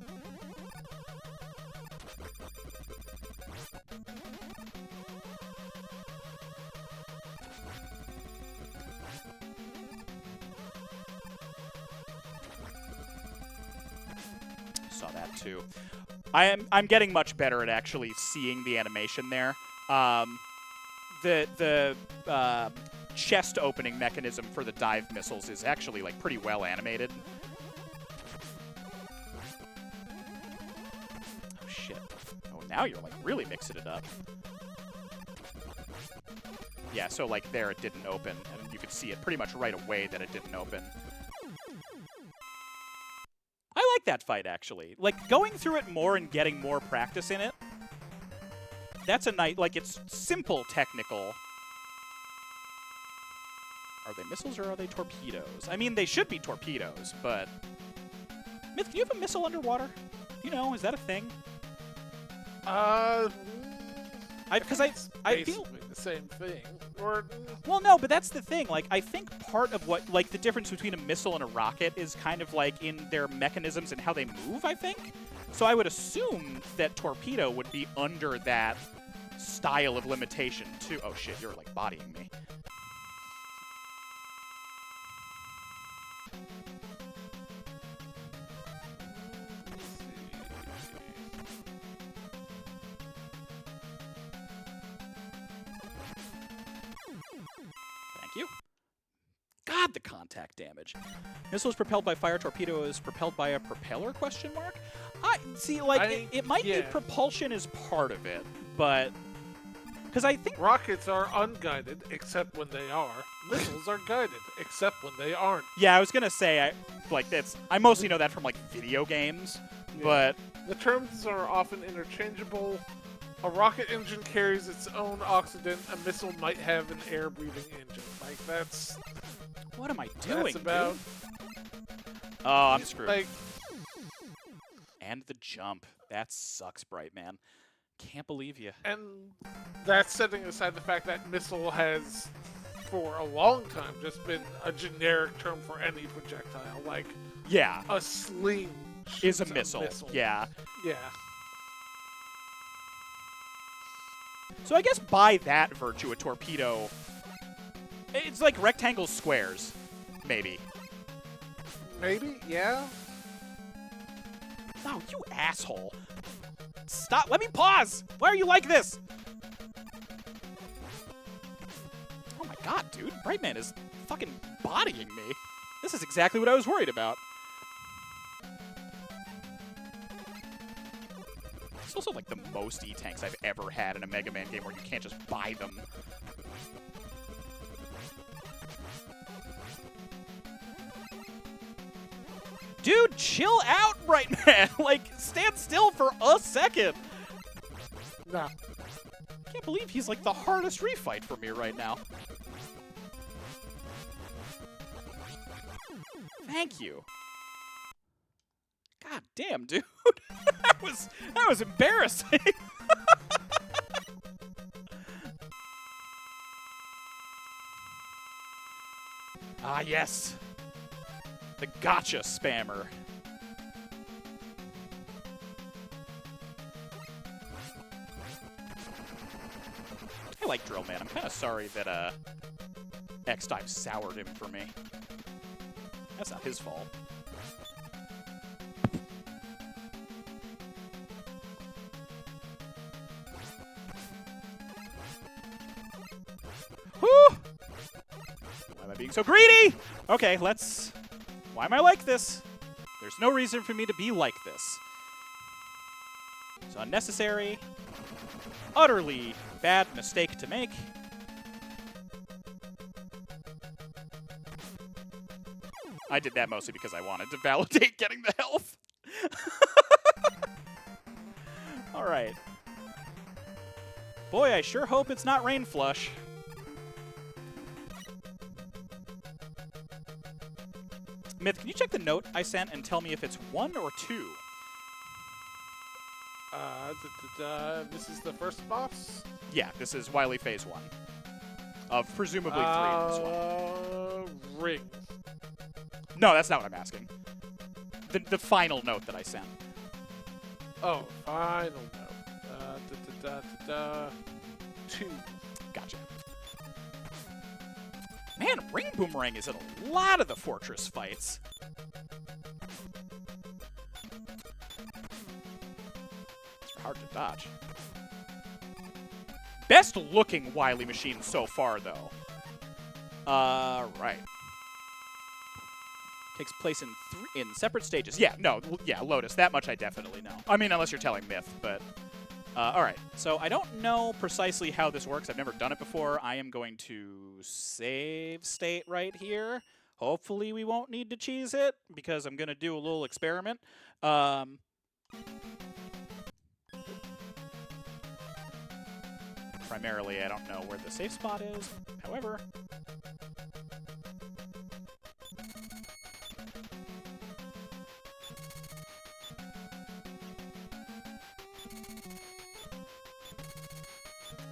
Saw that too. I'm getting much better at actually seeing the animation there. The chest opening mechanism for the dive missiles is actually like pretty well animated. Oh shit. Oh, now you're like really mixing it up. Yeah, so like there it didn't open, and you could see it pretty much right away that it didn't open. I like that fight, actually. Like, going through it more and getting more practice in it, that's a nice, like, it's simple technical. Are they missiles or are they torpedoes? I mean, they should be torpedoes, but... Myth, do you have a missile underwater? You know, is that a thing? Because I feel... the same thing. Or, Well, no, but that's the thing. Like, I think part of what, like, the difference between a missile and a rocket is kind of, like, in their mechanisms and how they move, I think. So I would assume that torpedo would be under that style of limitation, too. Oh, shit, you're, like, bodying me. Thank you. God, the contact damage. Missile is propelled by fire. Torpedo is propelled by a propeller? Question mark. I see. Like it might be propulsion is part of it, but Because I think... Rockets are unguided, except when they are. Missiles are guided, except when they aren't. Yeah, I was going to say, I mostly know that from, like, video games, Yeah. but... The terms are often interchangeable. A rocket engine carries its own oxygen. A missile might have an air-breathing engine. Like, that's... What am I doing, That's about... dude? Oh, I'm screwed. Like, And the jump. That sucks, Bright Man. Can't believe you. and that's setting aside the fact that missile has, for a long time, just been a generic term for any projectile. Like, Yeah. a sling Is a shoots missile. Yeah. Yeah. So I guess by that virtue, a torpedo... It's like rectangles, squares. Maybe. Maybe, yeah. No, you asshole. Stop. Let me pause. Why are you like this? Oh my god, dude. Brightman is fucking bodying me. This is exactly what I was worried about. It's also like the most E-tanks I've ever had in a Mega Man game where you can't just buy them. Dude, chill out, Brightman. Like, stand still for a second. Nah. I can't believe he's like the hardest refight for me right now. Thank you. God damn, dude. that was embarrassing. Ah, yes. The gotcha spammer. I like Drill Man. I'm kind of sorry that X-Dive soured him for me. That's not his fault. Whew! Why am I being so greedy? Okay, let's... Why am I like this? There's no reason for me to be like this. It's unnecessary. Utterly bad mistake to make. I did that mostly because I wanted to validate getting the health. All right. Boy, I sure hope it's not Rain Flush. Myth, can you check the note I sent and tell me if it's 1 or 2? This is the first boss? Yeah, this is Wily Phase 1. Of presumably 3 in this one. Ring. No, that's not what I'm asking. The final note that I sent. Oh, final note. 2. Gotcha. Man, Ring Boomerang is in a lot of the Fortress fights. It's hard to dodge. Best looking Wily machine so far, though. Right. Takes place in separate stages. Yeah, no, yeah, Lotus. That much I definitely know. I mean, unless you're telling Myth, but... all right, so I don't know precisely how this works. I've never done it before. I am going to save state right here. Hopefully we won't need to cheese it, because I'm going to do a little experiment. Primarily, I don't know where the safe spot is. However...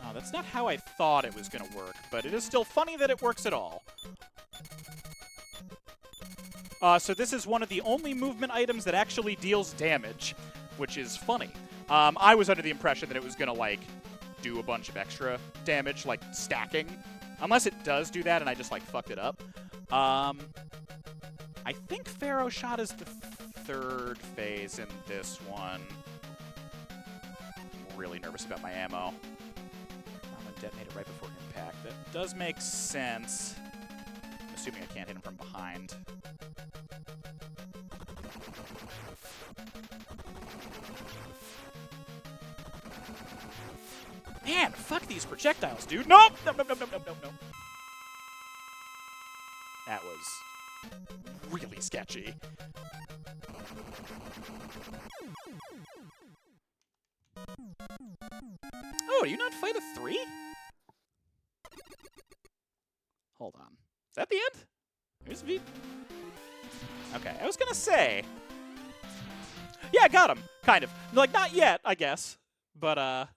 Oh, that's not how I thought it was going to work, but it is still funny that it works at all. So this is one of the only movement items that actually deals damage, which is funny. I was under the impression that it was going to, like, do a bunch of extra damage, like stacking. Unless it does do that and I just, like, fucked it up. I think Pharaoh Shot is the third phase in this one. I'm really nervous about my ammo. Detonate it right before impact. That does make sense. I'm assuming I can't hit him from behind. Man, fuck these projectiles, dude. Nope! Nope, nope, nope, nope, nope, nope, nope. That was really sketchy. Oh, do you not fight a 3? Hold on. Is that the end? Here's V. Okay, I was gonna say. Yeah, I got him. Kind of. Like, not yet, I guess. But,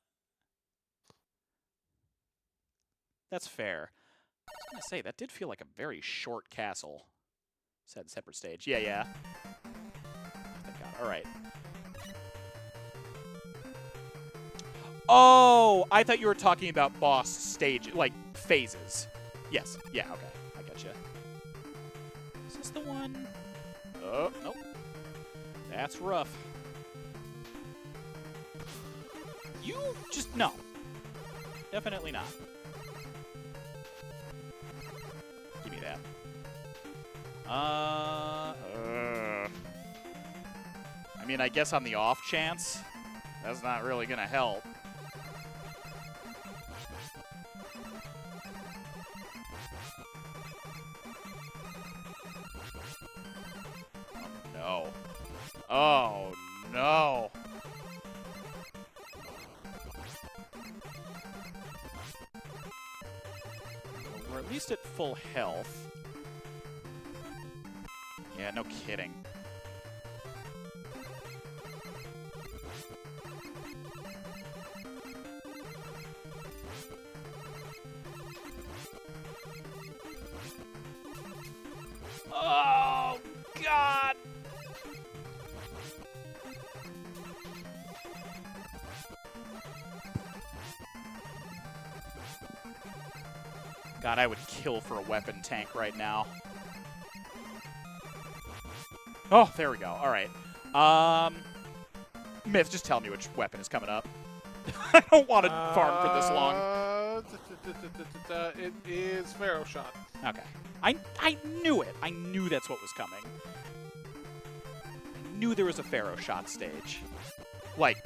that's fair. I was gonna say, that did feel like a very short castle. Said separate stage. Yeah, yeah. Thank God. Alright. Oh, I thought you were talking about boss stage, like, phases. Yes. Yeah, okay. I gotcha. Is this the one? Oh, nope. That's rough. You just, no. Definitely not. Give me that. I mean, I guess on the off chance, that's not really gonna help. Oh, no. Oh, no. We're at least at full health. Yeah, no kidding. Oh, God! God, I would kill for a weapon tank right now. Oh, there we go. All right. Myth, just tell me which weapon is coming up. I don't want to farm for this long. It is Pharaoh Shot. Okay. I knew it. I knew that's what was coming. I knew there was a Pharaoh Shot stage. Like,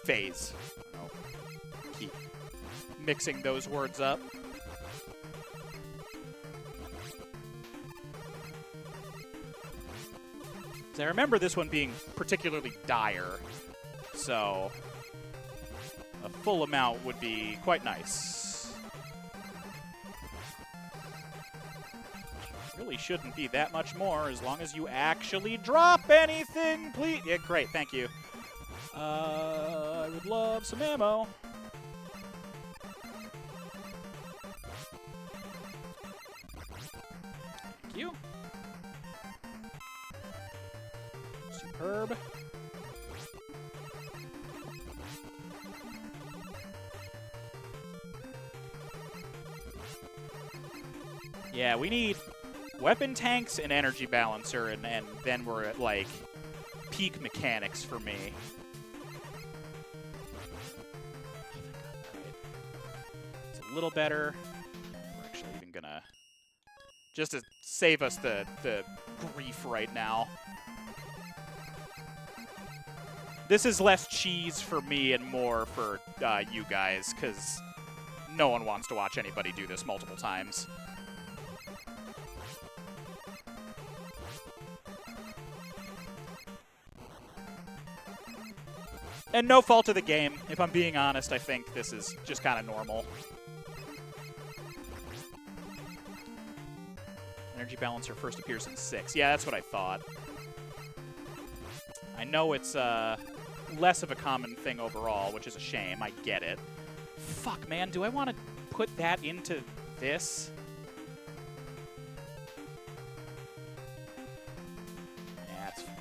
phase. I don't know. Keep mixing those words up. I remember this one being particularly dire, so a full amount would be quite nice. Really shouldn't be that much more as long as you actually drop anything, please. Yeah, great, thank you. I would love some ammo. Thank you. Superb. Yeah, we need weapon tanks and energy balancer, and then we're at, like, peak mechanics for me. It's a little better. We're actually even gonna... just to save us the grief right now. This is less cheese for me and more for you guys, because no one wants to watch anybody do this multiple times. And no fault of the game. If I'm being honest, I think this is just kind of normal. Energy balancer first appears in 6. Yeah, that's what I thought. I know it's less of a common thing overall, which is a shame. I get it. Fuck, man. Do I want to put that into this? Yeah, that's fine.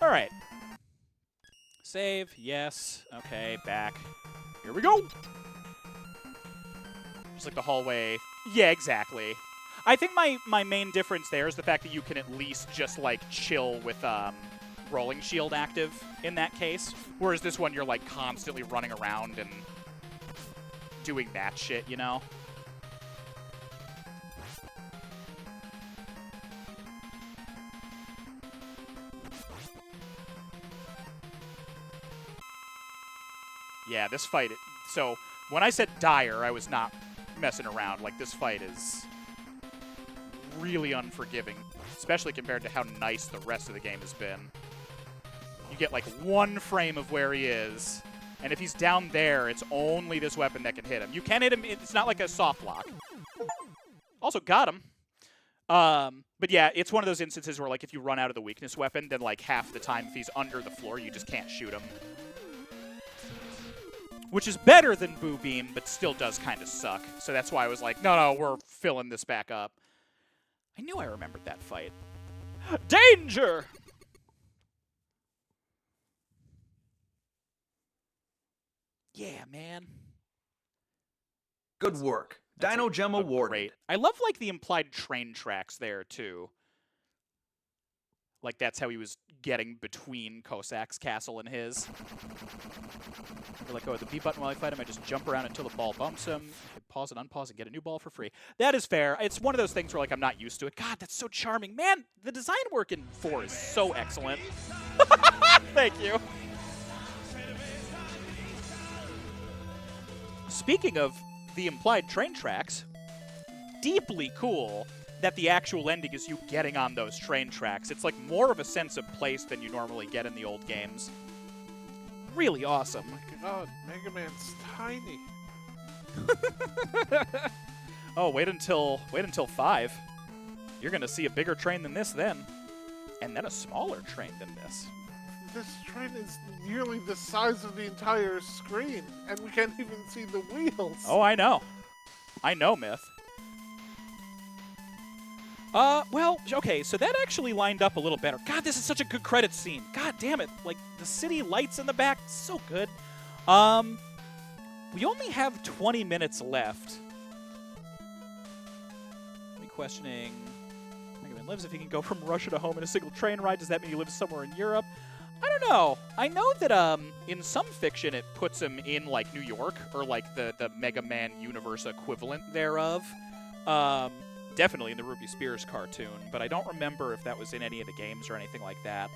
All right. Save. Yes. Okay, back. Here we go. Just like the hallway. Yeah, exactly. I think my main difference there is the fact that you can at least just, like, chill with rolling shield active in that case. Whereas this one, you're, like, constantly running around and doing that shit, you know? Yeah, this fight... So, when I said dire, I was not messing around. Like, this fight is really unforgiving, especially compared to how nice the rest of the game has been. You get, like, one frame of where he is, and if he's down there, it's only this weapon that can hit him. You can hit him. It's not like a soft lock. Also, got him. But yeah, it's one of those instances where, like, if you run out of the weakness weapon, then, like, half the time, if he's under the floor, you just can't shoot him. Which is better than Boo Beam, but still does kind of suck. So that's why I was like, no, we're filling this back up. I knew I remembered that fight. Danger! Yeah, man. Good work. Dino Gem awarded. Great. I love, like, the implied train tracks there, too. Like, that's how he was getting between Cossack's castle and his. I let go of the B button while I fight him. I just jump around until the ball bumps him. I pause and unpause and get a new ball for free. That is fair. It's one of those things where, like, I'm not used to it. God, that's so charming. Man, the design work in 4 is so excellent. Thank you. Speaking of the implied train tracks, deeply cool that the actual ending is you getting on those train tracks. It's like more of a sense of place than you normally get in the old games. Really awesome. Oh my god, Mega Man's tiny. Oh, wait until 5. You're gonna see a bigger train than this then. And then a smaller train than this. This train is nearly the size of the entire screen, and we can't even see the wheels. Oh, I know. I know, Myth. Well, okay, so that actually lined up a little better. God, this is such a good credits scene. God damn it. Like, the city lights in the back, so good. We only have 20 minutes left. Me questioning... Mega Man lives if he can go from Russia to home in a single train ride. Does that mean he lives somewhere in Europe? I don't know. I know that in some fiction it puts him in, like, New York, or, like, the Mega Man universe equivalent thereof. Definitely in the Ruby Spears cartoon, but I don't remember if that was in any of the games or anything like that.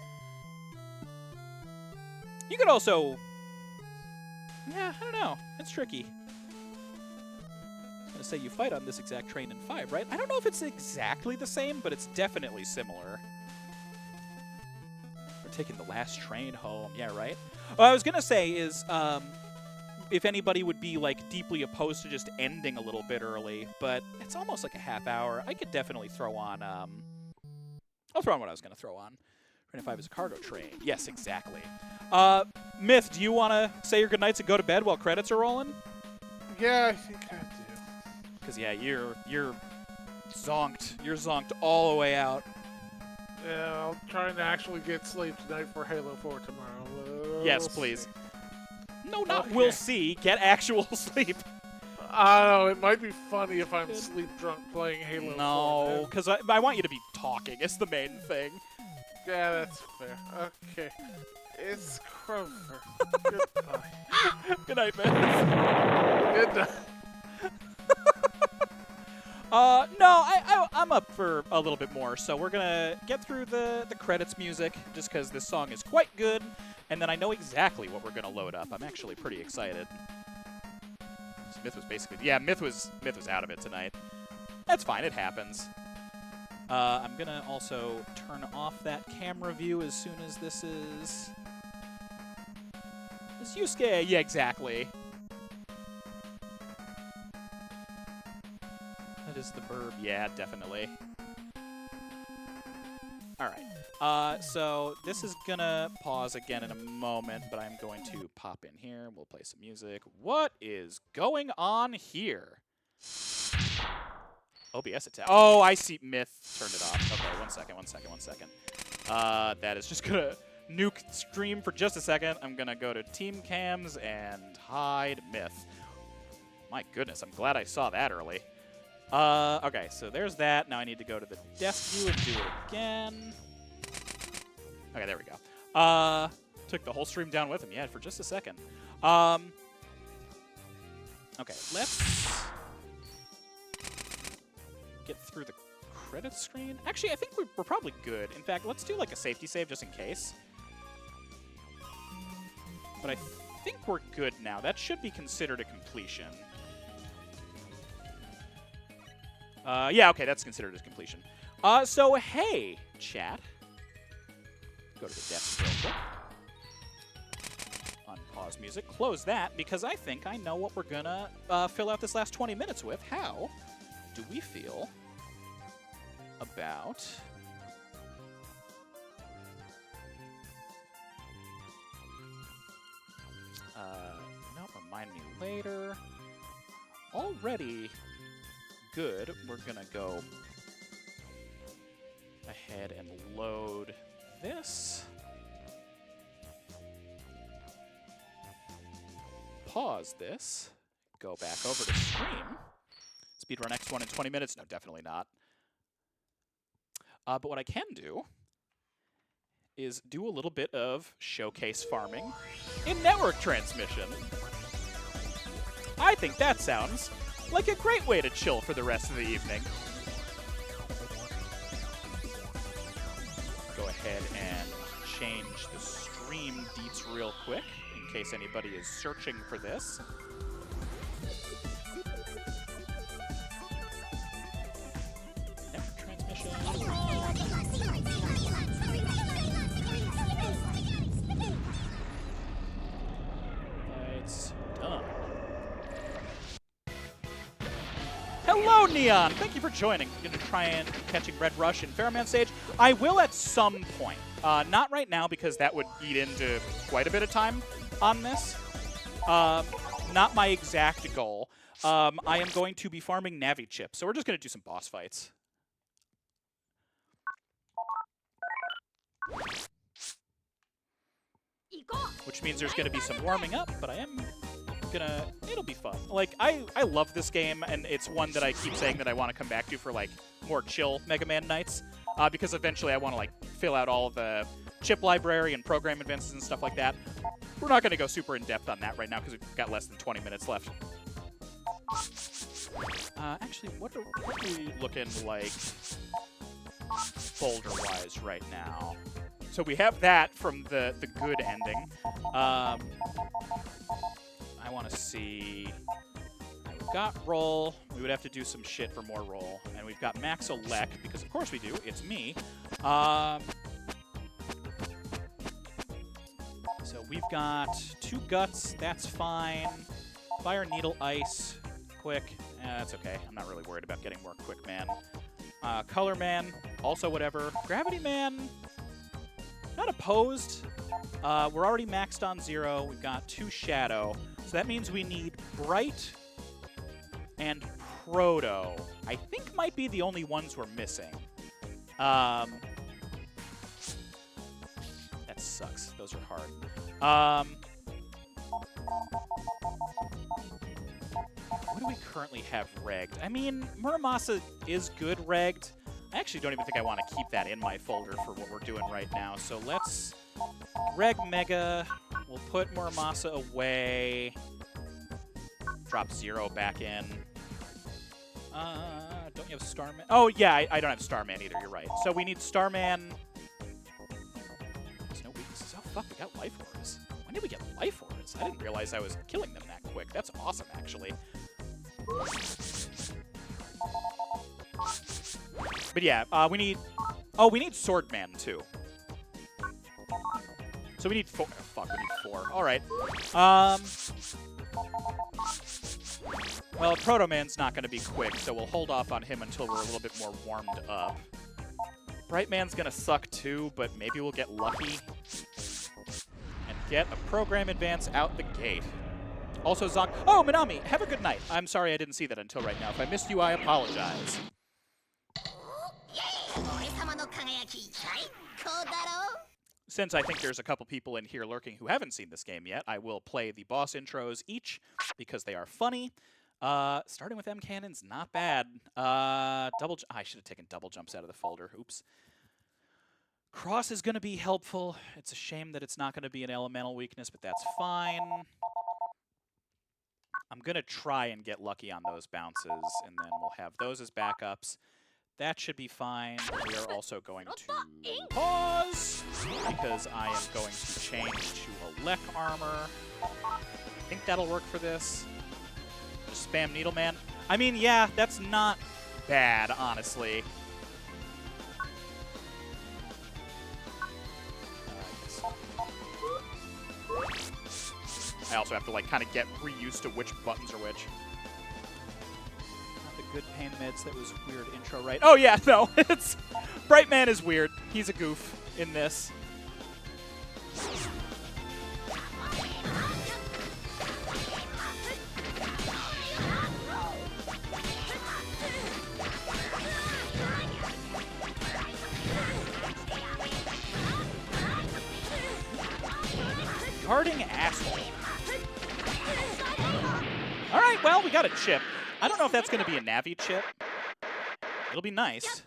You could also... Yeah, I don't know. It's tricky. I was going to say you fight on this exact train in 5, right? I don't know if it's exactly the same, but it's definitely similar. We're taking the last train home. Yeah, right? What I was going to say is... if anybody would be, like, deeply opposed to just ending a little bit early, but it's almost like a half hour. I could definitely throw on, I'll throw on what I was going to throw on. Train 5 is a cargo train. Yes, exactly. Myth, do you want to say your goodnights and go to bed while credits are rolling? Yeah, I think I do. Because, yeah, you're zonked. You're zonked all the way out. Yeah, I'll try to actually get sleep tonight for Halo 4 tomorrow. Yes, We'll please. see. No, not Okay. we'll see. Get actual sleep. I don't know, it might be funny if I'm sleep drunk playing Halo 4. No, because I want you to be talking. It's the main thing. Yeah, that's fair. Okay. It's Crover. Goodbye. Good night, man. Good night. No, I'm up for a little bit more, so we're gonna get through the credits music, just because this song is quite good, and then I know exactly what we're gonna load up. I'm actually pretty excited. Myth was basically... Yeah, Myth was out of it tonight. That's fine, it happens. I'm gonna also turn off that camera view as soon as this is... Is Yusuke? Yeah, exactly. That is the burb. Yeah, definitely. Alright. So this is gonna pause again in a moment, but I'm going to pop in here. We'll play some music. What is going on here? OBS attack. Oh, I see. Myth turned it off. Okay, one second. That is just gonna nuke stream for just a second. I'm gonna go to Team Cams and hide Myth. My goodness, I'm glad I saw that early. Okay, so there's that. Now I need to go to the desk view and do it again. Okay, there we go. Took the whole stream down with him. Yeah, for just a second. Okay, let's get through the credits screen. Actually, I think we're probably good. In fact, let's do like a safety save just in case. But I think we're good now. That should be considered a completion. Yeah, okay, that's considered as completion. So, hey, chat. Go to the depths real quick. Unpause music. Close that, because I think I know what we're gonna fill out this last 20 minutes with. How do we feel about... no, remind me later. Already good. We're gonna go ahead and load this. Pause this. Go back over to stream. Speedrun X1 in 20 minutes? No, definitely not. But what I can do is do a little bit of showcase farming in network transmission. I think that sounds like a great way to chill for the rest of the evening. Go ahead and change the stream deets real quick in case anybody is searching for this. Network transmission. It's done. Hello, Neon! Thank you for joining. I'm going to try and catching Red Rush in Fairman stage. I will at some point. Not right now, because that would eat into quite a bit of time on this. Not my exact goal. I am going to be farming Navi chips, so we're just going to do some boss fights. Which means there's going to be some warming up, but I am gonna... It'll be fun. Like, I love this game, and it's one that I keep saying that I want to come back to for, like, more chill Mega Man nights. Because eventually I want to, like, fill out all the chip library and program advances and stuff like that. We're not going to go super in-depth on that right now, because we've got less than 20 minutes left. Actually, what are we looking like folder-wise right now? So we have that from the good ending. I want to see... We've got roll. We would have to do some shit for more roll. And we've got Max Elec, because of course we do. It's me. So we've got 2 guts. That's fine. Fire, Needle, Ice. Quick. That's okay. I'm not really worried about getting more Quick Man. Color Man. Also whatever. Gravity Man. Not opposed. We're already maxed on 0. We've got 2 Shadow. So that means we need Bright and Proto. I think might be the only ones we're missing. That sucks. Those are hard. What do we currently have regged? I mean, Muramasa is good regged. I actually don't even think I want to keep that in my folder for what we're doing right now. So let's reg Mega. We'll put Muramasa away. Drop 0 back in. Don't you have Starman? Oh, yeah, I don't have Starman either. You're right. So we need Starman. There's no weaknesses. Oh, fuck, we got Life Auras. When did we get Life Auras? I didn't realize I was killing them that quick. That's awesome, actually. But yeah, we need... Oh, we need Swordman, too. So we need 4. Oh, fuck, we need 4. All right. Well, Proto Man's not going to be quick, so we'll hold off on him until we're a little bit more warmed up. Bright Man's going to suck, too, but maybe we'll get lucky and get a program advance out the gate. Also, Zonk... Oh, Minami, have a good night. I'm sorry I didn't see that until right now. If I missed you, I apologize. Since I think there's a couple people in here lurking who haven't seen this game yet, I will play the boss intros each because they are funny. Starting with M Cannon's not bad. I should have taken double jumps out of the folder. Oops. Cross is going to be helpful. It's a shame that it's not going to be an elemental weakness, but that's fine. I'm going to try and get lucky on those bounces, and then we'll have those as backups. That should be fine. We are also going to pause because I am going to change to a Lek armor. I think that'll work for this. Just spam Needleman. I mean, yeah, that's not bad, honestly. I also have to, like, kind of get reused to which buttons are which. Not the good pain meds. That was weird intro, right? Oh, yeah, no. It's Brightman is weird. He's a goof in this. Guarding asshole. All right, well, we got a chip. I don't know if that's going to be a Navi chip. It'll be nice.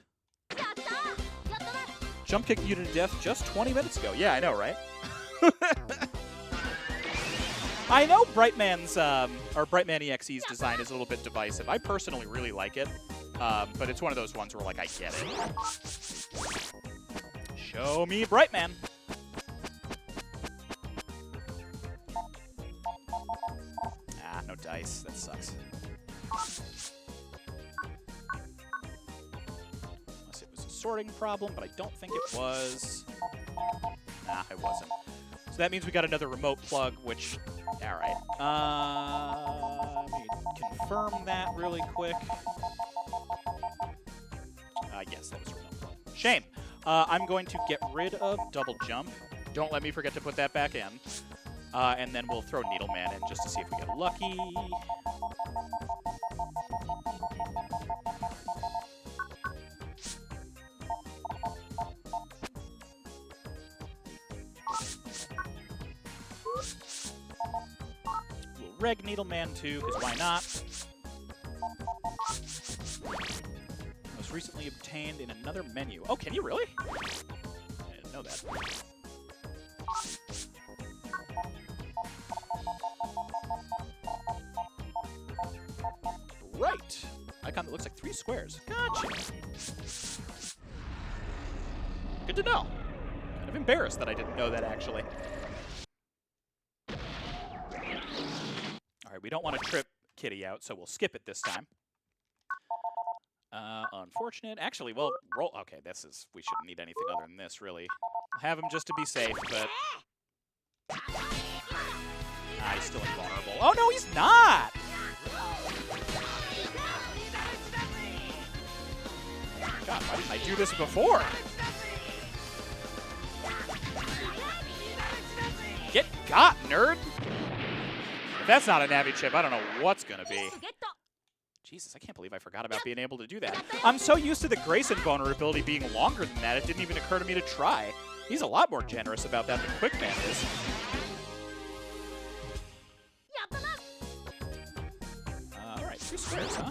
Jump kick you to death just 20 minutes ago. Yeah, I know, right? I know Brightman's, or Brightman EXE's design is a little bit divisive. I personally really like it, but it's one of those ones where, like, I get it. Show me Brightman. No dice. That sucks. Unless it was a sorting problem, but I don't think it was. Nah, it wasn't. So that means we got another remote plug, which... Alright. Let me confirm that really quick. Yes, that was a remote plug. Shame. I'm going to get rid of double jump. Don't let me forget to put that back in. And then we'll throw Needleman in just to see if we get lucky. We'll reg Needleman too, because why not? Most recently obtained in another menu. Oh, can you really? I didn't know that. Right. Icon that looks like 3 squares. Gotcha. Good to know. Kind of embarrassed that I didn't know that, actually. All right, we don't want to trip Kitty out, so we'll skip it this time. Unfortunate. Actually, well, roll. Okay, this is... We shouldn't need anything other than this, really. I'll have him just to be safe, but... he's still invulnerable. Oh, no, he's not! God, why didn't I do this before? Get got, nerd! If that's not a Navi chip, I don't know what's gonna be. Jesus, I can't believe I forgot about being able to do that. I'm so used to the Grayson vulnerability being longer than that, it didn't even occur to me to try. He's a lot more generous about that than Quickman is. Alright, 2 squares, huh?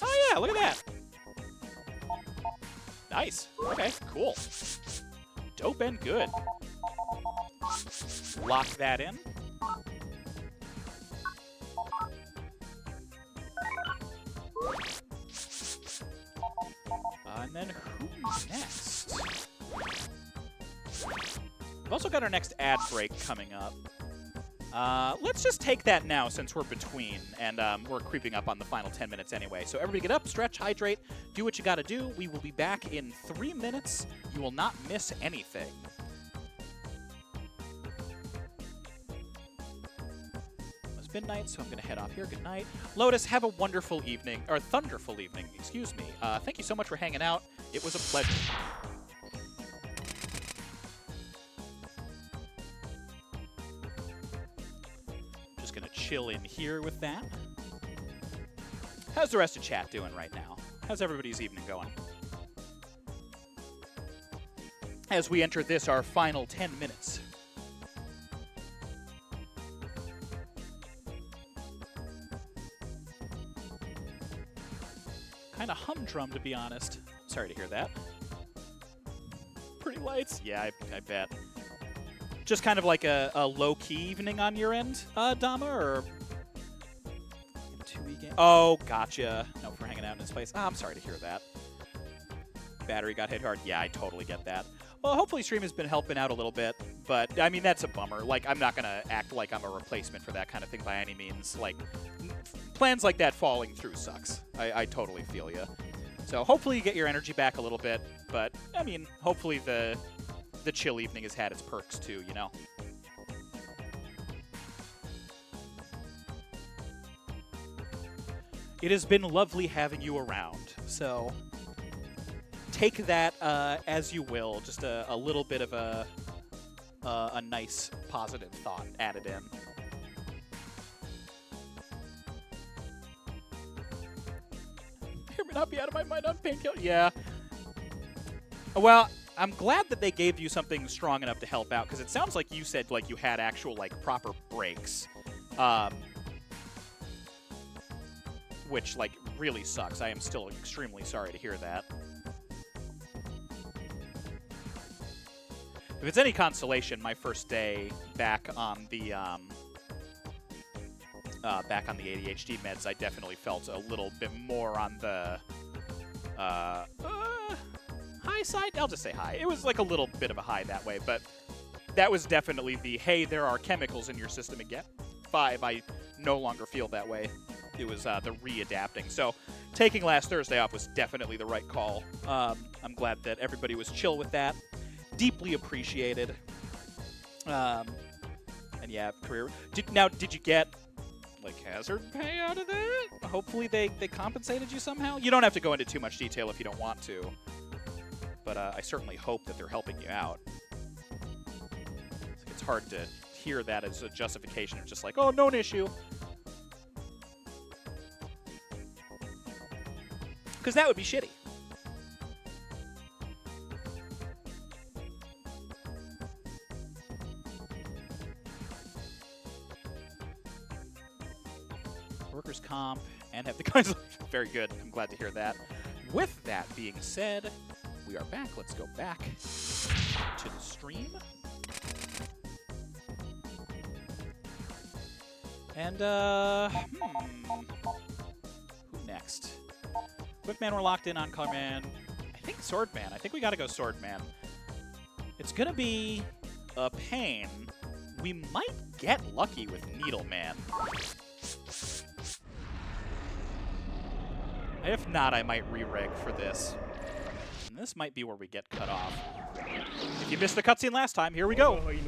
Oh yeah, look at that! Nice. Okay, cool. Dope and good. Lock that in. And then who's next? We've also got our next ad break coming up. Let's just take that now since we're between, and we're creeping up on the final 10 minutes anyway. So everybody get up, stretch, hydrate, do what you gotta do. We will be back in 3 minutes. You will not miss anything. It's midnight, so I'm gonna head off here. Good night. Lotus, have a wonderful evening, or thunderful evening, excuse me. Thank you so much for hanging out. It was a pleasure. Gonna chill in here with that. How's the rest of chat doing right now? How's everybody's evening going? As we enter this, our final 10 minutes. Kind of humdrum, to be honest. Sorry to hear that. Pretty lights? Yeah, I bet. Just kind of like a low-key evening on your end, Dama, or... Oh, gotcha. No, for hanging hanging out in his place. Oh, I'm sorry to hear that. Battery got hit hard. Yeah, I totally get that. Well, hopefully stream has been helping out a little bit, but I mean, that's a bummer. Like, I'm not going to act like I'm a replacement for that kind of thing by any means. Like, plans like that falling through sucks. I totally feel you. So hopefully you get your energy back a little bit, but I mean, hopefully the chill evening has had its perks too, you know? It has been lovely having you around, so take that as you will. Just a little bit of a nice positive thought added in. I may not be out of my mind on painkiller. Yeah. Well, I'm glad that they gave you something strong enough to help out, because it sounds like you said like you had actual like proper breaks. Which, like, really sucks. I am still extremely sorry to hear that. If it's any consolation, my first day back on the ADHD meds, I definitely felt a little bit more on the high side. I'll just say high. It was like a little bit of a high that way, but that was definitely the, hey, there are chemicals in your system again. 5, I no longer feel that way. It was the readapting. So taking last Thursday off was definitely the right call. I'm glad that everybody was chill with that. Deeply appreciated. And yeah, career. Did you get like hazard pay out of that? Hopefully they compensated you somehow. You don't have to go into too much detail if you don't want to. But I certainly hope that they're helping you out. It's hard to hear that as a justification of just like, oh, no issue. Because that would be shitty. Workers' comp and have the kinds of... Very good. I'm glad to hear that. With that being said, we are back. Let's go back to the stream. And, who next? Quickman, we're locked in on Colorman. I think Swordman. I think we gotta go Swordman. It's gonna be a pain. We might get lucky with Needleman. If not, I might re-reg for this. And this might be where we get cut off. If you missed the cutscene last time, here we go. It's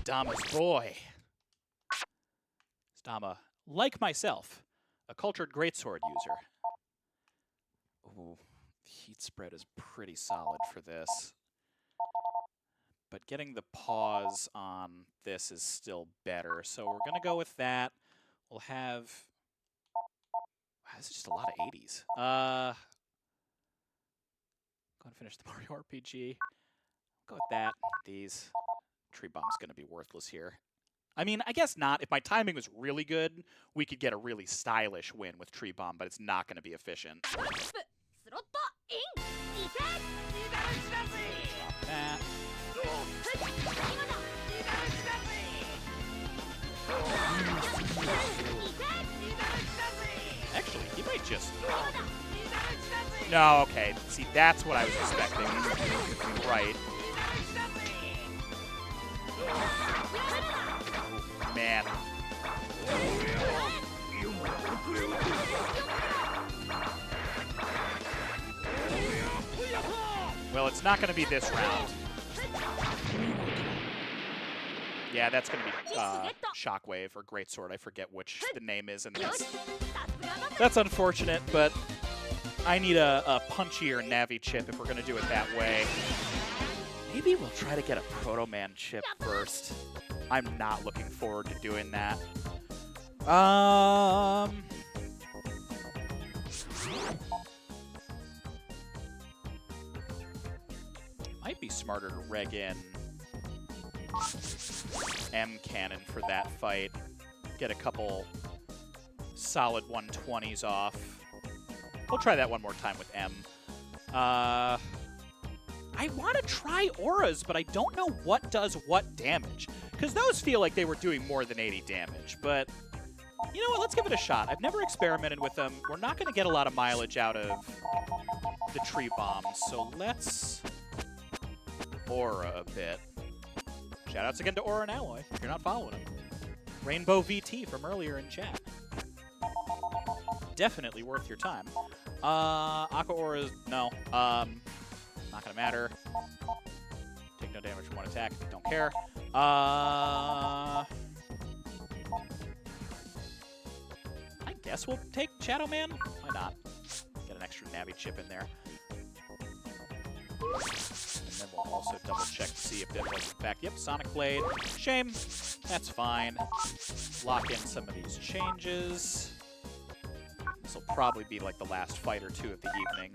Dama's boy. It's Dama, like myself, a cultured greatsword user. Ooh, heat spread is pretty solid for this. But getting the pause on this is still better. So we're going to go with that. We'll have... Wow, this is just a lot of 80s. Go and finish the Mario RPG. Go with that. These. Tree Bomb's going to be worthless here. I mean, I guess not. If my timing was really good, we could get a really stylish win with Tree Bomb, but it's not going to be efficient. Drop that. Actually, he might just... No, okay. See, that's what I was expecting. Right. Man. Well, it's not going to be this round. Yeah, that's going to be Shockwave or Greatsword. I forget which the name is in this. That's unfortunate, but I need a punchier Navi chip if we're going to do it that way. Maybe we'll try to get a Proto Man chip first. I'm not looking forward to doing that. Might be smarter to reg in M Cannon for that fight. Get a couple solid 120s off. We'll try that one more time with M. I want to try auras, but I don't know what does what damage. Because those feel like they were doing more than 80 damage, but You know what? Let's give it a shot. I've never experimented with them. We're not going to get a lot of mileage out of the tree bombs, so let's Aura a bit. Shoutouts again to Aura and Alloy, if you're not following them. Rainbow VT from earlier in chat. Definitely worth your time. Aqua Aura, no. Not gonna matter. Take no damage from one attack. Don't care. I guess we'll take Shadow Man. Why not? Get an extra Navi chip in there. And then we'll also double check to see if that was in fact, yep, Sonic Blade. Shame. That's fine. Lock in some of these changes. This will probably be like the last fight or two of the evening.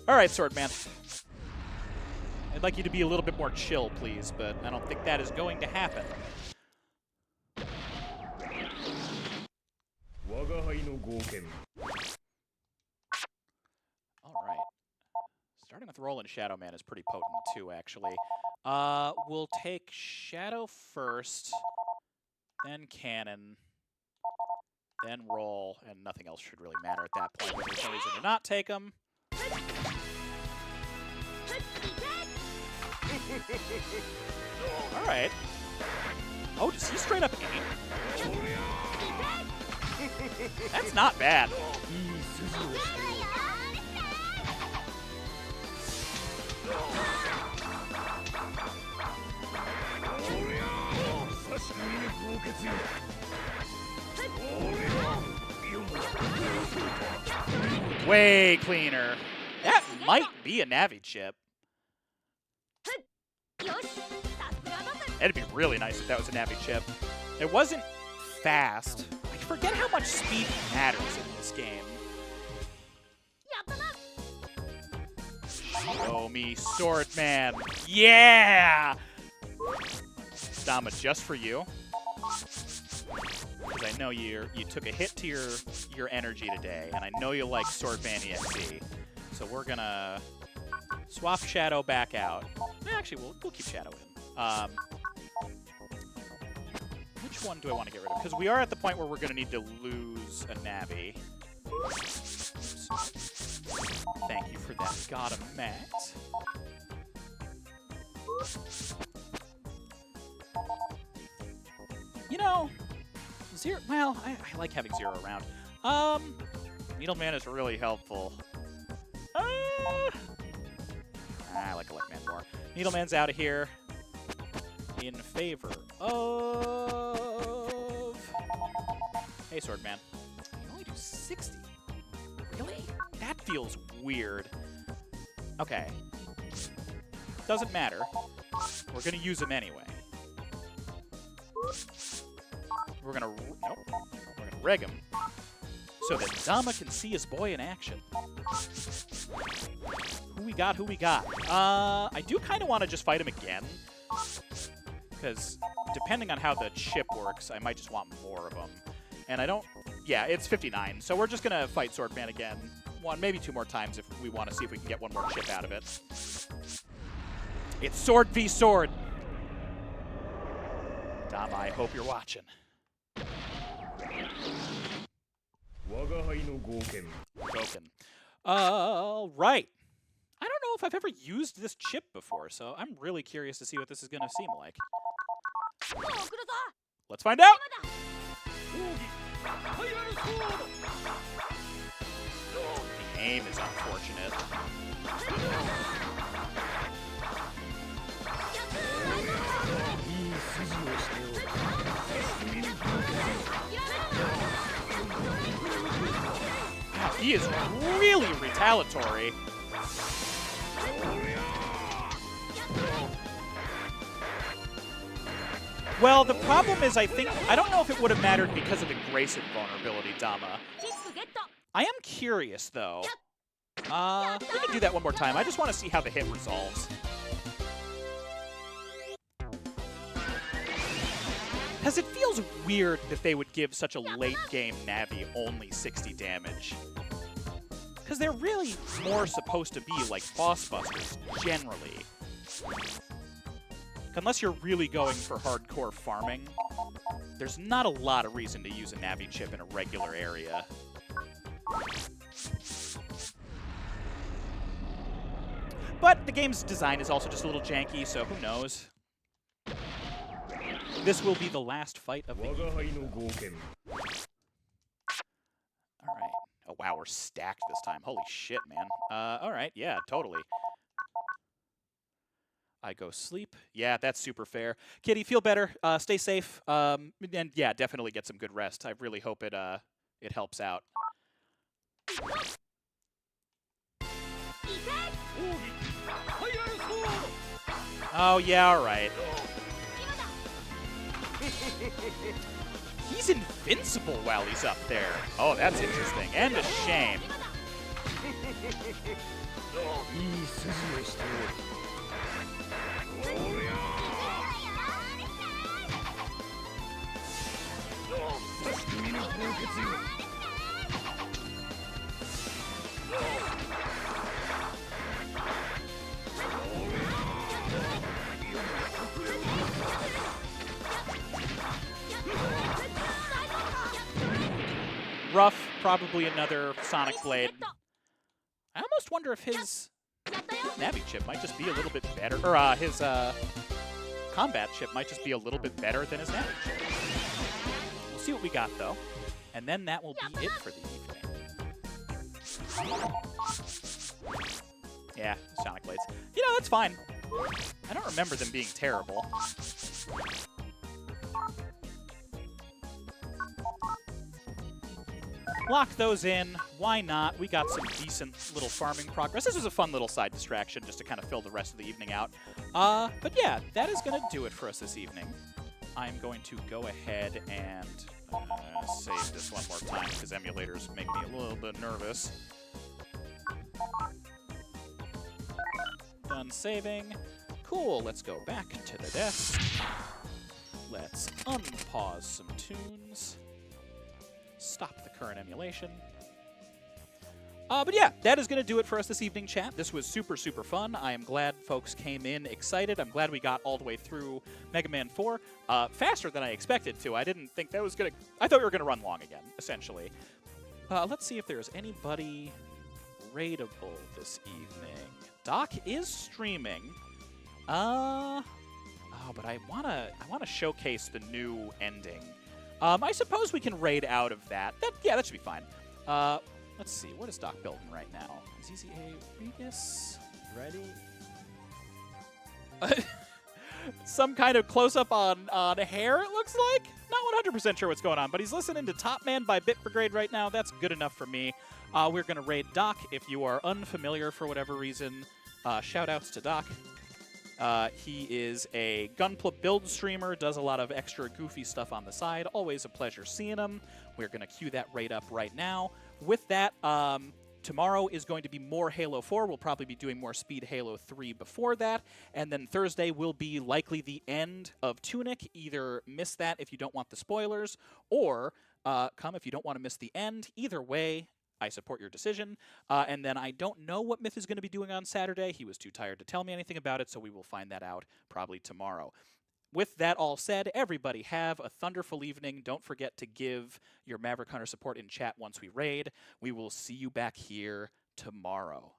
All right, Swordman. I'd like you to be a little bit more chill, please, but I don't think that is going to happen. All right. Starting with Roll and Shadow Man is pretty potent, too, actually. We'll take Shadow first, then Cannon, then Roll, and nothing else should really matter at that point. But there's no reason to not take them. All right. Oh, does he straight up aim? That's not bad. Way cleaner. That might be a Navi chip. It'd be really nice if that was a Navi chip. It wasn't fast. I forget how much speed matters in this game. Show me Swordman. Yeah! Dama, just for you. Because I know you took a hit to your energy today, and I know you like Swordman EXE. So we're gonna swap Shadow back out. Actually, we'll keep Shadow in. Which one do I want to get rid of? Because we are at the point where we're gonna need to lose a Navi. Oops. Thank you for that. Got him, Matt. You know, Zero. Well, I like having Zero around. Needleman is really helpful. I like Electman more. Needleman's out of here in favor of... Hey, Swordman. You can only do 60. Really? That feels weird. Okay. Doesn't matter. We're going to use him anyway. We're going to... Nope. We're going to reg him so that Dama can see his boy in action. Who we got? Who we got? I do kind of want to just fight him again. Because depending on how the chip works, I might just want more of them. And I don't... Yeah, it's 59. So we're just going to fight Swordman again. One, maybe two more times if we want to see if we can get one more chip out of it. It's Sword v Sword. Dama, I hope you're watching. Goken. All right. I don't know if I've ever used this chip before, so I'm really curious to see what this is going to seem like. Let's find out! The aim is unfortunate. Wow, he is really retaliatory. Well, the problem is I don't know if it would have mattered because of the Grayson vulnerability, Dama. I am curious, though. We can do that one more time. I just want to see how the hit resolves. Because it feels weird that they would give such a late-game Navi only 60 damage. Because they're really more supposed to be like boss busters, generally. Unless you're really going for hardcore farming, there's not a lot of reason to use a Navi chip in a regular area. But the game's design is also just a little janky, so who knows? This will be the last fight of the evening. Alright. Oh, wow, we're stacked this time. Holy shit, man. Alright, yeah, totally. I go sleep. Yeah, that's super fair. Kitty, feel better. Stay safe. And yeah, definitely get some good rest. I really hope it helps out. Oh, yeah, alright. He's invincible while he's up there. Oh, that's interesting. And a shame. Rough, probably another Sonic Blade. I almost wonder if his Navi chip might just be a little bit better, or his combat chip might just be a little bit better than his Navi chip. We'll see what we got, though. And then that will be it for the evening. Yeah, Sonic Blades. You know, that's fine. I don't remember them being terrible. Lock those in. Why not? We got some decent little farming progress. This was a fun little side distraction just to kind of fill the rest of the evening out. But yeah, that is going to do it for us this evening. I'm going to go ahead and save this one more time because emulators make me a little bit nervous. Done saving. Cool, let's go back to the desk. Let's unpause some tunes. Stop the current emulation. But yeah, that is going to do it for us this evening, chat. This was super, super fun. I am glad folks came in excited. I'm glad we got all the way through Mega Man 4 faster than I expected to. I didn't think that was going to... I thought we were going to run long again, essentially. Let's see if there's anybody raidable this evening. Doc is streaming. Oh, but I wanna showcase the new ending. I suppose we can raid out of that. Yeah, that should be fine. Let's see. What is Doc building right now? ZZA Regis. Ready? Some kind of close-up on hair, it looks like? Not 100% sure what's going on, but he's listening to Top Man by Bit Brigade right now. That's good enough for me. We're going to raid Doc. If you are unfamiliar for whatever reason, shout-outs to Doc. He is a Gunpla build streamer, does a lot of extra goofy stuff on the side. Always a pleasure seeing him. We're going to queue that raid up right now. With that, tomorrow is going to be more Halo 4. We'll probably be doing more Speed Halo 3 before that. And then Thursday will be likely the end of Tunic. Either miss that if you don't want the spoilers, or come if you don't want to miss the end. Either way, I support your decision. And then I don't know what Myth is going to be doing on Saturday. He was too tired to tell me anything about it, so we will find that out probably tomorrow. With that all said, everybody have a thunderful evening. Don't forget to give your Maverick Hunter support in chat once we raid. We will see you back here tomorrow.